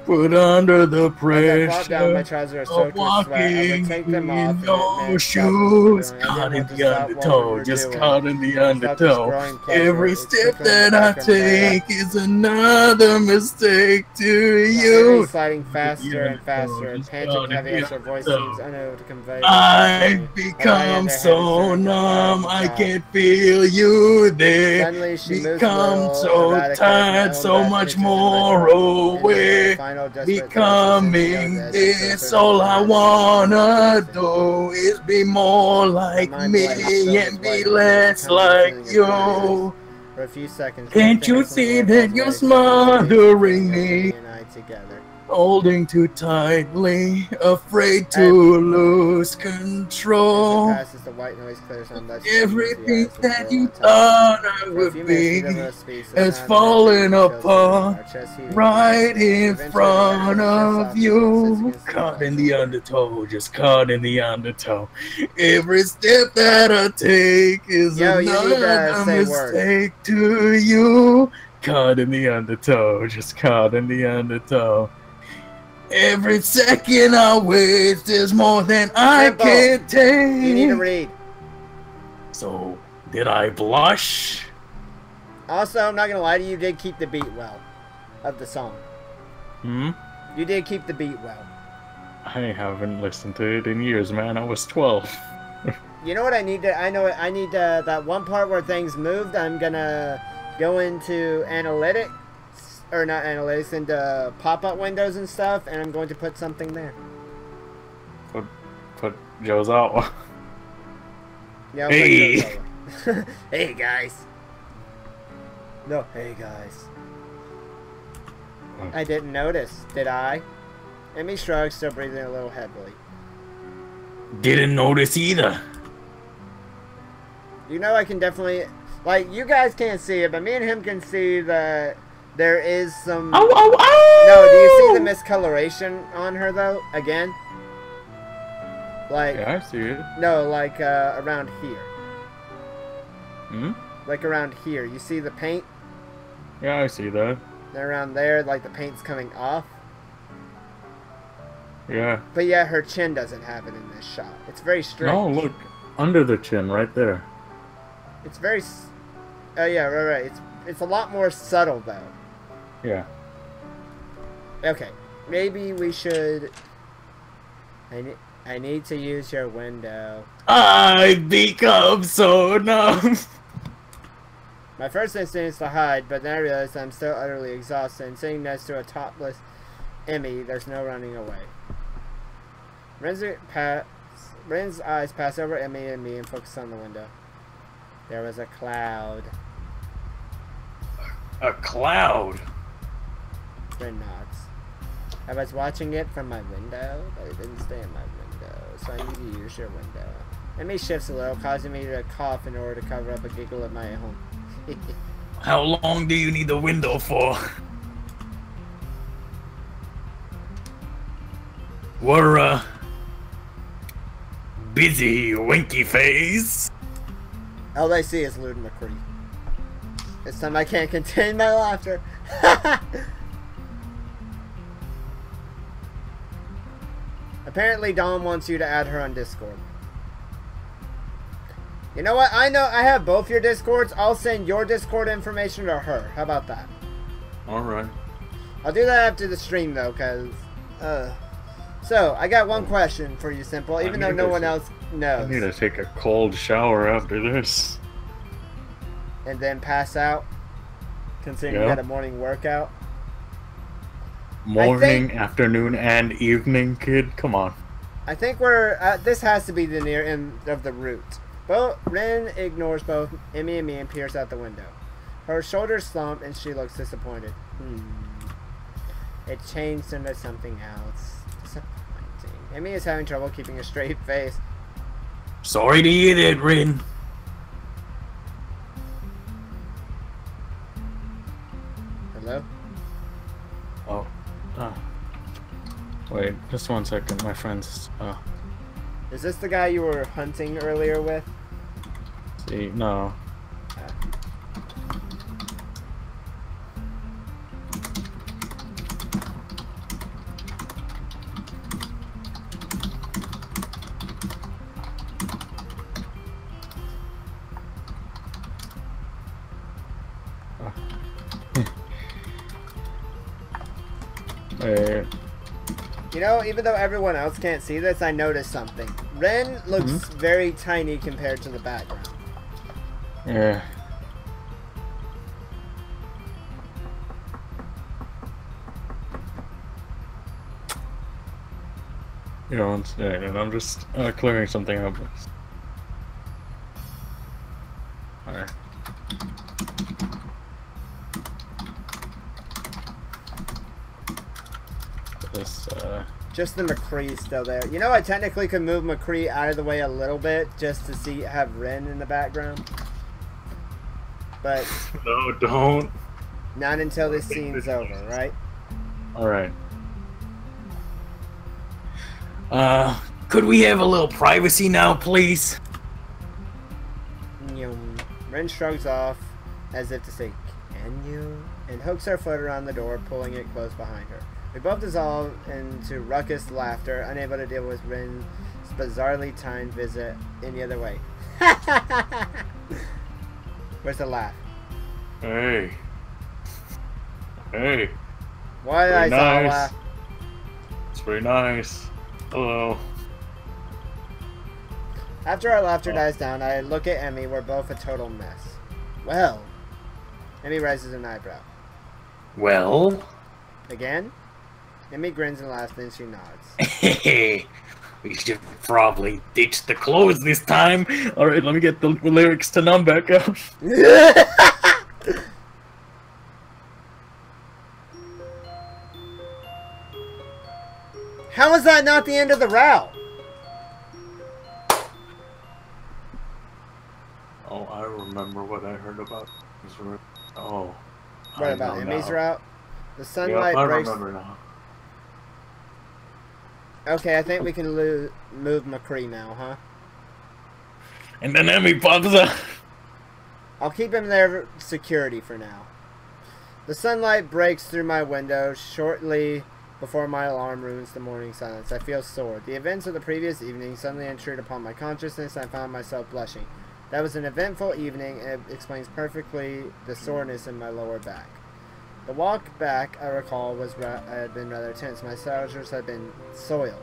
but under the pressure of walking in your shoes, caught in the undertow, just caught in the undertow. Every step that I take is another mistake to you. Sliding faster and faster, panting heavy as her voice seems unable to convey. I've become so numb, I can't feel you there. Become so tired, so much more away. Becoming this, all I wanna do is be more like me and be less like you. For a few seconds, can't you see that you're smothering me? Holding too tightly, afraid to lose control. Everything that you thought I would be has fallen apart right in front of you. Caught in the undertow, just caught in the undertow. Every step that I take is another mistake to you. Caught in the undertow, just caught in the undertow. Every second I waste is more than I can take. You need to read. So, did I blush? Also, I'm not gonna lie to you, you did keep the beat well of the song. You did keep the beat well. I haven't listened to it in years, man. I was 12. You know what I need to... I need that one part where things moved. I'm gonna go into analytics. Or not analytics, into pop-up windows and stuff. And I'm going to put something there. Put Joe's out. Yeah, Hey! Hey, guys. No, hey, guys. I didn't notice, did I? Emmy shrugs, still breathing a little heavily. Didn't notice either. You know, I can definitely... Like, you guys can't see it, but me and him can see that there is some... Oh, oh, oh! No, do you see the miscoloration on her, though? Again? Like... Yeah, I see it. No, like, around here. Hmm? Like, around here. You see the paint? Yeah, I see that. Around there, like, the paint's coming off. Yeah. But yeah, her chin doesn't have it in this shot. It's very strange. No, look. Under the chin, right there. It's very... Oh, yeah, right. It's a lot more subtle, though. Yeah. Okay. Maybe we should... I need to use your window. I become so numb. My first instinct is to hide, but then I realized I'm still utterly exhausted, and sitting next to a topless Emmy, there's no running away. Ren's eyes pass over Emmy and me and focus on the window. There was a cloud. A cloud? Ren nods. I was watching it from my window, but it didn't stay in my window, so I need to use your window. Emmy shifts a little, causing me to cough in order to cover up a giggle of my own. How long do you need the window for? We're, busy, winky face. All I see is Lewd McCree. This time I can't contain my laughter. Apparently Dawn wants you to add her on Discord. You know what? I know I have both your Discords. I'll send your Discord information to her. How about that? Alright. I'll do that after the stream, though, because... So, I got one question for you, Simple, even though no one else knows. I need to take a cold shower after this. And then pass out, considering you got a morning workout. Morning, afternoon, and evening, kid? Come on. I think we're... this has to be the near end of the route. Ren ignores both Emmy and me and peers out the window. Her shoulders slump and she looks disappointed. It changed into something else. Disappointing. Emmy is having trouble keeping a straight face. Sorry to hear that, Ren. Hello? Oh. Wait, just 1 second. My friend's... Is this the guy you were hunting earlier with? See, no. Wait. You know, even though everyone else can't see this, I noticed something. Ren looks very tiny compared to the background. Yeah. You know, one second. I'm just clearing something up. Alright. This, Just the McCree still there. You know, I technically could move McCree out of the way a little bit just to have Ren in the background. But no, don't. Not until this scene's over, right? Alright. Could we have a little privacy now, please? Ren shrugs off as if to say, "Can you?" and hooks her foot around the door, pulling it close behind her. We both dissolve into raucous laughter, unable to deal with Ren's bizarrely timed visit any other way. Where's the laugh? Hey. Hey. Why did I nice. laugh? It's very nice. Hello. After our laughter dies down, I look at Emmy. We're both a total mess. Well, Emmy raises an eyebrow. Well? Again? Emmy grins and laughs, then she nods. We should probably ditch the clothes this time. Alright, let me get the lyrics to Numb back out. How is that not the end of the route? Oh, I remember what I heard about this route. Oh. What I about know Emmy's now. route? The sunlight I breaks. remember now. Okay, I think we can move McCree now, huh? And then Emmy pops up. I'll keep him there security for now. The sunlight breaks through my window shortly before my alarm ruins the morning silence. I feel sore. The events of the previous evening suddenly intrude upon my consciousness. I found myself blushing. That was an eventful evening, and it explains perfectly the soreness in my lower back. The walk back, I recall, had been rather tense. My trousers had been soiled.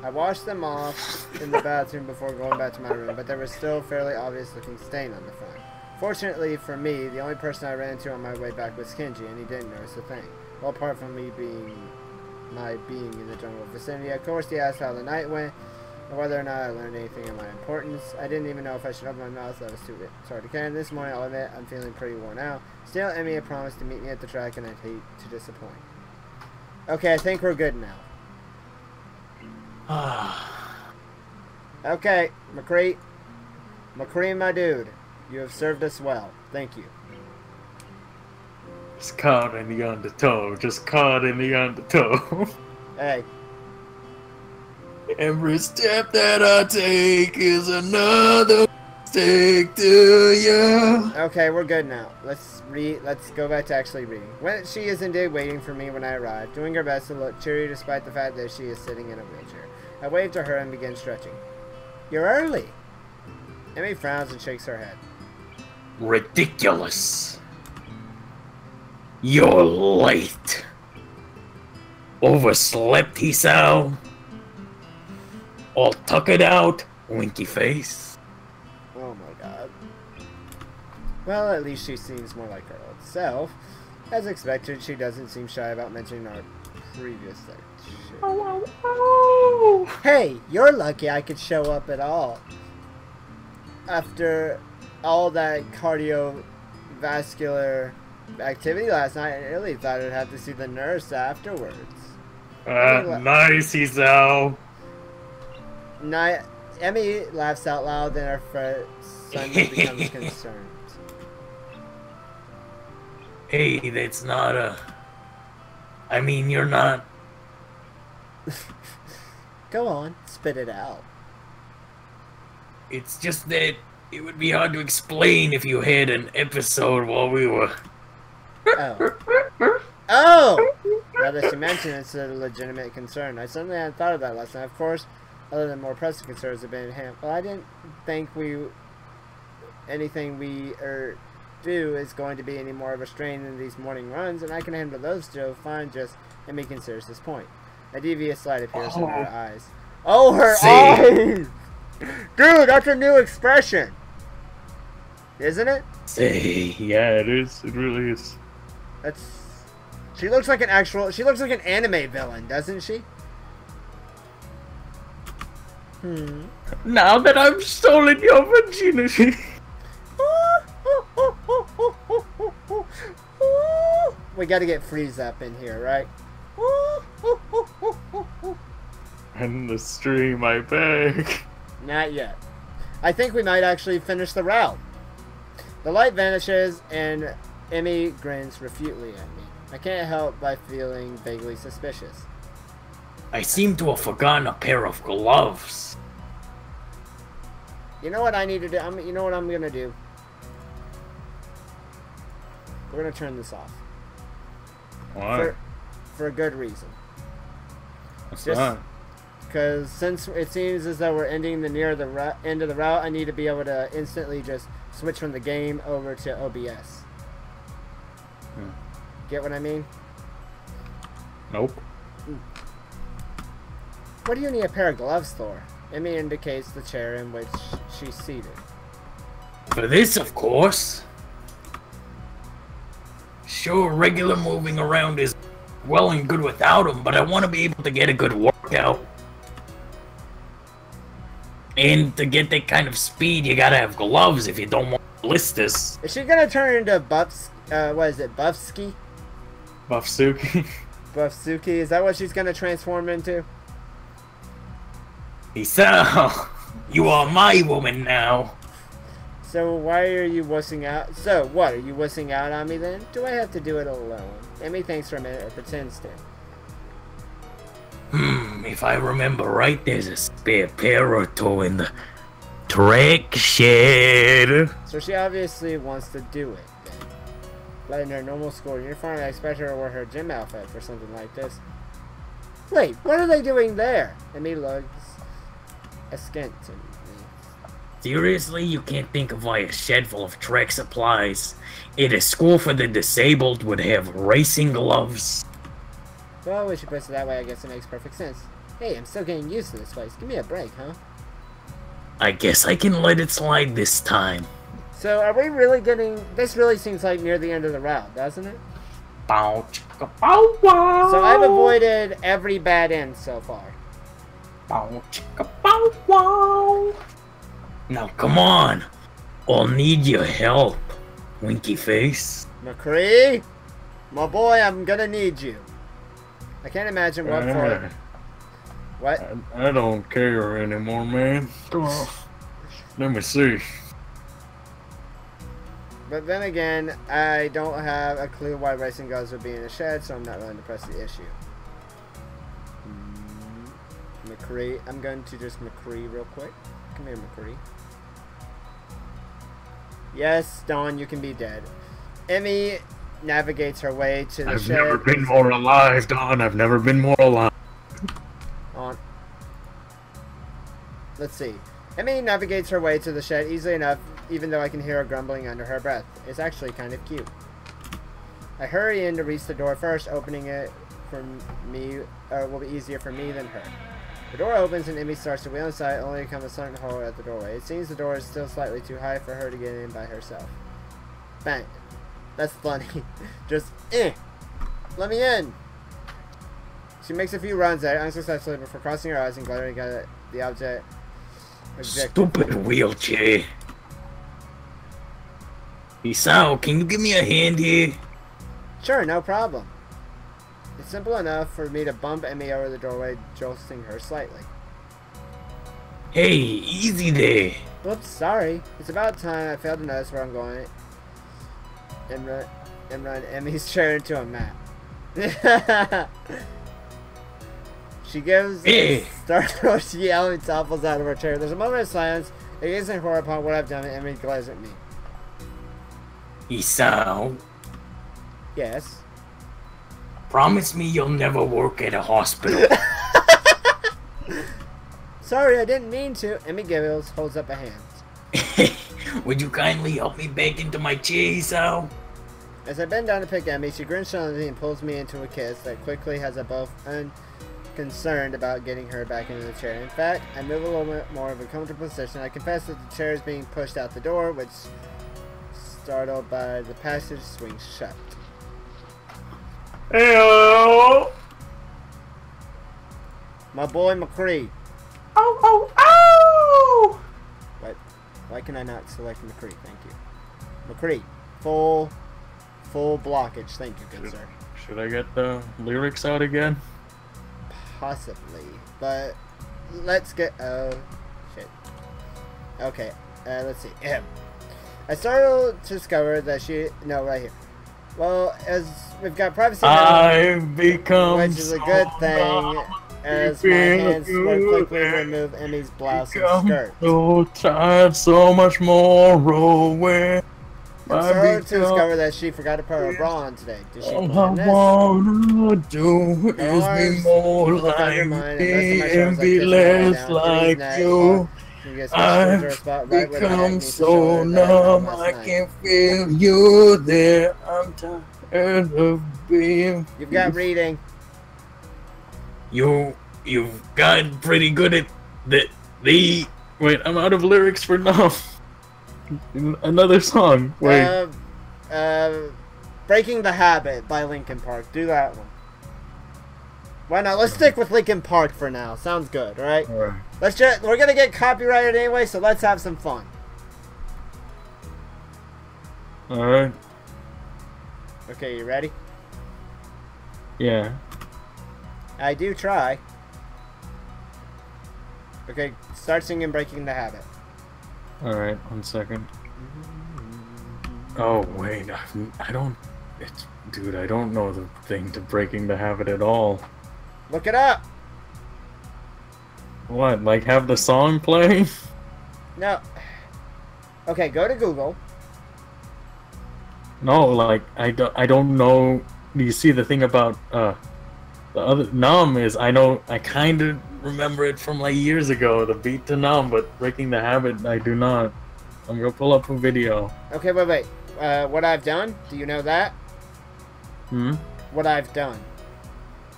I washed them off in the bathroom before going back to my room, but there was still a fairly obvious looking stain on the front. Fortunately for me, the only person I ran into on my way back was Kenji, and he didn't notice a thing. Well, apart from me being in the jungle vicinity. Of course, he asked how the night went, and whether or not I learned anything of my importance. I didn't even know if I should open my mouth. I was too sorry to carry. This morning, I'll admit, I'm feeling pretty worn out. Still, Emmy had promised to meet me at the track, and I'd hate to disappoint. Okay, I think we're good now. Okay, McCree, my dude, you have served us well. Thank you. Just caught in the undertow. Just caught in the undertow. Hey. Every step that I take is another mistake to you. Okay, we're good now. Let's go back to actually reading. She is indeed waiting for me when I arrive, doing her best to look cheery despite the fact that she is sitting in a wheelchair. I wave to her and begin stretching. You're early. Emmy frowns and shakes her head. Ridiculous. You're late. Overslept, Hisao. All tuckered out, winky face. Oh my god. Well, at least she seems more like her old self. As expected, she doesn't seem shy about mentioning our previous section. Hey, you're lucky I could show up at all. After all that cardiovascular activity last night, I really thought I'd have to see the nurse afterwards. Nice, Hisao. Emmy laughs out loud, then her son becomes concerned. Hey, that's not a... I mean, you're not... Go on, spit it out. It's just that it would be hard to explain if you had an episode while we were... Oh. Oh! Now that you mention it, it's a legitimate concern. I certainly hadn't thought of that last night. Of course, other than more pressing concerns have been at hand. Well, I didn't think anything we do is going to be any more of a strain than these morning runs, and I can handle those still fine. Just Emmy considers this point. A devious light appears in her eyes. Oh, her eyes! Dude, that's a new expression, isn't it? Yeah, it is. It really is. She looks like an anime villain, doesn't she? Now that I've stolen your virginity. We gotta get Freeze up in here, right? And the stream, I beg. Not yet. I think we might actually finish the route. The light vanishes and Emmy grins refutely at me. I can't help by feeling vaguely suspicious. I seem to have forgotten a pair of gloves. You know what I need to do? You know what I'm gonna do? We're gonna turn this off. Why? For a good reason. What's that? Because since it seems as though we're ending near the end of the route, I need to be able to instantly just switch from the game over to OBS. Get what I mean? Nope. What do you need a pair of gloves for? Emmy indicates the chair in which she's seated. For this, of course. Sure, regular moving around is well and good without him, but I want to be able to get a good workout. And to get that kind of speed, you gotta have gloves if you don't want blisters. Is she gonna turn into what is it, Buffski? Buffsuki. Buffsuki, is that what she's gonna transform into? So, you are my woman now. So why are you wussing out? So what, are you wussing out on me then? Do I have to do it alone? Emmy thinks for a minute or pretends to. If I remember right, there's a spare pair or two in the track shed. So she obviously wants to do it then. But in her normal school uniform, I expect her to wear her gym outfit for something like this. Wait, what are they doing there? Emmy looks askant to me. Seriously, you can't think of why a shed full of track supplies at a school for the disabled would have racing gloves? Well, when she puts it that way, I guess it makes perfect sense. Hey, I'm still getting used to this place. Give me a break, huh? I guess I can let it slide this time. So, are we really getting... This really seems like near the end of the route, doesn't it? Bow, chicka, bow, wow. So, I've avoided every bad end so far. Bow, chicka, bow, wow. Now, come on. I'll need your help, Winky Face. McCree? My boy, I'm gonna need you. I can't imagine what for... What? I don't care anymore, man. Come on. Let me see. But then again, I don't have a clue why racing gloves would be in a shed, so I'm not willing to press the issue. McCree. I'm going to just McCree real quick. Come here, McCree. Yes, Dawn, you can be dead. Emmy navigates her way to the shed. I've never been more alive, Don. I've never been more alive. On. Let's see. Emmy navigates her way to the shed easily enough, even though I can hear her grumbling under her breath. It's actually kind of cute. I hurry in to reach the door first. Opening it for me will be easier for me than her. The door opens and Emmy starts to wheel inside, only to come a sudden hole at the doorway. It seems the door is still slightly too high for her to get in by herself. Bang. That's funny. Just, let me in. She makes a few runs at it unsuccessfully before crossing her eyes and glaring at the object. Stupid wheelchair. Isao, can you give me a hand here? Sure, no problem. It's simple enough for me to bump Emmy over the doorway, jolting her slightly. Hey, easy there. Whoops, sorry. It's about time I failed to notice where I'm going and run Emmy's chair into a map. She gives a startled yell and topples out of her chair. There's a moment of silence. It gives in horror upon what I've done, and Emmy glares at me. Isao, Yes? promise me you'll never work at a hospital. Sorry, I didn't mean to. Emmy giggles, holds up a hand. Would you kindly help me back into my chair, Isao? As I bend down to pick Emmy, she grins suddenly and pulls me into a kiss that quickly has us both unconcerned about getting her back into the chair. In fact, I move a little bit more of a comfortable position. I confess that the chair is being pushed out the door, which, startled by the passage, swings shut. Heyo! My boy McCree. Oh, oh, oh! What? Why can I not select McCree? Thank you. McCree. Full blockage. Thank you, good sir. Should I get the lyrics out again? Possibly. But let's get... Oh, shit. Okay. Let's see. I started to discover that she... No, right here. Well, as we've got privacy now, I've become which is a good thing, as my hands will quickly remove Emmy's blouse and skirt. So tired, so much more aware. I'm starting to discover that she forgot to put her bra on today. Did she All plan I this? wanna do is be more like me and be less like you. I've become so numb, I can't feel you there. I'm tired of being. You've got reading. You've gotten pretty good at The Wait, I'm out of lyrics for now. Another song. Wait. Breaking the Habit by Linkin Park. Do that one. Why not? Let's stick with Linkin Park for now. Sounds good, alright? Alright. We're gonna get copyrighted anyway, so let's have some fun. Alright. Okay, you ready? Yeah. I do try. Okay, start singing Breaking the Habit. Alright, 1 second. Oh, wait. I don't... Dude, I don't know the thing to Breaking the Habit at all. Look it up! What, like have the song playing? No. Okay, go to Google. No, like, I don't know... Do you see the thing about, the other... Numb is, I kind of remember it from, like, years ago, the beat to Numb, but Breaking the Habit, I do not. I'm gonna pull up a video. Okay, wait. What I've done? Do you know that? Hmm? What I've done.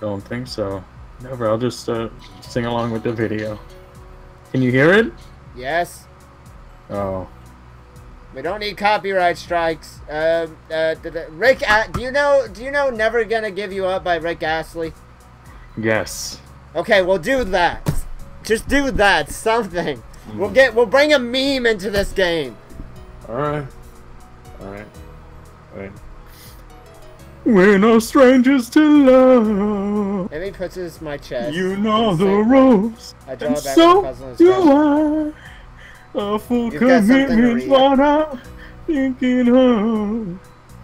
Don't think so. Never, I'll just, sing along with the video. Can you hear it? Yes. Oh. We don't need copyright strikes. Rick, do you know Never Gonna Give You Up by Rick Astley? Yes. Okay, we'll do that. Just do that, something. We'll bring a meme into this game. Alright. Wait. We're no strangers to love. And he puts his in my chest. You know the rules. I draw And back so the puzzle and do stuff. I. A full You've got something to commitment's read. what I'm thinking of.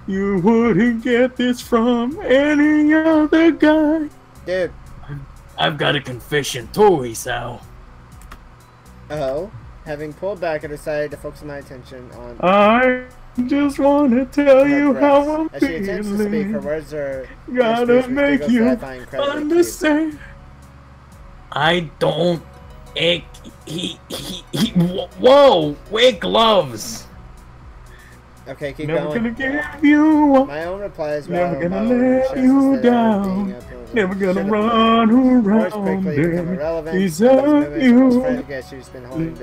You wouldn't get this from any other guy. Dude. I've got a confession too, Isao. Oh. Having pulled back, I decided to focus my attention on... I just want to tell you how I'm As she attempts to speak, her feeling. words are... Gotta make you understand. I don't... Whoa! Wear gloves! Okay, keep Never going. gonna give you up. My own reply is Never gonna let you down. Never gonna run around and desert you.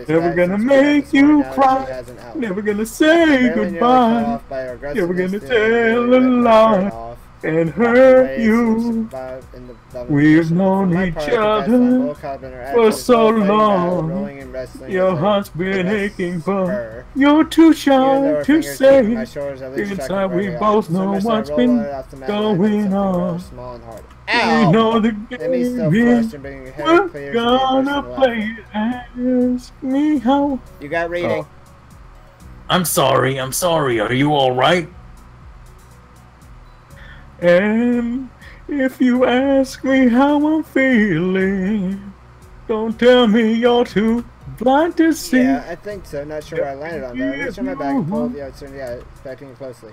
Never gonna make you cry. Never gonna say goodbye. Never gonna tell a lie and hurt you. We've known each other for so long. Your heart's been aching, but you're too shy to say it. Inside we both know what's been going on. We know the game. We're gonna play it. Ask me how. You got reading. I'm sorry. Are you alright? And if you ask me how I'm feeling, don't tell me you're too blind to see. Yeah, I think so. Not sure where I landed on that. Reach on my back and pull the outside. Yeah, expecting it closely.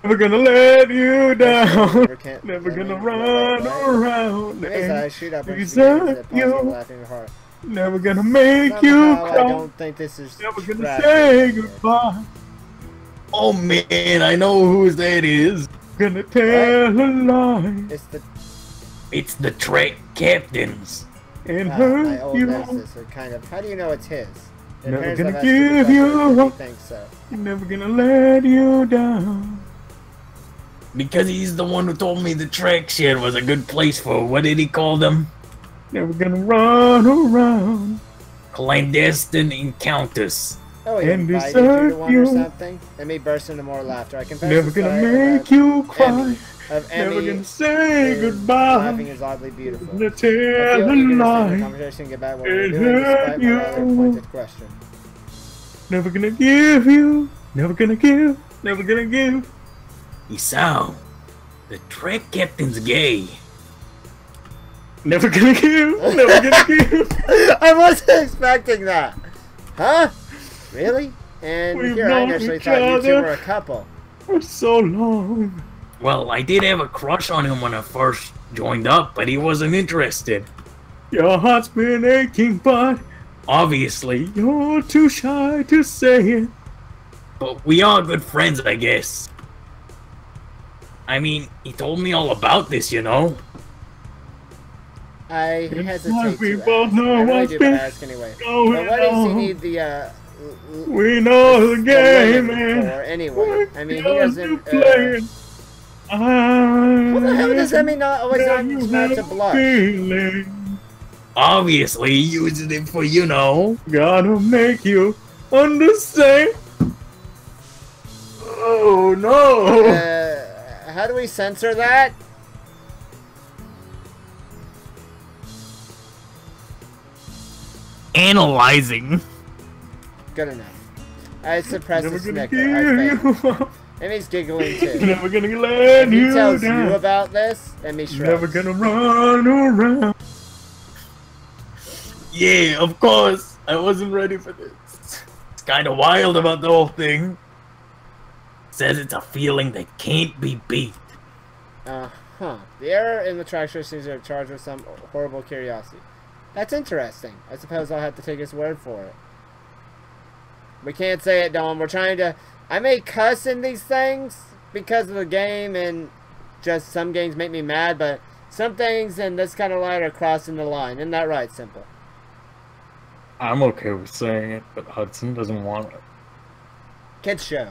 Never gonna let you down. Never, Never gonna run around and shoot up desert you. Laughing hard. Never gonna make Somehow, you I cry. don't think this is Never gonna tragic. say goodbye. Oh man, I know who that is. Gonna tell a lie It's the track captains. and my hurt old you. nemesis, or kind of. How do you know it's his? It Never appears gonna I've asked you give the you question, up. he thinks so. Never gonna let you down. Because he's the one who told me the track shed was a good place for, what did he call them? Never gonna run around. Clandestine encounters. Oh, he And invited you to desert one or you. something? Let me burst into more laughter. I confess Never the gonna story make you cry. of Never Emmy gonna say is goodbye. laughing is oddly beautiful. Gonna I tell feel a eager to start the lie. conversation, get back what we're and doing, hurt despite my rather you. pointed question. Never gonna give you. Never gonna give. Never gonna give. Isao, the track captain's gay. Never gonna give. Never gonna give. I wasn't expecting that. Huh? Really? And We've here I known initially each thought you two other. were a couple. For so long. Well, I did have a crush on him when I first joined up, but he wasn't interested. Your heart's been aching, but Obviously. you're too shy to say it. But we are good friends, I guess. I mean, he told me all about this, you know? I hesitate we to both ask. know I really what's do, but been ask anyway. going But what does he on. need the We know the game, lemon man. for anyway? I mean, he Just doesn't. play it. What the hell does Emmy not always Yeah, not you not have to a blush? feeling. Obviously, using it for, you know. Gotta make you understand. Oh no! How do we censor that? Analyzing. Good enough. I suppress Never the gonna snicker. I give failed. you up. Emmy's giggling too. Never gonna let If he you tells down. you about this, Emmy shrugs. Never gonna run around. Yeah, of course. I wasn't ready for this. It's kind of wild about the whole thing. Says it's a feeling that can't be beat. The error in the tractor seems to have charged with some horrible curiosity. That's interesting. I suppose I'll have to take his word for it. We can't say it, Dawn. We're trying to... I may cuss in these things because of the game, and just some games make me mad, but some things in this kind of light are crossing the line. Isn't that right, Simple? I'm okay with saying it, but Hudson doesn't want it. Kids show.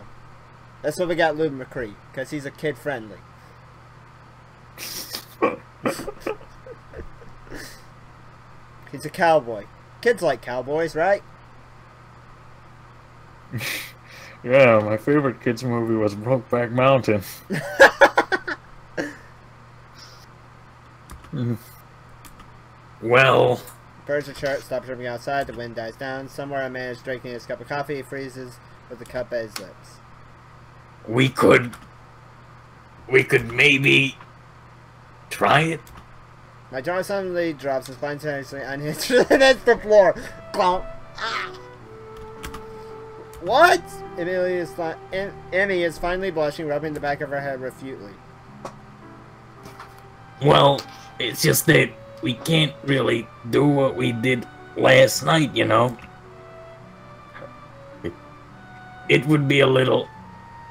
That's what we got Lube McCree, because he's a kid-friendly. He's a cowboy. Kids like cowboys, right? Yeah, my favorite kids movie was Brokeback Mountain. Well, Birds of chirp, stop chirping outside, the wind dies down. Somewhere I managed drinking his cup of coffee, he freezes with the cup at his lips. we could maybe try it. My jaw suddenly drops and spontaneously unhinged and hits the floor. Clomp. Ah. What? Emmy is finally blushing, rubbing the back of her head refutely. Well, it's just that we can't really do what we did last night, you know? It would be a little...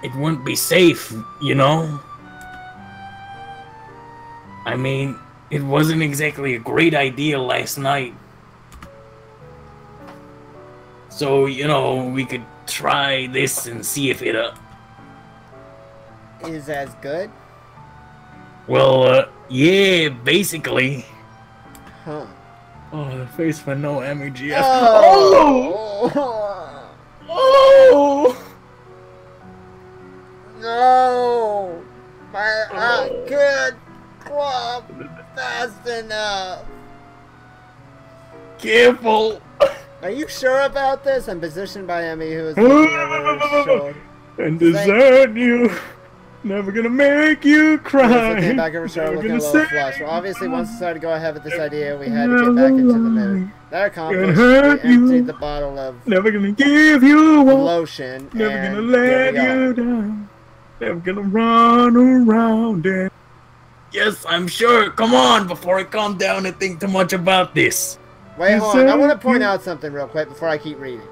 It wouldn't be safe, you know? I mean, it wasn't exactly a great idea last night. So, you know, we could try this and see if it, Is as good? Well, yeah, basically. Huh. Oh, the face for no MEGF. Oh! Oh! No! My good club fast enough. Careful! Are you sure about this? I'm positioned by Emmy, who is looking over his shoulder. And desert you. Never gonna make you cry. Looking back over her shoulder, looking a Never little gonna flushed. Well, obviously, once we started to go ahead with this idea, we had to Never get back into the mood. lie. That accomplished, hurt we emptied you. the bottle of Never gonna give you up. lotion, Never and gonna here let we are. you down. Never gonna run around it. Yes, I'm sure. Come on, before I calm down and think too much about this. Wait, hold on. I want to point out something real quick before I keep reading.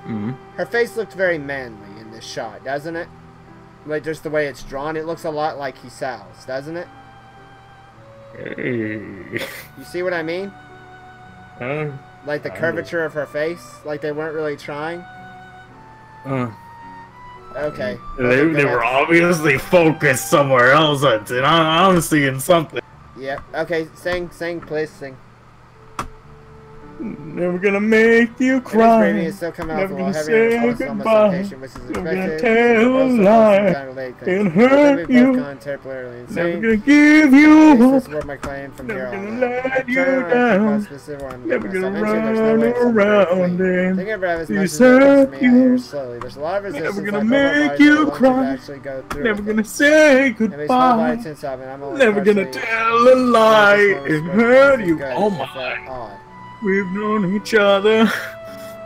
Mm-hmm. Her face looks very manly in this shot, doesn't it? Like, just the way it's drawn, it looks a lot like Hisao's, doesn't it? Hey. You see what I mean? Like the curvature of her face? Like they weren't really trying? Okay. They were obviously focused somewhere else, and I'm seeing something. Yep. Okay, sing, please, sing. Never gonna make you Emmy's cry. breathing is still coming off a Never little gonna heavy and say it's almost goodbye. impatient, which is Never gonna expected. tell a Also, lie kind of late and things. hurt We've you. both gone temporarily Never insane. gonna give Please you up. support my claim from Never here gonna on let out. you Turn around, keep down. more specific where I'm Never getting gonna myself into. There's no run way it's something very around clean. it. Thinking about it as much as Desert it gets me out you. here slowly. There's a lot of resistance. Never gonna like both our make bodies you are willing to cry. actually go through Never with gonna it. say Emmy's whole body goodbye. tense up, and I'm only Never gonna partially- tell a lie and hurt you. Good, Oh if my. that odd. We've known each other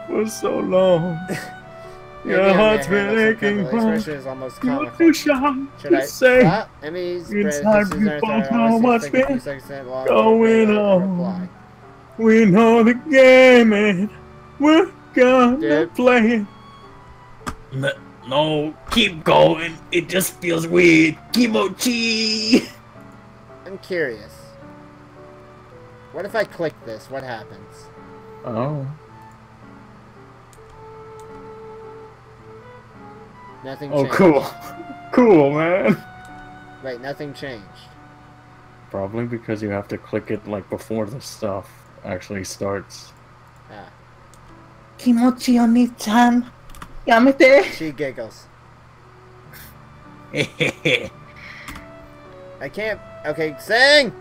for so long. Maybe Your on heart's the other hand, been that's aching okay, but the expression is almost You're comical. too shy Should I to say. stop? Emmy's Inside we both know what's been going on. Reply. We know the game and we're gonna Dude. play it. No, keep going. It just feels weird. Kimochi. I'm curious. What if I click this? What happens? Oh. Nothing Oh, changed. cool. Cool, man. Wait, nothing changed. Probably because you have to click it like before the stuff actually starts. Ah. Kimochi oni-chan. Yamete. She giggles. Hehehe. I can't. Okay, sing!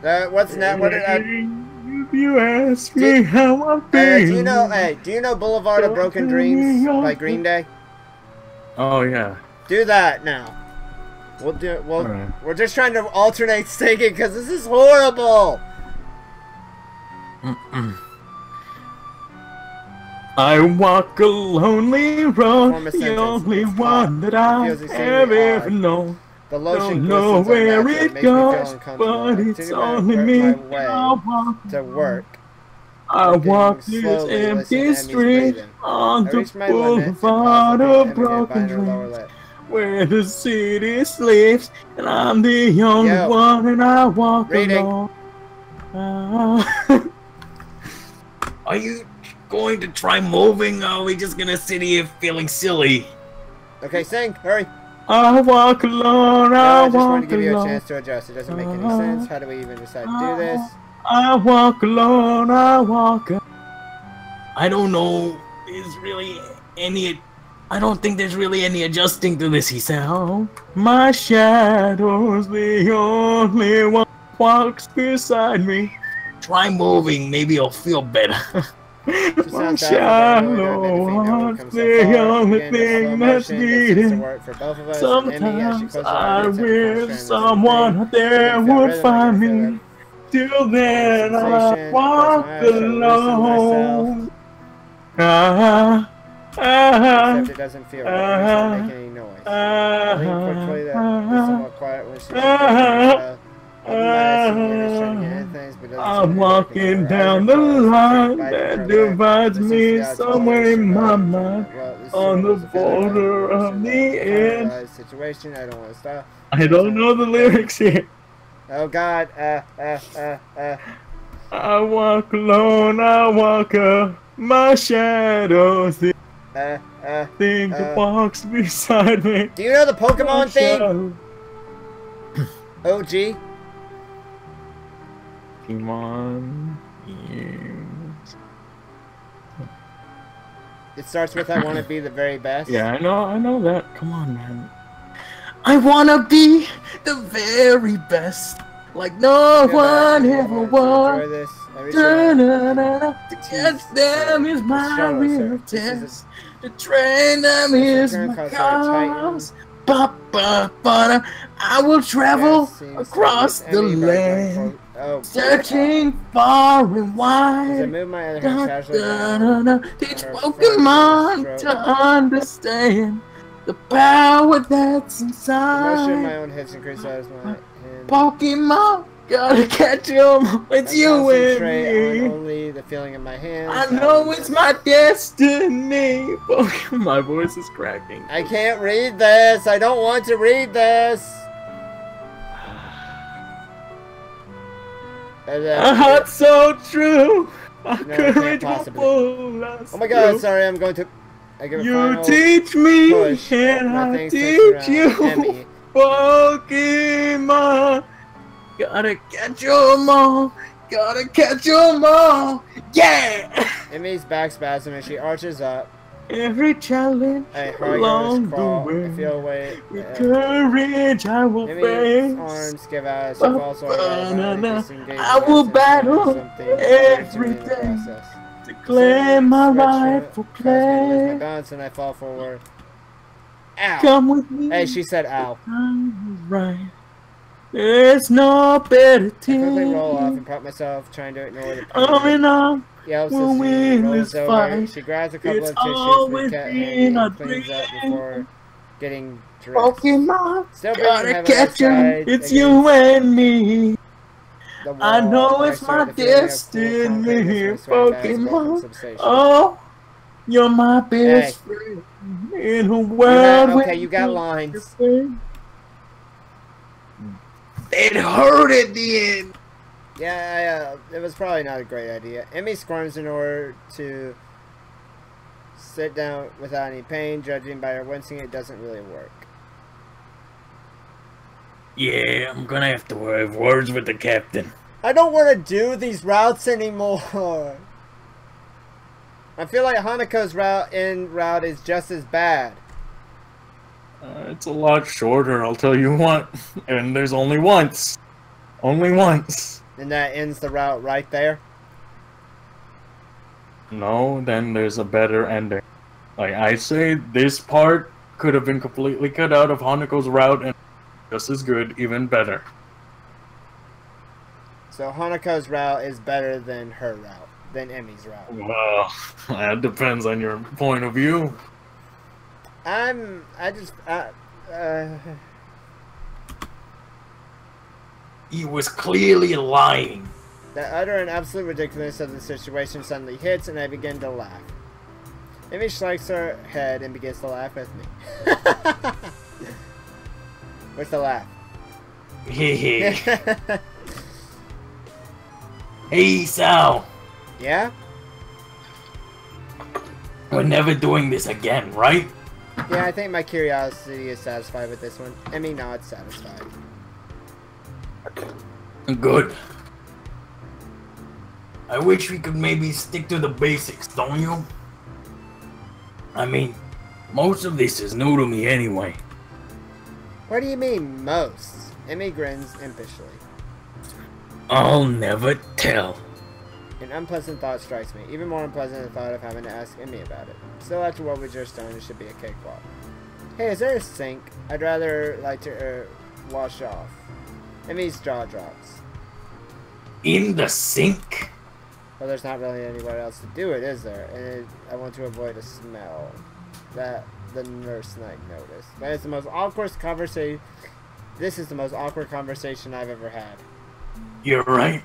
What's that? What did I... If you ask me how I'm feeling. Do you know Boulevard of Broken Dreams by Green Day? Oh, yeah. Do that now. Alright. We're just trying to alternate singing because this is horrible. I walk a lonely road, the only one that I have ever known. The lotion Don't know where it goes, uncomfortable. but it's only me. I walk to work. I walk this empty street on the boulevard of broken dreams, where the city sleeps, and I'm the only one, and I walk alone. Are you going to try moving, or are we just gonna sit here feeling silly? Okay, sing, hurry. I walk alone, I just want to walk give you a alone. chance to adjust. It doesn't make any sense. How do we even decide to do this? I walk alone, I walk alone. I don't know. There's really any. I don't think there's really any adjusting to this, he said. Oh, my shadow's the only one who walks beside me. Try moving, maybe you'll feel better. My shadow's the only thing that's needed. Sometimes I wish someone there would find me. Till then I walk alone. Except it doesn't feel right. It's not making any noise. I lean quickly that is somewhat quiet when she's I'm walking down the line that divides me somewhere in my mind, on the border of the end. Situation. I don't want to stop. I don't know the lyrics here. Oh God. I walk alone, I walk up, my shadow's the thing that walks beside me. Do you know the Pokemon thing? OG? Pokemon. It starts with I want to be the very best. Yeah, I know that. Come on, man. I wanna be the very best, like no one ever was. To catch them is my real test. To train them is my cause. I will travel across the land, searching far and wide. Teach Pokemon to understand the power that's inside. My own hits increase as my Pokemon, gotta catch 'em. It's you and me. Only the feeling in my hands. I know it's my destiny. My voice is cracking. I can't read this. I don't want to read this. A heart so true. A courage possibly. will last. Oh my God! Sorry, I'm going to. You teach me, push. and I teach you. Pokemon, gotta catch 'em all. Gotta catch 'em all. Yeah. Emmy's back spasm and she arches up. Every challenge along the way. I feel weight. With courage I will face. Arms give out. She falls I will battle every day to claim my rightful place. My balance and I fall forward. Ow. Come with me. Hey, she said ow. Right. There's no better team. I quickly roll off and prop myself, trying to ignore the pain. On and on. Yelps we'll as she win rolls this over. fight. She grabs a couple It's of tissues always with cat been handy a and cleans up dream. before getting dressed. Pokemon, Still gotta catch 'em. It's you and me. I know it's my destiny, Pokemon. Oh, you're my best friend in a world. Okay, you got lines. It hurt at the end. Yeah, it was probably not a great idea. Emmy squirms in order to sit down without any pain. Judging by her wincing, it doesn't really work. Yeah, I'm gonna have to have words with the captain. I don't want to do these routes anymore. I feel like Hanako's route is just as bad. It's a lot shorter, I'll tell you what. And there's only once. Only once. And that ends the route right there? No, then there's a better ending. Like, I say this part could have been completely cut out of Hanako's route and just as good, even better. So Hanako's route is better than her route, than Emmy's route. Well, that depends on your point of view. He was clearly lying. The utter and absolute ridiculousness of the situation suddenly hits, and I begin to laugh. Amy strikes her head and begins to laugh with me. Where's the laugh? Hey, Sal. Yeah? We're never doing this again, right? Yeah, I think my curiosity is satisfied with this one. I mean, not satisfied. Good. I wish we could maybe stick to the basics, don't you? I mean, most of this is new to me anyway. What do you mean, most? Emmy grins impishly. I'll never tell. An unpleasant thought strikes me. Even more unpleasant than the thought of having to ask Emmy about it. Still, after what we just done, it should be a cakewalk. Hey, is there a sink? I'd rather like to wash off. Emmy's jaw drops. In the sink? Well, there's not really anywhere else to do it, is there? And I want to avoid a smell that the nurse might notice. That is the most awkward conversation. This is the most awkward conversation I've ever had. You're right.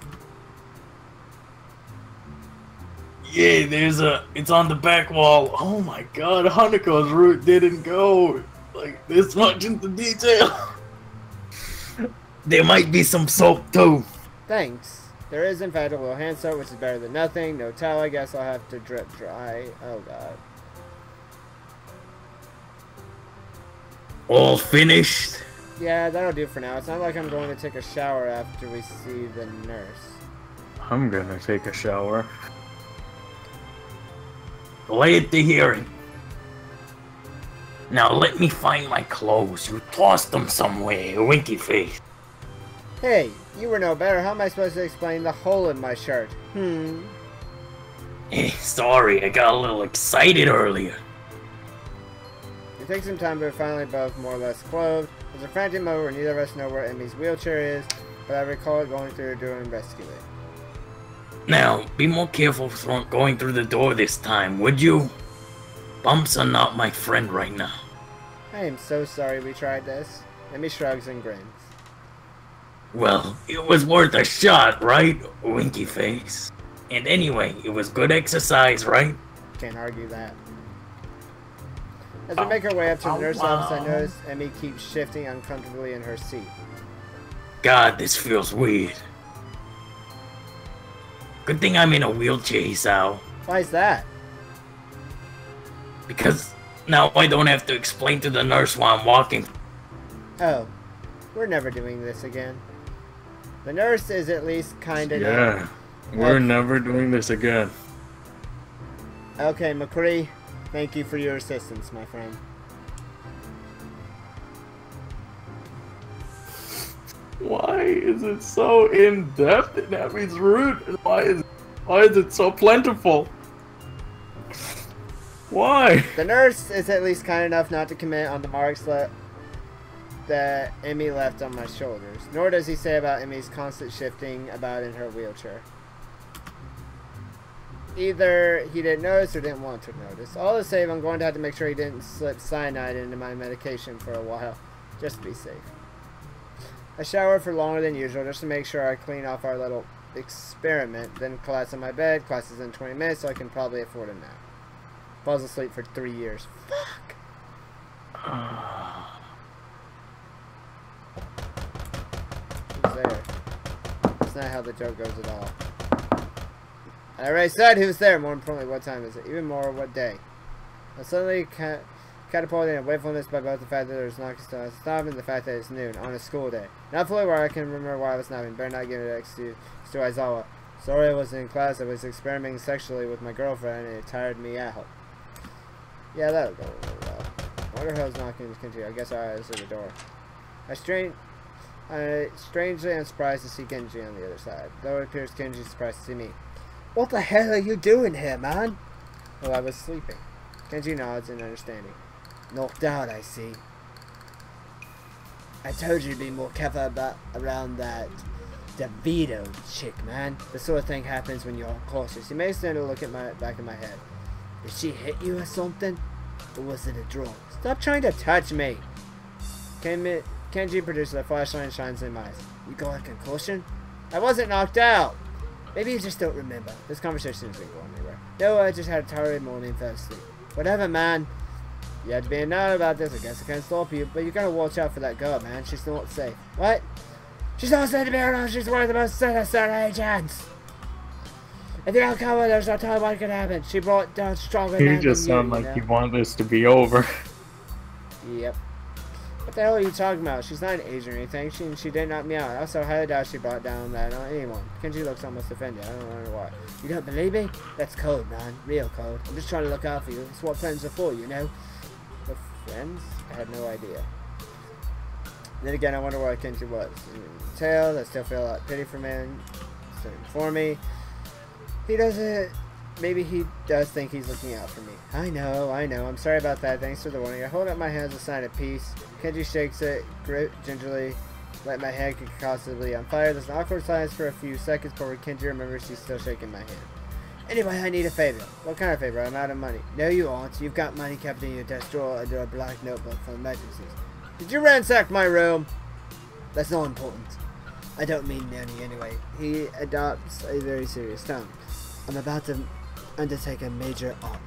Yeah, it's on the back wall. Oh my god, Hanako's route didn't go like this much into detail. There might be some soap too. Thanks. There is in fact a little hand soap, which is better than nothing. No towel, I guess I'll have to drip dry. Oh god. All finished? Yeah, that'll do for now. It's not like I'm going to take a shower after we see the nurse. I'm gonna take a shower. Glad to hear it. Now let me find my clothes. You tossed them somewhere, winky face. Hey, you were no better. How am I supposed to explain the hole in my shirt? Sorry, I got a little excited earlier. It takes some time, but we're finally both more or less clothed. There's a frantic moment where neither of us know where Emmy's wheelchair is, but I recall it going through her door and rescuing it. Now, be more careful going through the door this time, would you? Bumps are not my friend right now. I am so sorry we tried this. Emmy shrugs and grins. Well, it was worth a shot, right? Winky face. And anyway, it was good exercise, right? Can't argue that. As we make our way up to the nurse office, I notice Emmy keeps shifting uncomfortably in her seat. God, this feels weird. Good thing I'm in a wheelchair, Sal. Why is that? Because now I don't have to explain to the nurse why I'm walking. Oh, we're never doing this again. The nurse is at least kind of... Yeah, we're never doing this again. Okay, McCree, thank you for your assistance, my friend. Why is it so in-depth in Emmy's route? And why is it so plentiful? Why? The nurse is at least kind enough not to comment on the marks that Emmy left on my shoulders. Nor does he say about Emmy's constant shifting about in her wheelchair. Either he didn't notice or didn't want to notice. All the same, I'm going to have to make sure he didn't slip cyanide into my medication for a while, just to be safe. I showered for longer than usual just to make sure I clean off our little experiment, then collapse on my bed. Class is in 20 minutes, so I can probably afford a nap. Falls asleep for 3 years. Fuck! Who's there? That's not how the joke goes at all. I already said who's there. More importantly, what time is it? Even more, what day? I suddenly catapulted in wakefulness by both the fact that there's not stopping and the fact that it's noon on a school day. Not fully where I can remember why I was napping. Better not give it an excuse to Aizawa. Sorry I wasn't in class. I was experimenting sexually with my girlfriend and it tired me out. Yeah, that'll go really well. I wonder who's knocking this Kenji. I guess I was at the door. Strangely, I'm surprised to see Kenji on the other side. Though it appears Kenji's surprised to see me. What the hell are you doing here, man? Well, I was sleeping. Kenji nods in understanding. Knocked out, I see. I told you to be more careful around that DeVito chick, man. This sort of thing happens when you're cautious. You may stand to look at my back of my head. Did she hit you or something? Or was it a draw? Stop trying to touch me. Kenji produces a flashlight and shines in my eyes. You got a concussion? I wasn't knocked out. Maybe you just don't remember. This conversation isn't going anywhere. No, I just had a tired morning and fell asleep. Whatever, man. You had to be annoyed about this. I guess I can't stop you, but you gotta watch out for that girl, man. She's not safe. What? She's not safe to be around. She's one of the most sinister agents. If you don't come with her, there's no telling what could happen. She brought down stronger than you. You just sound like you want this to be over. Yep. What the hell are you talking about? She's not an agent or anything. She didn't knock me out. Also, I highly doubt she brought down that on anyone. Kenji looks almost offended. I don't know why. You don't believe me? That's code, man. Real code. I'm just trying to look out for you. It's what friends are for, you know? The friends? I had no idea. Then again, I wonder why Kenji was. Tail, I still feel like pity for man. For me. He doesn't. Maybe he does think he's looking out for me. I know. I'm sorry about that. Thanks for the warning. I hold up my hand as a sign of peace. Kenji shakes it, gingerly, let my hand get constantly on fire. There's an awkward silence for a few seconds before Kenji remembers she's still shaking my hand. Anyway, I need a favor. What kind of favor? I'm out of money. No, you aren't. You've got money kept in your desk drawer under a black notebook for emergencies. Did you ransack my room? That's not important. I don't mean money anyway. He adopts a very serious tone. I'm about to undertake a major op.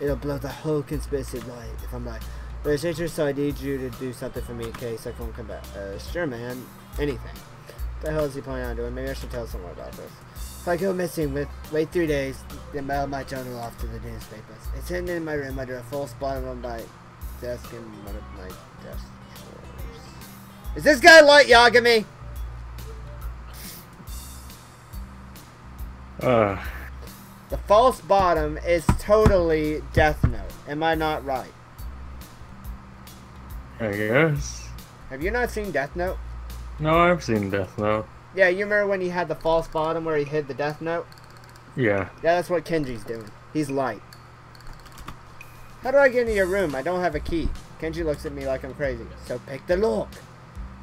It'll blow the whole conspiracy right if I'm right. But it's interesting, so I need you to do something for me in case I can't come back. Sure, man. Anything. What the hell is he planning on doing? Maybe I should tell someone about this. If I go missing, wait 3 days, then mail my journal off to the newspapers. It's hidden in my room under a false bottom on my desk in one of my desk drawers. Is this guy Light Yagami? The false bottom is totally Death Note. Am I not right? I guess. Have you not seen Death Note? No, I've seen Death Note. Yeah, you remember when he had the false bottom where he hid the Death Note? Yeah. Yeah, that's what Kenji's doing. He's Light. How do I get into your room? I don't have a key. Kenji looks at me like I'm crazy. So pick the lock.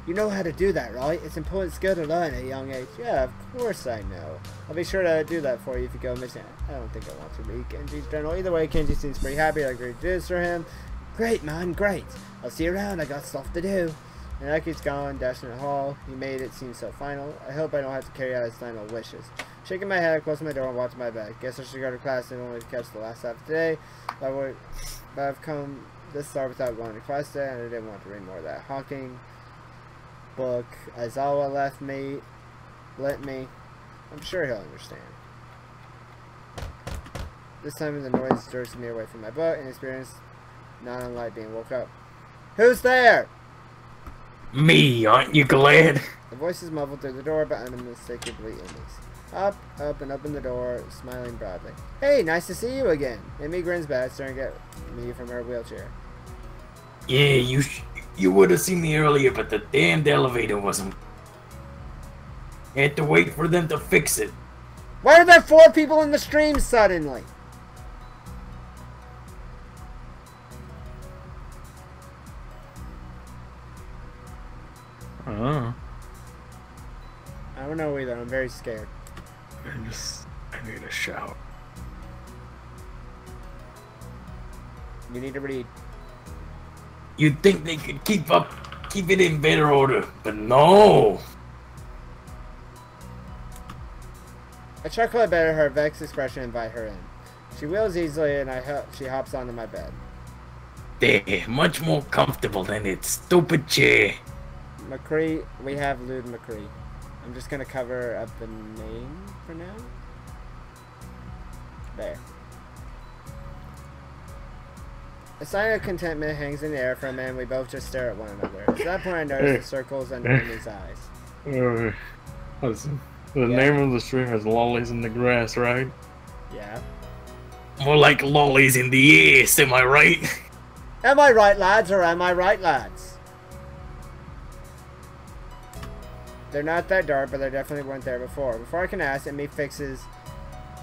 You know how to do that, right? It's an important skill to learn at a young age. Yeah, of course I know. I'll be sure to do that for you if you go missing. I don't think I want to read Kenji's journal. Either way, Kenji seems pretty happy. I agree to do this for him. Great, man, great. I'll see you around. I got stuff to do. And Aki's gone, dashing the hall. He made it seem so final. I hope I don't have to carry out his final wishes. Shaking my head, closing my door, and watching my bed. Guess I should go to class and only catch the last half of today. But I've come this far without going to class today, and I didn't want to read more of that honking book. Aizawa let me. I'm sure he'll understand. This time the noise jerks me away from my book and experience not unlike being woke up. Who's there? Me, aren't you glad? The voice is muffled through the door, but unmistakably Emmy's. Up, and open the door, smiling broadly. Hey, nice to see you again. Emmy grins back, staring at me from her wheelchair. Yeah, you would have seen me earlier, but the damned elevator wasn't. I had to wait for them to fix it. Why are there 4 people in the stream suddenly? Oh. I don't know either. I'm very scared. I need a shower. You need to read. You'd think they could keep it in better order, but no. I chuckle at better her vexed expression and invite her in. She wheels easily and she hops onto my bed. They're much more comfortable than its stupid chair. McCree, we have Lude McCree. I'm just gonna cover up the name for now. There. A sign of contentment hangs in the air for a man. We both just stare at one another. At that point, I notice the circles under Amy's eyes. The name of the stream is Lollies in the Grass, right? Yeah. More like lollies in the ass, am I right? Am I right, lads, or am I right, lads? They're not that dark, but they definitely weren't there before. Before I can ask, Amy fixes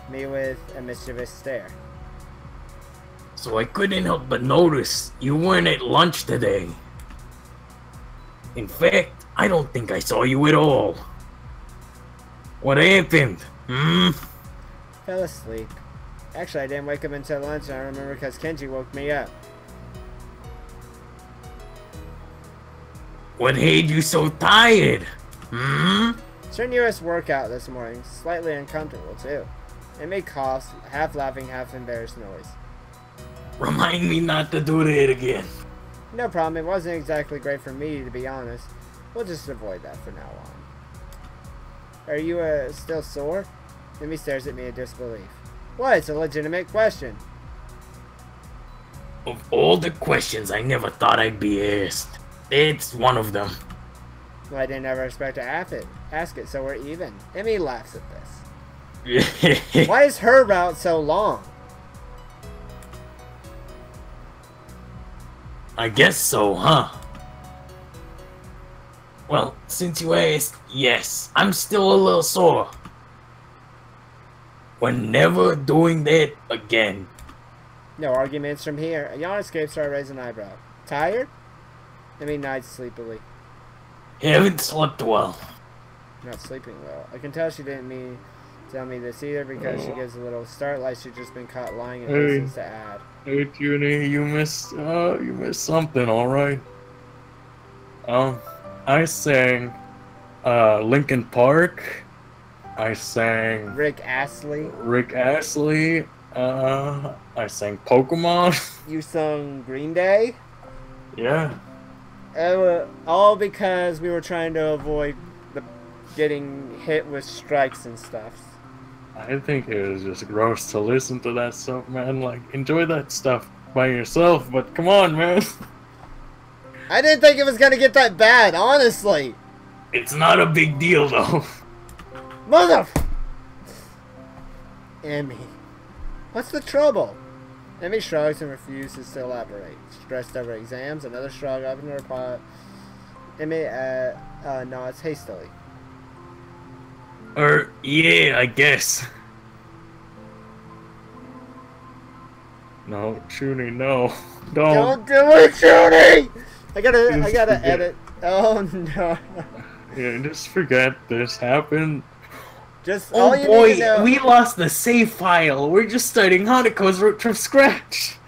me with a mischievous stare. So I couldn't help but notice you weren't at lunch today. In fact, I don't think I saw you at all. What happened? Fell asleep. Actually, I didn't wake up until lunch, and I remember because Kenji woke me up. What made you so tired? Strenuous workout this morning. Slightly uncomfortable, too. It made coughs, half laughing, half embarrassed noise. Remind me not to do that again. No problem. It wasn't exactly great for me, to be honest. We'll just avoid that for now on. Are you still sore? Amy stares at me in disbelief. What? It's a legitimate question. Of all the questions I never thought I'd be asked, it's one of them. Well, I didn't ever expect to ask it, so we're even. Amy laughs at this. Why is her route so long? I guess so, huh? Well, since you asked, yes, I'm still a little sore. We're never doing that again. No arguments from here. A yawn escapes, so I raise an eyebrow. Tired? Amy nods sleepily. Haven't slept well. Not sleeping well. I can tell she didn't mean to tell me this either because she gives a little start like she's just been caught lying and has to add. Hey, Junie, you missed something, alright? I sang, Linkin Park. I sang... Rick Astley. I sang Pokemon. You sung Green Day? Yeah. All because we were trying to avoid getting hit with strikes and stuff. I think it was just gross to listen to that stuff, man. Like, enjoy that stuff by yourself, but come on, man. I didn't think it was gonna get that bad, honestly. It's not a big deal, though. Mother... Emmy. What's the trouble? Emmy shrugs and refuses to elaborate. Stressed over exams, another shrug up in her pot. Emmy nods hastily. Yeah, I guess. No, Junie, no. Don't do it, Junie! I gotta edit. Oh no. Yeah, just forget this happened. Just oh all you boy, need to know. we lost the save file. We're just starting Hanako's route from scratch.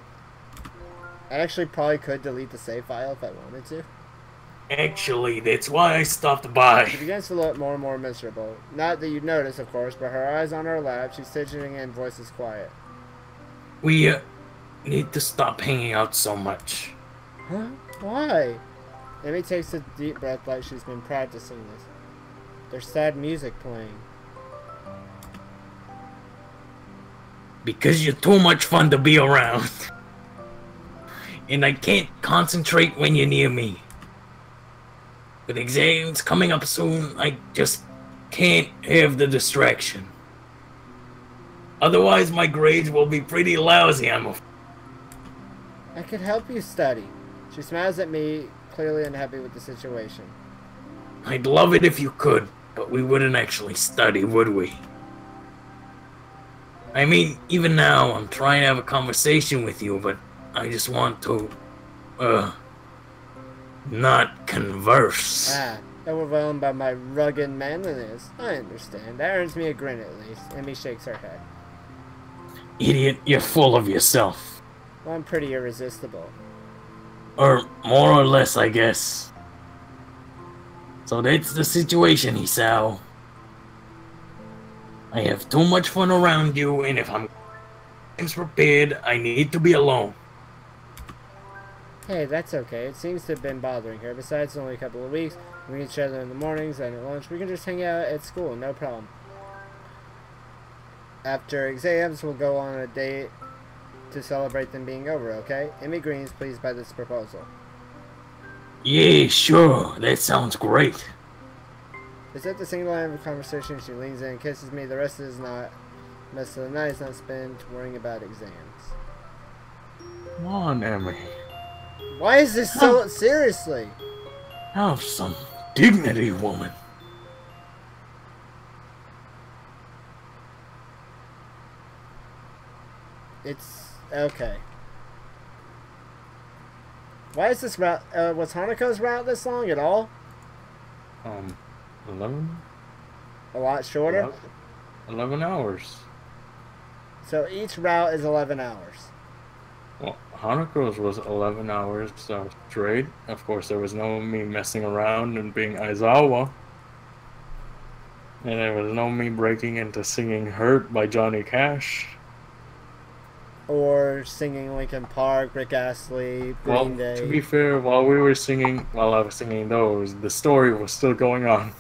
I actually probably could delete the save file if I wanted to. Actually, that's why I stopped by. She begins to look more and more miserable. Not that you'd notice, of course, but her eyes on her lap, she's fidgeting and voice is quiet. We, need to stop hanging out so much. Huh? Why? Amy takes a deep breath like she's been practicing this. There's sad music playing. Because you're too much fun to be around. And I can't concentrate when you're near me. With exams coming up soon, I just can't have the distraction. Otherwise, my grades will be pretty lousy, I'm afraid. I could help you study. She smiles at me, clearly unhappy with the situation. I'd love it if you could, but we wouldn't actually study, would we? I mean, even now, I'm trying to have a conversation with you, but I just want to, not converse. Overwhelmed by my rugged manliness. I understand. That earns me a grin at least. Emmy shakes her head. Idiot, you're full of yourself. Well, I'm pretty irresistible. Or more or less, I guess. So that's the situation, Hisao. I have too much fun around you, and if I'm prepared, I need to be alone. Hey, that's okay. It seems to have been bothering her. Besides, it's only a couple of weeks. We meet each other in the mornings and at lunch. We can just hang out at school, no problem. After exams, we'll go on a date to celebrate them being over, okay? Emmy Green is pleased by this proposal. Yeah, sure. That sounds great. Is that the single line of the conversation? She leans in and kisses me. The rest is not. The rest of the night is not spent worrying about exams. Come on, Emmy. Why is this so seriously? Have some dignity, woman. It's okay. Why is this route? Was Hanako's route this long at all? 11? A lot shorter? 11 hours. So each route is 11 hours. Well, Hanako's was 11 hours straight. Of course, there was no me messing around and being Aizawa. And there was no me breaking into singing Hurt by Johnny Cash. Or singing Linkin Park, Rick Astley, Green Day. To be fair, while I was singing those, the story was still going on.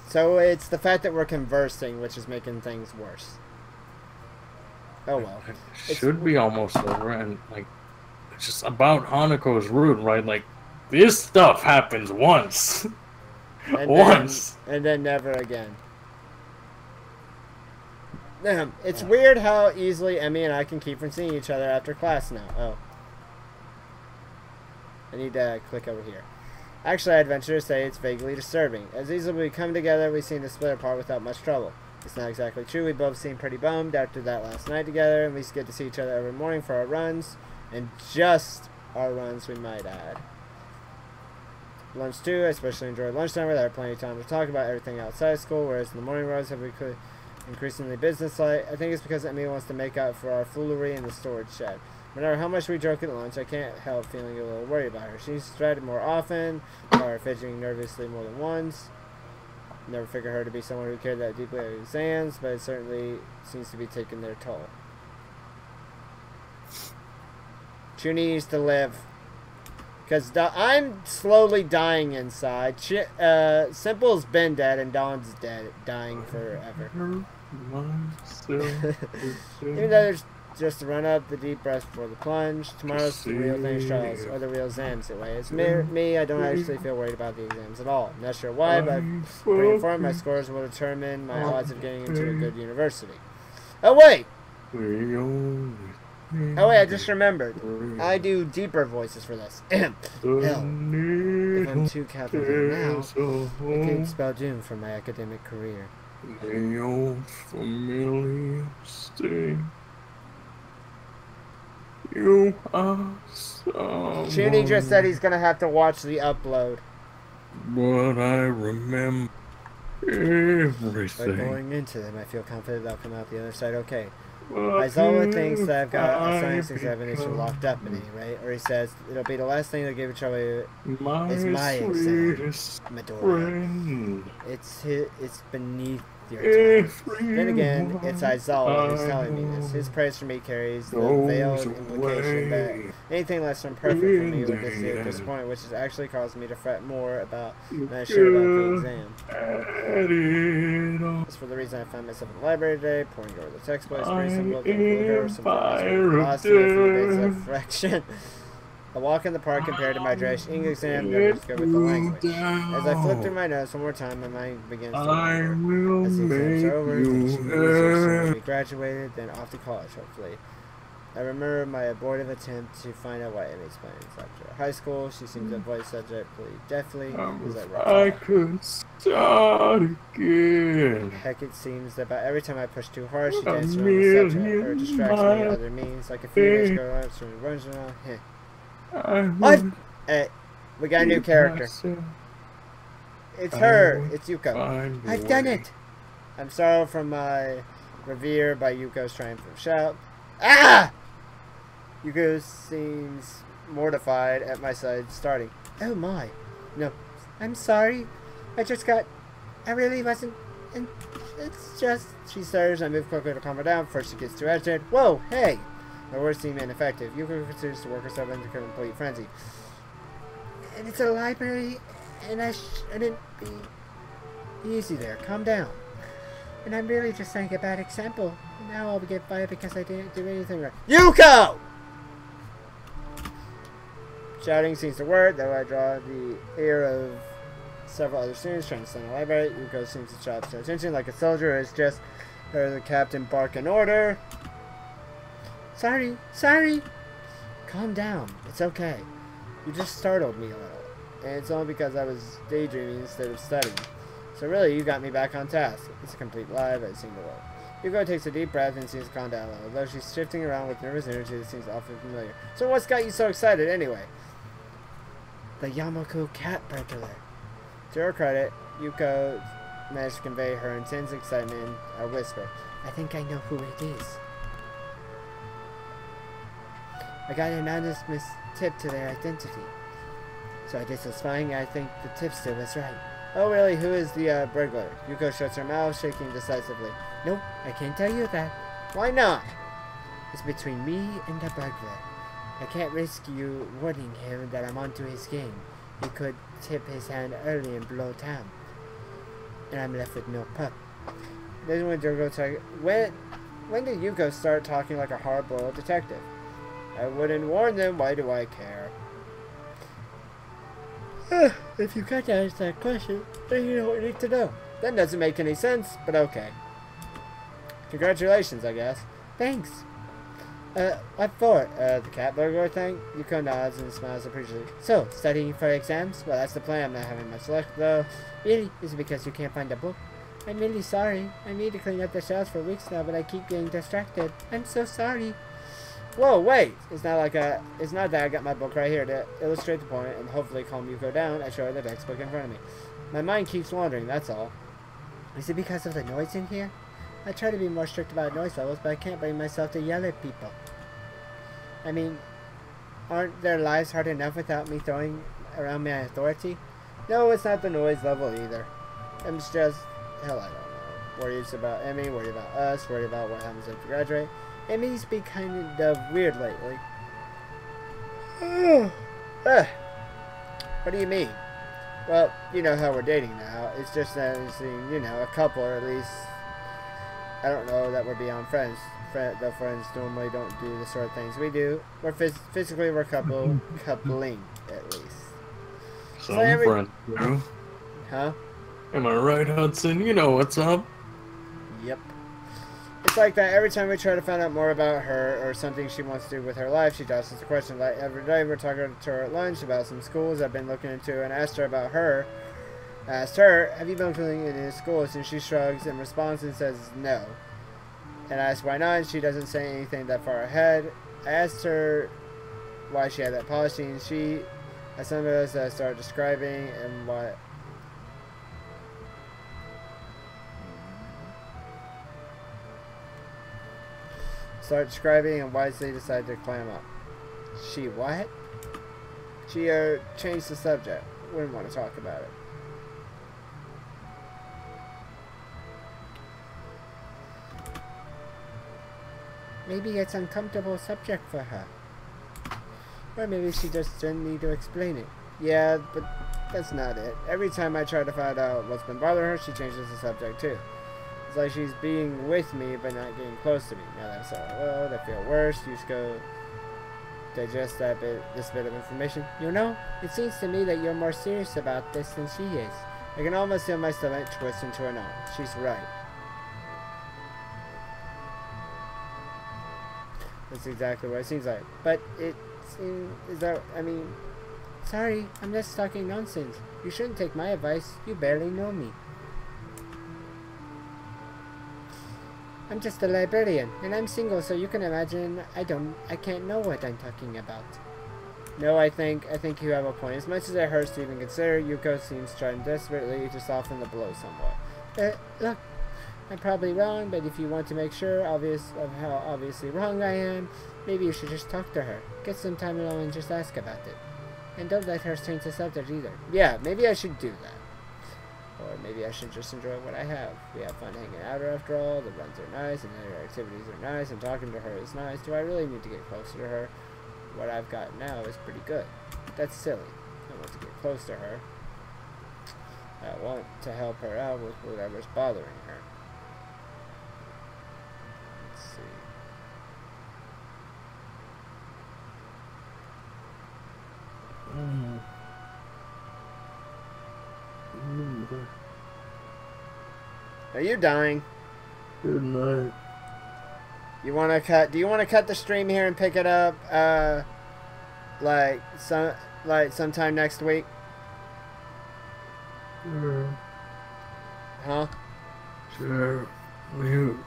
So it's the fact that we're conversing which is making things worse. Oh well. It should be almost over, and like, it's just about Hanako's route, right? Like, this stuff happens once. And then never again. It's weird how easily Emmy and I can keep from seeing each other after class now. Oh. I need to click over here. Actually, I'd venture to say it's vaguely disturbing. As easily we come together, we seem to split apart without much trouble. It's not exactly true. We both seem pretty bummed after that last night together, and we get to see each other every morning for our runs. And just our runs, we might add. Lunch too. I especially enjoy lunchtime where there are plenty of time to talk about everything outside school, whereas in the morning runs have become increasingly businesslike. I think it's because Emmy wants to make up for our foolery in the storage shed. No matter how much we joke at lunch, I can't help feeling a little worried about her. She's distracted more often, or fidgeting nervously more than once. Never figured her to be someone who cared that deeply about exams, but it certainly seems to be taking their toll. She needs to live. Because I'm slowly dying inside. Simple's been dead and Dawn's dying forever. Even though there's just to run up the deep breath before the plunge. Tomorrow's the real thing trials, or the real exams anyway. It's me, I don't actually feel worried about the exams at all. I'm not sure why, but pretty informed my scores will determine my odds of getting into a good university. Oh wait! Oh wait, I just remembered. I do deeper voices for this. Hell, if I'm too captivated now, it can spell doom for my academic career. The old familiar sting. You are someone. Junie just said he's gonna have to watch the upload. But I remember everything. By going into them, I feel confident they'll come out the other side okay. Aizawa thinks that I've got a science examination locked up in me, right? Or he says it'll be the last thing they'll give each other is my exam, Midoriya. It's beneath your time. Then again, it's Aizawa who's telling me this. His praise for me carries the veiled implication that anything less than perfect for me would disappoint, which has actually caused me to fret more about than I should about the exam. As for the reason I found myself in the library today, pouring over the textbooks, pretty simple, some philosophy, a few bits of fraction. A walk in the park compared to my dry English exam, never just go with the language. As I flip through my notes one more time, my mind begins to wander. As the exams are over, things should be easier, so we graduated, then off to college, hopefully. I remember my abortive attempt to find out why Emmy's planning after high school. She seemed to avoid the subject pretty deftly. I could start again. Heck, it seems that about every time I push too hard, she dances around the subject, or distracts me with other means, like a few minutes ago, she runs around. What? Hey, we got a new character. It's her. It's Yuko. I've done it. I'm sorry for my revere by Yuko's triumphant shout. Ah! Yuko seems mortified at my side starting. Oh my. No. I'm sorry. I really wasn't. And it's just. She stirs. I move quickly to calm her down. First she gets too agitated. Whoa, hey. The words seem ineffective. Yuko considers to work herself into complete frenzy. And it's a library, and I shouldn't be easy there. Calm down. And I'm really just setting a bad example. And now I'll get fired because I didn't do anything right. Yuko! Shouting seems to work, though I draw the ear of several other students trying to stand in the library. Yuko seems to chop their attention like a soldier who has just heard the captain bark an order. Sorry. Calm down. It's okay. You just startled me a little. And it's only because I was daydreaming instead of studying. So really, you got me back on task. It's a complete lie, but it seemed to work. Yuko takes a deep breath and seems to calm down a little, though she's shifting around with nervous energy that seems awfully familiar. So what's got you so excited anyway? The Yamaku cat burglar. To her credit, Yuko managed to convey her intense excitement in a whisper. I think I know who it is. I got an anonymous tip to their identity. So I did some spying, and I think the tipster was right. Oh really, who is the burglar? Yuko shuts her mouth, shaking decisively. Nope, I can't tell you that. Why not? It's between me and the burglar. I can't risk you warning him that I'm onto his game. He could tip his hand early and blow town. And I'm left with no pup. Then when Yuko when did Yuko start talking like a hard-boiled detective? I wouldn't warn them, why do I care? If you can't answer that question, then you don't need to know. That doesn't make any sense, but okay. Congratulations, I guess. Thanks. What for? The cat burglar thing? Yuko nods and smiles appreciatively. So, studying for exams? Well, that's the plan. I'm not having much luck, though. Really? Is it because you can't find a book? I'm really sorry. I need to clean up the shelves for weeks now, but I keep getting distracted. I'm so sorry. Whoa, wait! It's not that I got my book right here to illustrate the point and hopefully calm Yuko down. I show her the textbook in front of me. My mind keeps wandering, that's all. Is it because of the noise in here? I try to be more strict about noise levels, but I can't bring myself to yell at people. I mean, aren't their lives hard enough without me throwing around my authority? No, it's not the noise level either. It's just, hell, I don't know. Worries about Emmy, worried about us, worried about what happens if we graduate. Emmy's been kind of weird lately. What do you mean? Well, you know how we're dating now. It's just that, you know, a couple, or at least, I don't know that we're beyond friends. The friends normally don't do the sort of things we do. We're physically, we're coupling, at least. Some friends do. Huh? Am I right, Hudson? You know what's up. Yep. It's like that every time we try to find out more about her or something she wants to do with her life, she asks us a question. Like every day we're talking to her at lunch about some schools I've been looking into and asked her about her. I asked her, have you been looking into schools? And she shrugs in response and says no. And I asked why not, and she doesn't say anything that far ahead. I asked her why she had that policy, and she, as some of us started describing and what... Start describing and wisely decided to clam up. She what? She changed the subject. Wouldn't want to talk about it. Maybe it's an uncomfortable subject for her. Or maybe she just didn't need to explain it. Yeah, but that's not it. Every time I try to find out what's been bothering her, she changes the subject too. It's like she's being with me, but not getting close to me. Now that's all. Well, I feel worse. You just go digest this bit of information. You know, it seems to me that you're more serious about this than she is. I can almost feel my stomach twist into a knot. She's right. That's exactly what it seems like. But sorry, I'm just talking nonsense. You shouldn't take my advice. You barely know me. I'm just a librarian, and I'm single, so you can imagine I can't know what I'm talking about. No, I think you have a point. As much as it hurts to even consider, Yuko seems trying desperately to soften the blow somewhat. Look, I'm probably wrong, but if you want to make sure of how obviously wrong I am, maybe you should just talk to her. Get some time alone and just ask about it. And don't let her change the subject either. Yeah, maybe I should do that. Or maybe I should just enjoy what I have. We have fun hanging out after all. The runs are nice, and the activities are nice, and talking to her is nice. Do I really need to get closer to her? What I've got now is pretty good. That's silly. I want to get close to her. I want to help her out with whatever's bothering her. Let's see. Are you dying? Good night. You want to cut? Do you want to cut the stream here and pick it up? Like sometime next week? Sure. Huh? Sure.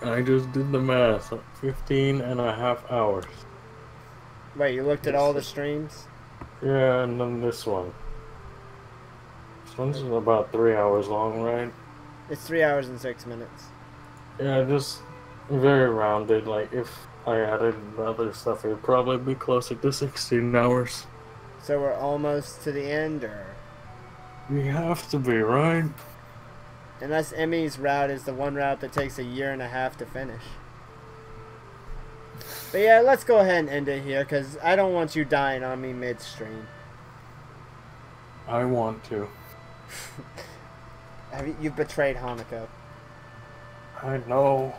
I just did the math. 15.5 hours. Wait, you looked at all the streams? Yeah, and then this one. This one's about 3 hours long, right? It's 3 hours and 6 minutes. Yeah, just very rounded. Like, if I added other stuff, it would probably be closer to 16 hours. So we're almost to the end, or? We have to be, right? Unless Emmy's route is the one route that takes 1.5 years to finish. But yeah, let's go ahead and end it here, because I don't want you dying on me midstream. I want to. You've betrayed Hanako. I know.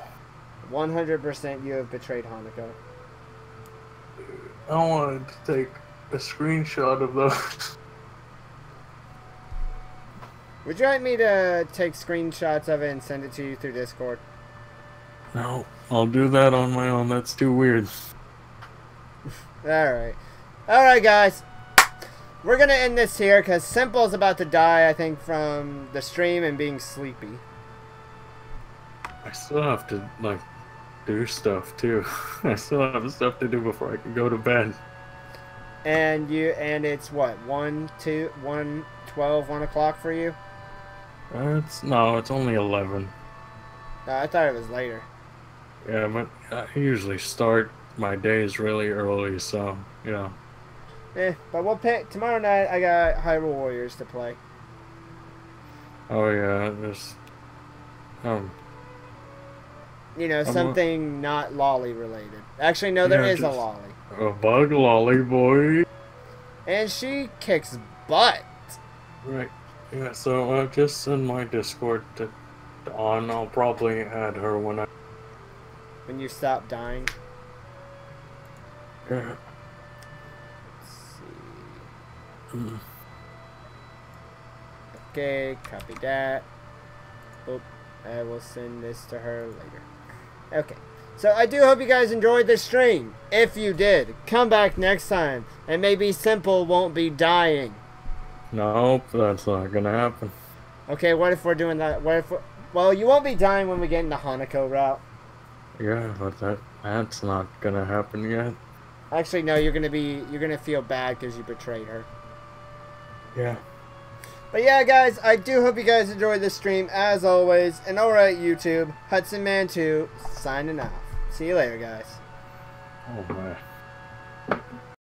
100% you have betrayed Hanako. I wanted to take a screenshot of those. Would you like me to take screenshots of it and send it to you through Discord? No, I'll do that on my own. That's too weird. Alright. Alright, guys. We're going to end this here because Simple's about to die, I think, from the stream and being sleepy. I still have to, like, do stuff, too. I still have stuff to do before I can go to bed. And it's what, 12, 1 o'clock for you? No, it's only 11. I thought it was later. Yeah, but I usually start my days really early, so, you know. But we'll pick, tomorrow night I got Hyrule Warriors to play. Oh yeah, there's, you know, something not LOLI related. Actually, no, there is a LOLI. A bug lolly boy. And she kicks butt. Right. Yeah, so just send my Discord to Dawn. I'll probably add her when you stop dying. Yeah. Let's see. Okay, copy that. Oop, I will send this to her later. Okay. So I do hope you guys enjoyed this stream. If you did, come back next time, and maybe Simple won't be dying. Nope, that's not gonna happen. Okay, what if we're doing that? Well, you won't be dying when we get into Hanako route. Yeah, but that's not gonna happen yet. Actually, no, you're gonna feel bad because you betrayed her. Yeah. But yeah, guys, I do hope you guys enjoyed this stream as always. And alright, YouTube, Hudson Man 2 signing off. See you later, guys. Oh my.